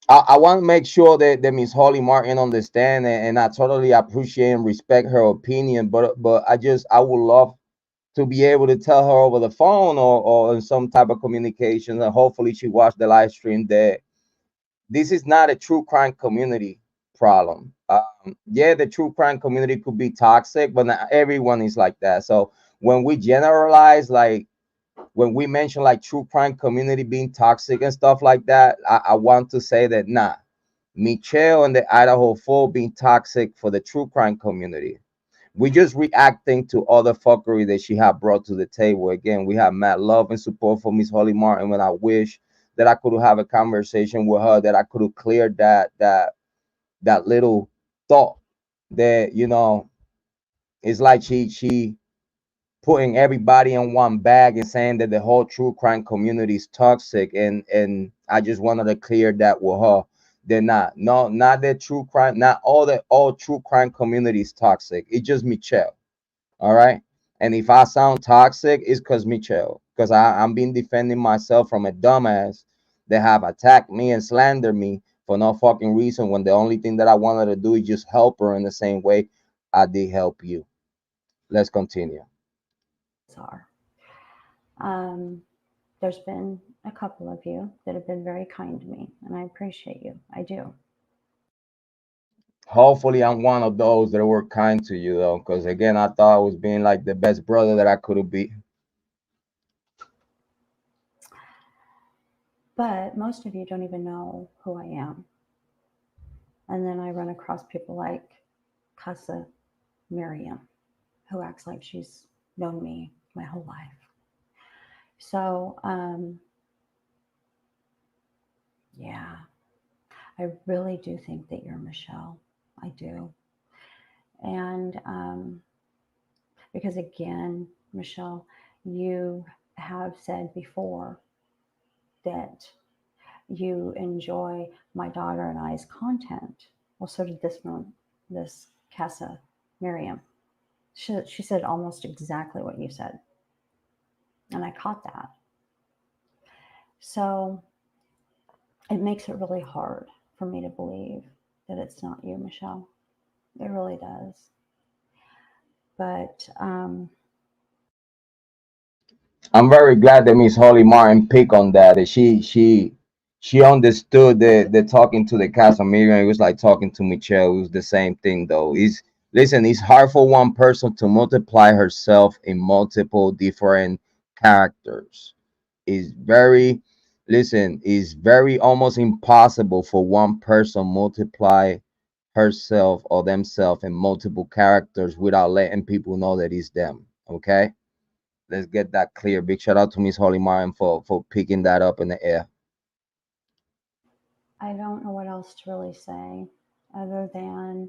A: I want to make sure that Miss Holly Martin understand, and I totally appreciate and respect her opinion. But I would love to be able to tell her over the phone or in some type of communication, and hopefully she watched the live stream, that this is not a true crime community problem. Yeah, the true crime community could be toxic, but not everyone is like that. So when we generalize, like when we mention like true crime community being toxic and stuff like that, I want to say that nah, Michelle and the Idaho 4 being toxic for the true crime community. We just reacting to all the fuckery that she had brought to the table. Again, we have mad love and support for Miss Holly Martin. When I wish that I could have a conversation with her, that I could have cleared that little thought that it's like she putting everybody in one bag and saying that the whole true crime community is toxic, and I just wanted to clear that with her. They're not. No, not that true crime, not all true crime community is toxic. It's just Michelle. All right. And if I sound toxic, it's because Michelle. Because I'm been defending myself from a dumbass that have attacked me and slandered me for no fucking reason, when the only thing that I wanted to do is just help her in the same way I did help you. Let's continue.
C: Are. There's been a couple of you that have been very kind to me, and I appreciate you. I do.
A: Hopefully, I'm one of those that were kind to you, though, because again, I thought I was being like the best brother that I could have been.
C: But most of you don't even know who I am. And then I run across people like Casa Miriam, who acts like she's known me my whole life. So, yeah, I really do think that you're Michelle. I do. And because again, Michelle, you have said before that you enjoy my daughter and I's content. Well, so did this Casa Miriam. She said almost exactly what you said. And I caught that. So it makes it really hard for me to believe that it's not you, Michelle. It really does. But
A: I'm very glad that Miss Holly Martin picked on that. That she understood that talking to the Casamigos, it was like talking to Michelle. It was the same thing, though. Listen, it's hard for one person to multiply herself in multiple different characters. Is very, listen, is very almost impossible for one person multiply herself or themselves in multiple characters without letting people know that it's them. Okay, let's get that clear. Big shout out to Miss Holly Martin for picking that up in the air.
C: I don't know what else to really say other than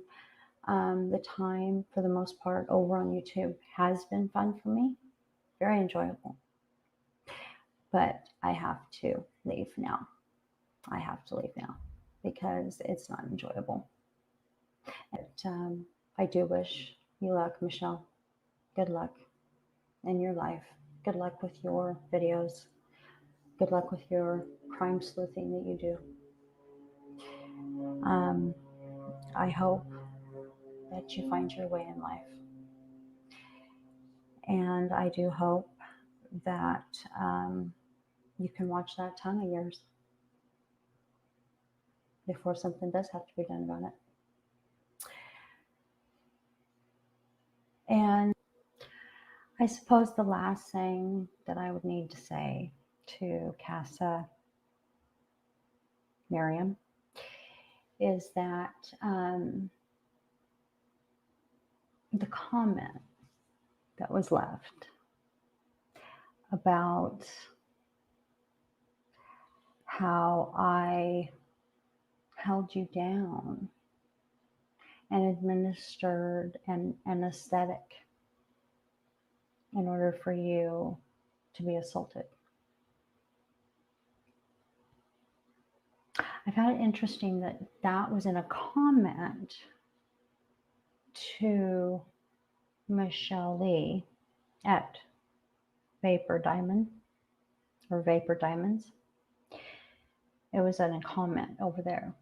C: the time, for the most part, over on YouTube has been fun for me, very enjoyable. But I have to leave now. I have to leave now because it's not enjoyable. And I do wish you luck, Michelle. Good luck in your life. Good luck with your videos. Good luck with your crime sleuthing that you do. Um, I hope that you find your way in life. And I do hope that you can watch that tongue of yours before something does have to be done about it. And I suppose the last thing that I would need to say to Casa Miriam is that the comment that was left about how I held you down and administered an anesthetic in order for you to be assaulted. I found it interesting that that was in a comment to Michelle Lee at Vapor Diamond or Vapor Diamonds. It was in a comment over there,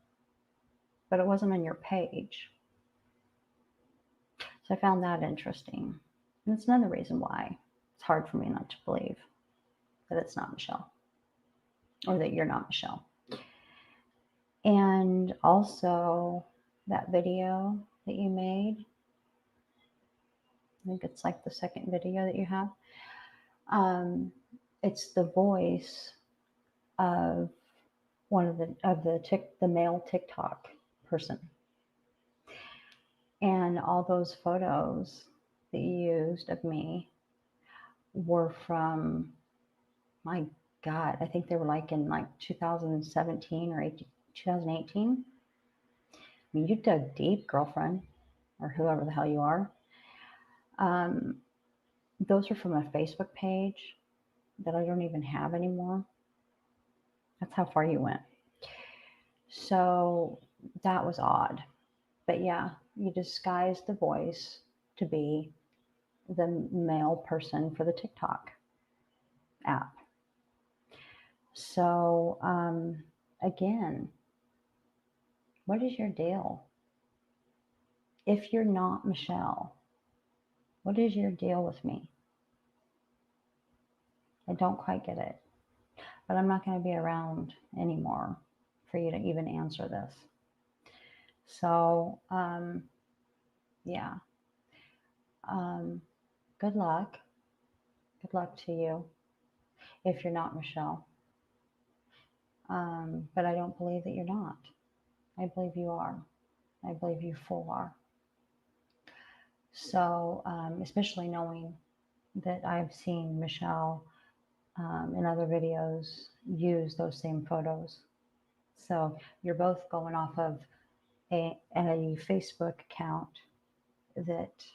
C: but it wasn't on your page. So I found that interesting. And it's another reason why it's hard for me not to believe that it's not Michelle or that you're not Michelle. And also that video that you made, I think it's like the second video that you have. It's the voice of one of the male TikTok person. And all those photos that you used of me were from, my God, I think they were like in like 2017 or 2018. I mean, you dug deep, girlfriend, or whoever the hell you are. Those are from a Facebook page that I don't even have anymore. That's how far you went. So that was odd. But yeah, you disguised the voice to be the male person for the TikTok app. So again, what is your deal? If you're not Michelle, what is your deal with me? I don't quite get it. But I'm not going to be around anymore for you to even answer this. So, yeah. Good luck. Good luck to you if you're not Michelle. But I don't believe that you're not. I believe you are. I believe you full are. So, especially knowing that I've seen Michelle in other videos use those same photos. So you're both going off of a Facebook account that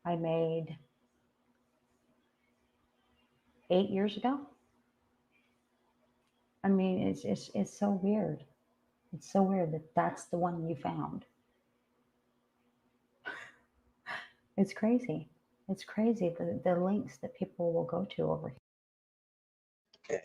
C: I made 8 years ago. I mean, it's so weird. It's so weird that that's the one you found. It's crazy. It's crazy the links that people will go to over here.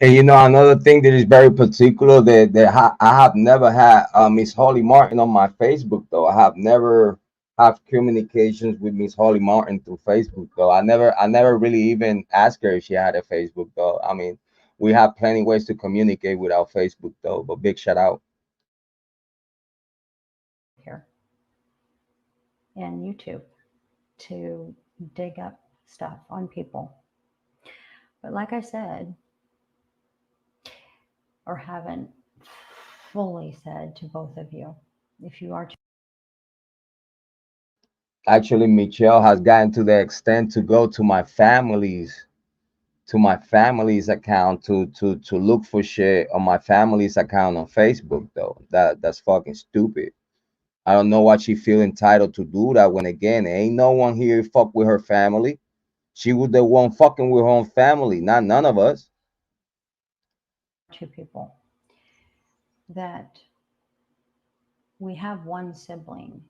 A: And you know, another thing that is very particular I have never had Miss Holly Martin on my Facebook though. I have never have communications with Miss Holly Martin through Facebook though. I never really even asked her if she had a Facebook though. I mean, we have plenty ways to communicate without Facebook though. But big shout out.
C: Here. and YouTube to dig up stuff on people. But like I said, or haven't fully said to both of you, if you are
A: Actually, Michelle has gotten to the extent to go to my family's account to look for shit on my family's account on Facebook though. That's fucking stupid. I don't know why she feel entitled to do that when again ain't no one here fuck with her family. She was the one fucking with her own family, not none of us.
C: two people that we have one sibling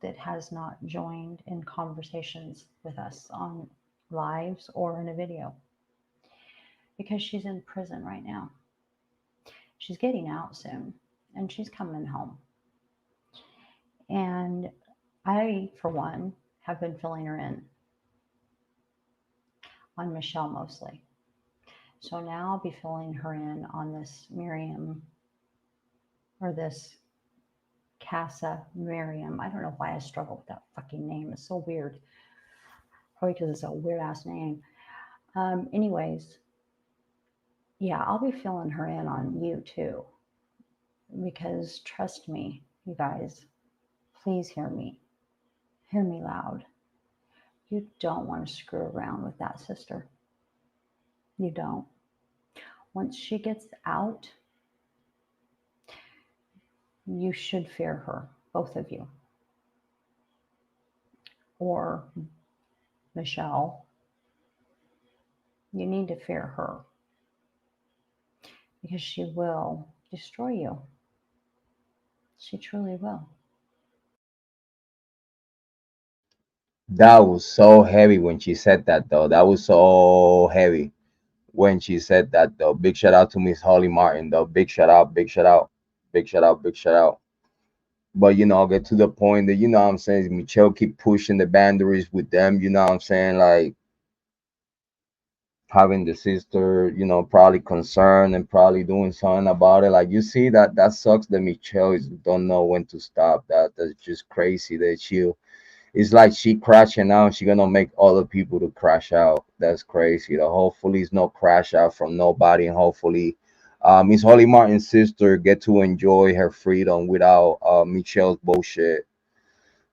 C: that has not joined in conversations with us on lives or in a video because she's in prison right now. She's getting out soon and she's coming home. And I, for one, have been filling her in on Michelle mostly. So now I'll be filling her in on this Miriam or this Casa Miriam. I don't know why I struggle with that fucking name. It's so weird. Probably because it's a weird ass name. Anyways, yeah, I'll be filling her in on you too. Because trust me, you guys, please hear me. Hear me loud. You don't want to screw around with that sister. You don't. Once she gets out, you should fear her, both of you. Or Michelle, you need to fear her because she will destroy you. She truly will.
A: That was so heavy when she said that though. That was so heavy when she said that though. Big shout out to Miss Holly Martin though. Big shout out, big shout out, big shout out, big shout out. But I'll get to the point that what I'm saying, Michelle keep pushing the boundaries with them, what I'm saying, like having the sister, probably concerned and probably doing something about it. Like you see that sucks that Michelle is don't know when to stop. That's just crazy that she it's like she crashing out. She gonna make other people to crash out. That's crazy. Hopefully it's no crash out from nobody, and hopefully, Miss Holly Martin's sister get to enjoy her freedom without Michelle's bullshit.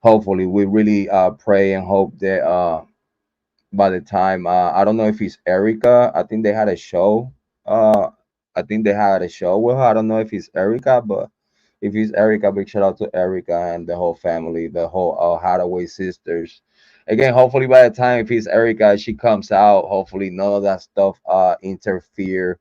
A: Hopefully, we really pray and hope that by the time I don't know if it's Erica. I think they had a show. Uh, I think they had a show with her. I don't know if it's Erica, but if it's Erica, big shout out to Erica and the whole family, the whole Hathaway sisters. Again, hopefully by the time if it's Erica, she comes out. Hopefully none of that stuff interfere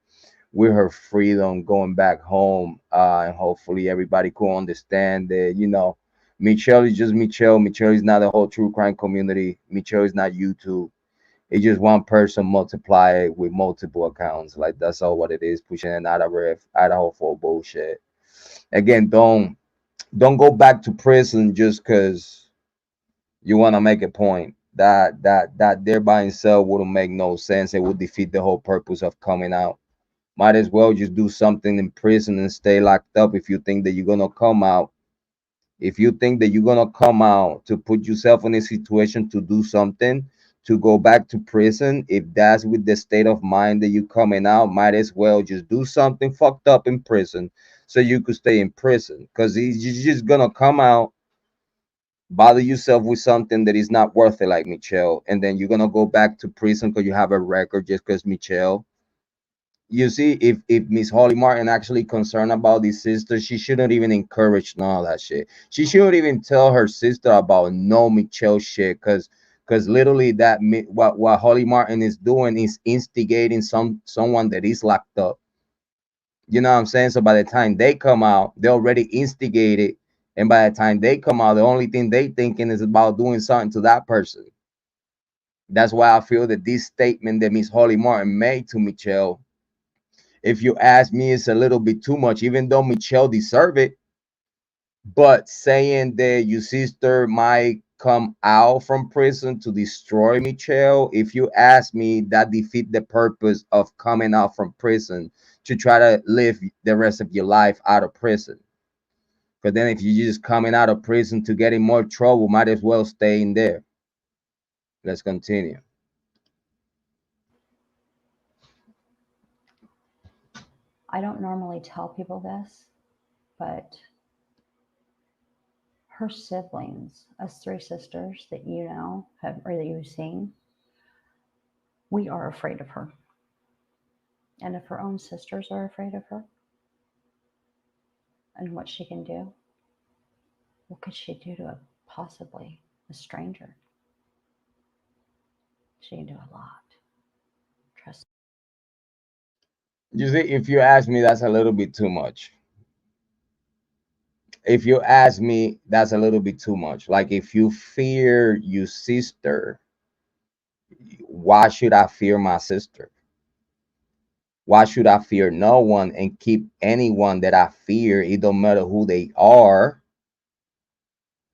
A: with her freedom going back home. And hopefully everybody could understand that Michelle is just Michelle. Michelle is not the whole true crime community. Michelle is not YouTube. It's just one person multiply with multiple accounts. Like that's all what it is. Pushing an Idaho for bullshit. Again, don't go back to prison just because you want to make a point. That there by itself wouldn't make no sense. It would defeat the whole purpose of coming out. Might as well just do something in prison and stay locked up if you think that you're gonna come out. If you think that you're gonna come out to put yourself in a situation to do something, to go back to prison, if that's with the state of mind that you coming out, might as well just do something fucked up in prison so you could stay in prison. Because you're just gonna come out, bother yourself with something that is not worth it, like Michelle, and then you're gonna go back to prison because you have a record just because Michelle. You see, if Miss Holly Martin actually concerned about this sister, she shouldn't even encourage none of that shit. She shouldn't even tell her sister about no Michelle shit, because literally what Holly Martin is doing is instigating someone that is locked up. You know what I'm saying? So by the time they come out, they already instigated, and by the time they come out, the only thing they thinking is about doing something to that person. That's why I feel that this statement that Miss Holly Martin made to Michelle, if you ask me, it's a little bit too much, even though Michelle deserve it. But saying that your sister might come out from prison to destroy Michelle, if you ask me, that defeat the purpose of coming out from prison to try to live the rest of your life out of prison. Because then if you just coming out of prison to get in more trouble, might as well stay in there. Let's continue.
C: I don't normally tell people this, but her siblings, us three sisters that you know have, or that you've seen, we are afraid of her. And if her own sisters are afraid of her and what she can do, what could she do to possibly a stranger? She can do a lot. Trust
A: You see, if you ask me, that's a little bit too much. If you ask me, that's a little bit too much. Like, if you fear your sister, why should I fear my sister? Why should I fear no one and keep anyone that I fear? It don't matter who they are.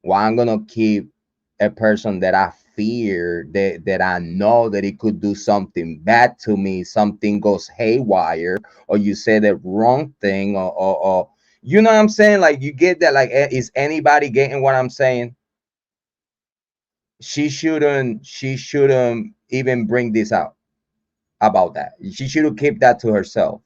A: Why I'm gonna keep a person that I fear, that I know that it could do something bad to me, something goes haywire, or you say the wrong thing, or you know what I'm saying? Like, you get that? Like, is anybody getting what I'm saying? She shouldn't even bring this out about that. She should keep that to herself.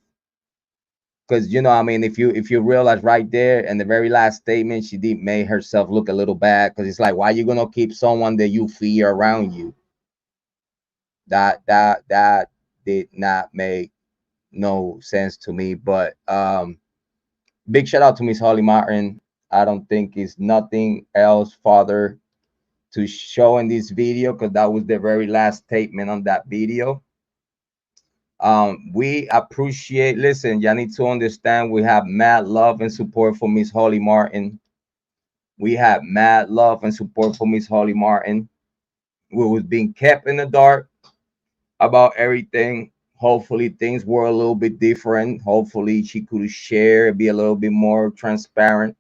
A: Because, I mean, if you realize right there in the very last statement, she did make herself look a little bad, because it's like, why you gonna keep someone that you fear around you? That did not make no sense to me. But big shout out to Miss Holly Martin. I don't think it's nothing else further to show in this video, because that was the very last statement on that video. We appreciate, listen, y'all need to understand, we have mad love and support for Miss Holly Martin. We have mad love and support for Miss Holly Martin. We was being kept in the dark about everything. Hopefully things were a little bit different. Hopefully she could share, be a little bit more transparent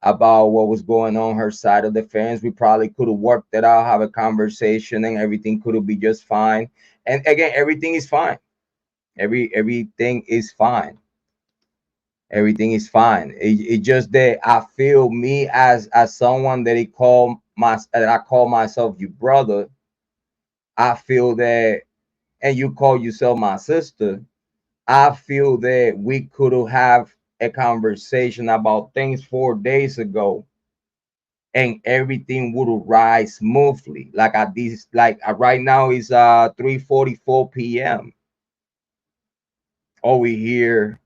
A: about what was going on her side of the fence. We probably could have worked it out, have a conversation, and everything could have been just fine. And again, everything is fine. Everything is fine. Everything is fine. It just that I feel, me as someone that I call myself your brother. I feel that, and you call yourself my sister. I feel that we could have a conversation about things 4 days ago, and everything would ride smoothly. Like, at this, like, right now is 3:44 p.m. over here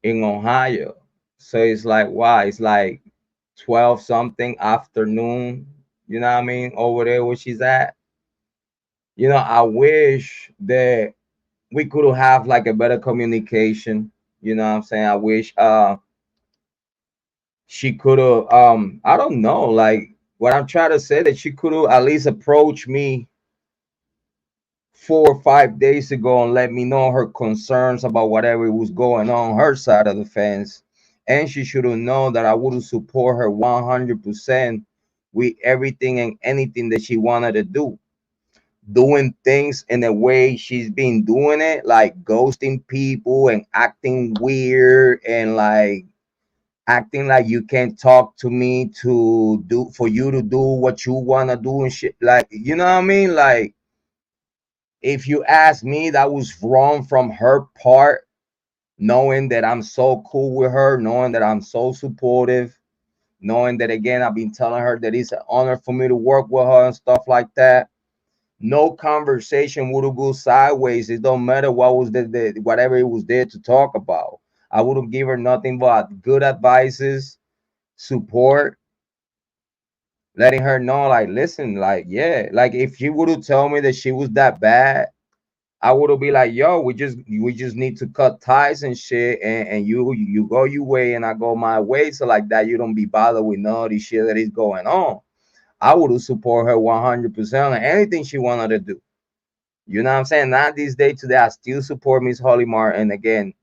A: in Ohio. So it's like, why? It's like 12 something afternoon. You know what I mean? Over there where she's at. I wish that we could have like a better communication. You know what I'm saying? I wish she could have I don't know, like, what I'm trying to say, that she could have at least approached me 4 or 5 days ago and let me know her concerns about whatever was going on her side of the fence. And she should have known that I would support her 100% with everything and anything that she wanted to do. Doing things in the way she's been doing it, like ghosting people and acting weird, and like acting like you can't talk to me to do for you to do what you want to do and shit. Like, you know what I mean? Like, if you ask me, that was wrong from her part, knowing that I'm so cool with her, knowing that I'm so supportive, knowing that, again, I've been telling her that it's an honor for me to work with her and stuff like that. No conversation would have go sideways. It don't matter what was the whatever it was there to talk about. I wouldn't give her nothing but good advices, support, letting her know, like, listen, like, yeah, like, if she would have told me that she was that bad, I would have be like, yo, we just need to cut ties and shit, and you go your way and I go my way, so like that you don't be bothered with none of the shit that is going on. I would have support her 100% on anything she wanted to do. You know what I'm saying? Not this day today, I still support Miss Holly Martin. Again,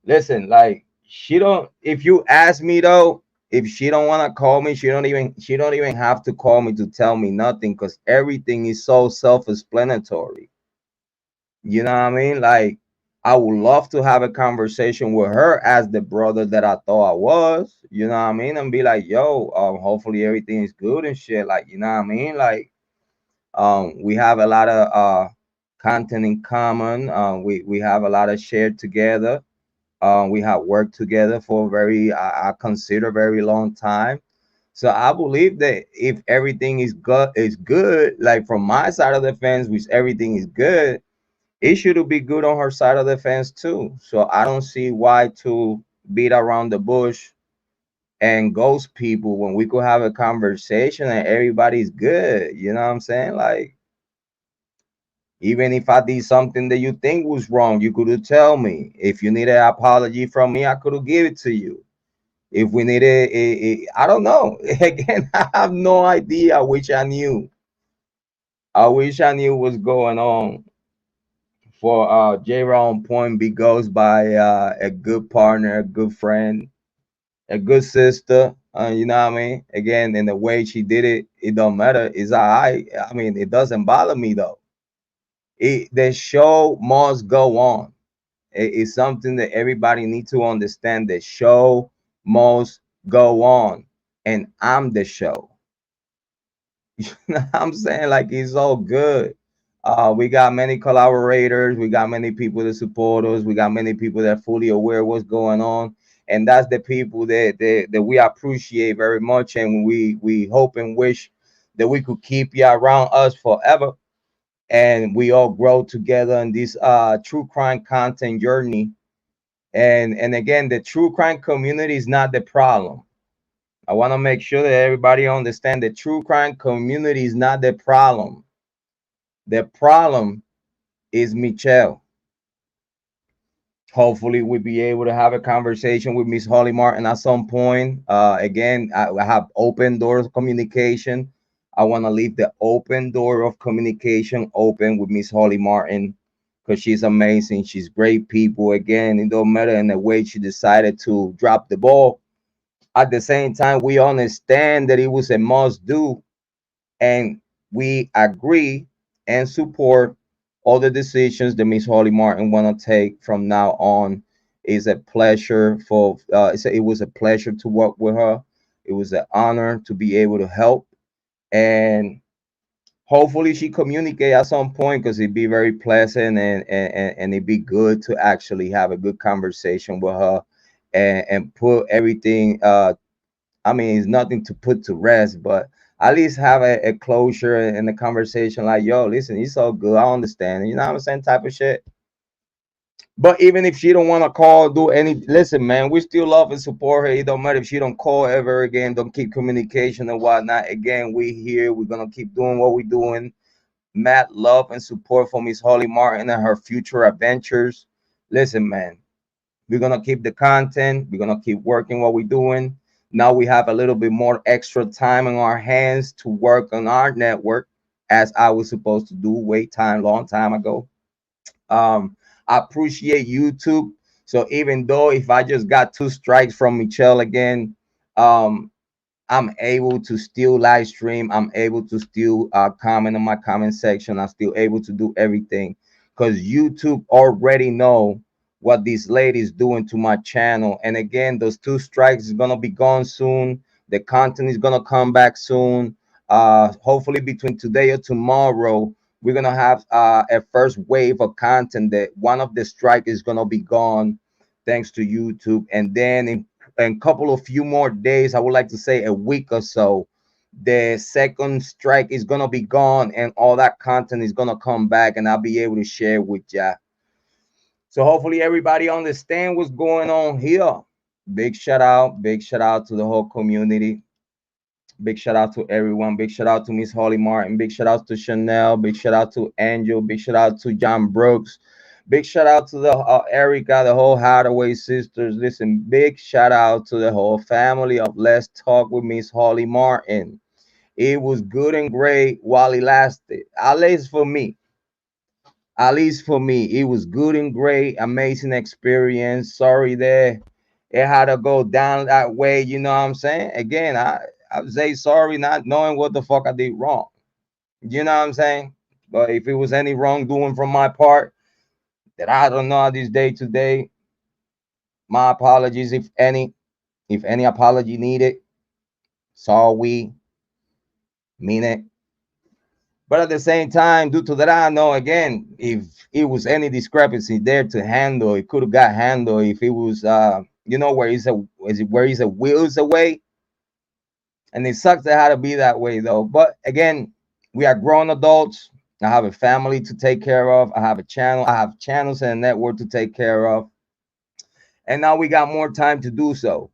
A: listen, like, she don't. If you ask me though, if she don't want to call me, she don't even have to call me to tell me nothing, because everything is so self-explanatory. You know what I mean? Like, I would love to have a conversation with her as the brother that I thought I was, you know what I mean? And be like, yo, hopefully everything is good and shit. Like, you know what I mean? Like, we have a lot of content in common. We have a lot of shared together. We have worked together for a very, I consider, very long time. So I believe that if everything is good, like from my side of the fence, which everything is good, it should be good on her side of the fence too. So I don't see why to beat around the bush and ghost people when we could have a conversation and everybody's good. You know what I'm saying? Like, even if I did something that you think was wrong, you could tell me. If you need an apology from me, I could have give it to you. If we need I don't know. Again, I have no idea. I wish I knew. I wish I knew what's going on for Jrod Point be goes by a good partner, a good friend, a good sister. You know what I mean? Again, in the way she did it, it don't matter. It's I mean, it doesn't bother me though. The show must go on. It's something that everybody needs to understand. The show must go on, and I'm the show. You know what I'm saying? Like, it's all good. We got many collaborators, we got many people that support us, we got many people that are fully aware of what's going on. And that's the people that we appreciate very much. And we hope and wish that we could keep you around us forever. And we all grow together in this true crime content journey. And again, the true crime community is not the problem. I want to make sure that everybody understand the true crime community is not the problem. The problem is Michelle. Hopefully, we'll be able to have a conversation with Miss Holly Martin at some point. Again, I have open doors of communication. I want to leave the open door of communication open with Miss Holly Martin because she's amazing. She's great people. Again, it don't matter in the way she decided to drop the ball. At the same time, we understand that it was a must do, and we agree and support all the decisions that Miss Holly Martin want to take from now on. It's a pleasure for it was a pleasure to work with her. It was an honor to be able to help, and hopefully she communicate at some point because it'd be very pleasant, and it'd be good to actually have a good conversation with her and put everything I mean, it's nothing to put to rest, but at least have a closure in the conversation. Like, yo, listen, it's all good. I understand. You know what I'm saying? Type of shit. But even if she don't want to call, do any, listen, man, we still love and support her. It don't matter if she don't call ever again. Don't keep communication and whatnot. Again, we here. We're gonna keep doing what we're doing. Mad love and support for Miss Holly Martin and her future adventures. Listen, man, we're gonna keep the content. We're gonna keep working what we're doing. Now we have a little bit more extra time in our hands to work on our network, as I was supposed to do long time ago. I appreciate YouTube. So even though if I just got two strikes from Michelle again, um, I'm able to still live stream. I'm able to still comment in my comment section. I'm still able to do everything because YouTube already know what these ladies doing to my channel. And again, those two strikes is gonna be gone soon. The content is gonna come back soon. Hopefully between today or tomorrow, we're gonna have a first wave of content that one of the strike is gonna be gone thanks to YouTube. And then in couple of few more days, I would like to say a week or so, the second strike is gonna be gone and all that content is gonna come back and I'll be able to share with ya. So hopefully everybody understand what's going on here. Big shout out to the whole community. Big shout out to everyone. Big shout out to Miss Holly Martin. Big shout out to Chanel. Big shout out to Angel. Big shout out to John Brooks. Big shout out to the Erica, the whole Hathaway sisters. Listen, big shout out to the whole family of Let's Talk with Miss Holly Martin. It was good and great while it lasted. At least for me. At least for me, it was good and great, amazing experience. Sorry that it had to go down that way. You know what I'm saying? Again, I say sorry, not knowing what the fuck I did wrong. You know what I'm saying? But if it was any wrongdoing from my part, that I don't know this day to day, my apologies if any. If any apology needed, sorry, we mean it. But at the same time, due to that, I know again, if it was any discrepancy there to handle, it could have got handled. If it was, where is a wills away, and it sucks that it had to be that way though. But again, we are grown adults. I have a family to take care of. I have a channel. I have channels and a network to take care of, and now we got more time to do so.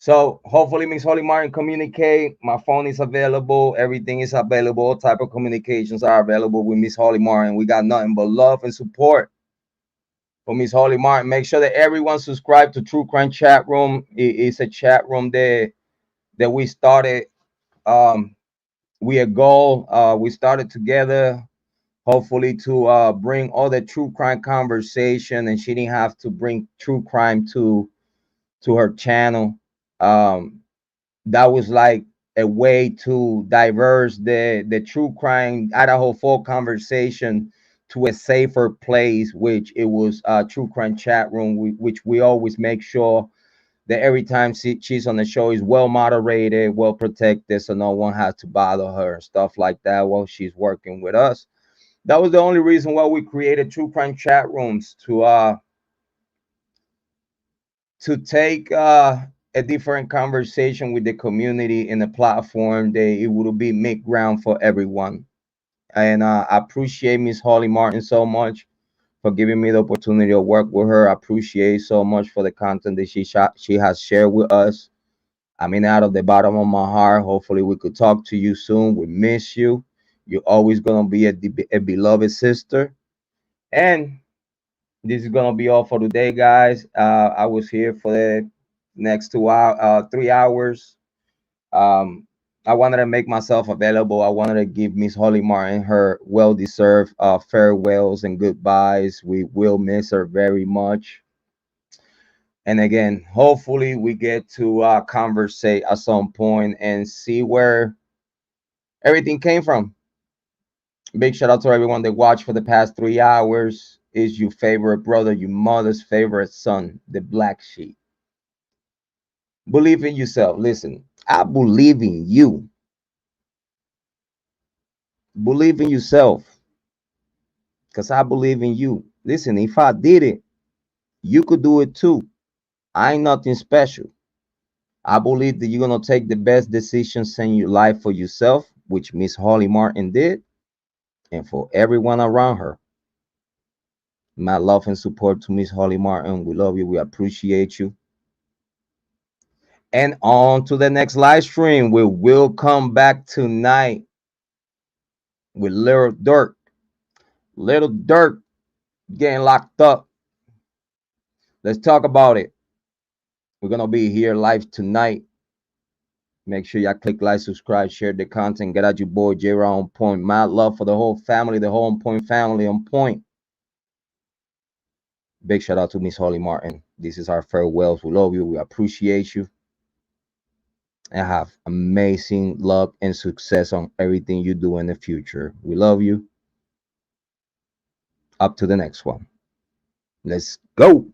A: So hopefully Miss Holly Martin communicate. My phone is available. Everything is available. All type of communications are available with Miss Holly Martin. We got nothing but love and support for Miss Holly Martin. Make sure that everyone subscribe to True Crime Chat Room. It's a chat room there that we started. Um, we a goal. We started together. Hopefully to bring all the true crime conversation, and she didn't have to bring true crime to her channel. Um, that was like a way to diverse the true crime Idaho folk conversation to a safer place, which it was true crime chat room, which we always make sure that every time she's on the show is well moderated, well protected, so no one has to bother her and stuff like that while she's working with us. That was the only reason why we created true crime chat rooms to take a different conversation with the community in a platform that it would be mid ground for everyone. And I appreciate Miss Holly Martin so much for giving me the opportunity to work with her. I appreciate so much for the content that she has shared with us. I mean, out of the bottom of my heart, hopefully we could talk to you soon. We miss you. You're always gonna be a beloved sister. And this is gonna be all for today, guys. I was here for the next 2 hour, 3 hours. Um, I wanted to make myself available. I wanted to give Miss Holly Martin her well-deserved farewells and goodbyes. We will miss her very much. And again, hopefully we get to conversate at some point and see where everything came from. Big shout out to everyone that watched for the past 3 hours. Is your favorite brother, your mother's favorite son, the black sheep. Believe in yourself. Listen, I believe in you. Believe in yourself because I believe in you. Listen, if I did it, you could do it too. I ain't nothing special. I believe that you're going to take the best decisions in your life for yourself, which Miss Holly Martin did, and for everyone around her. My love and support to Miss Holly Martin. We love you. We appreciate you. And on to the next live stream. We will come back tonight with Little Dirk. Little Dirk getting locked up. Let's talk about it. We're going to be here live tonight. Make sure y'all click like, subscribe, share the content. Get out your boy Jrod on point. Mad love for the whole family, the whole On Point family on point. Big shout out to Miss Holly Martin. This is our farewells. We love you. We appreciate you. And have amazing luck and success on everything you do in the future. We love you. Up to the next one. Let's go.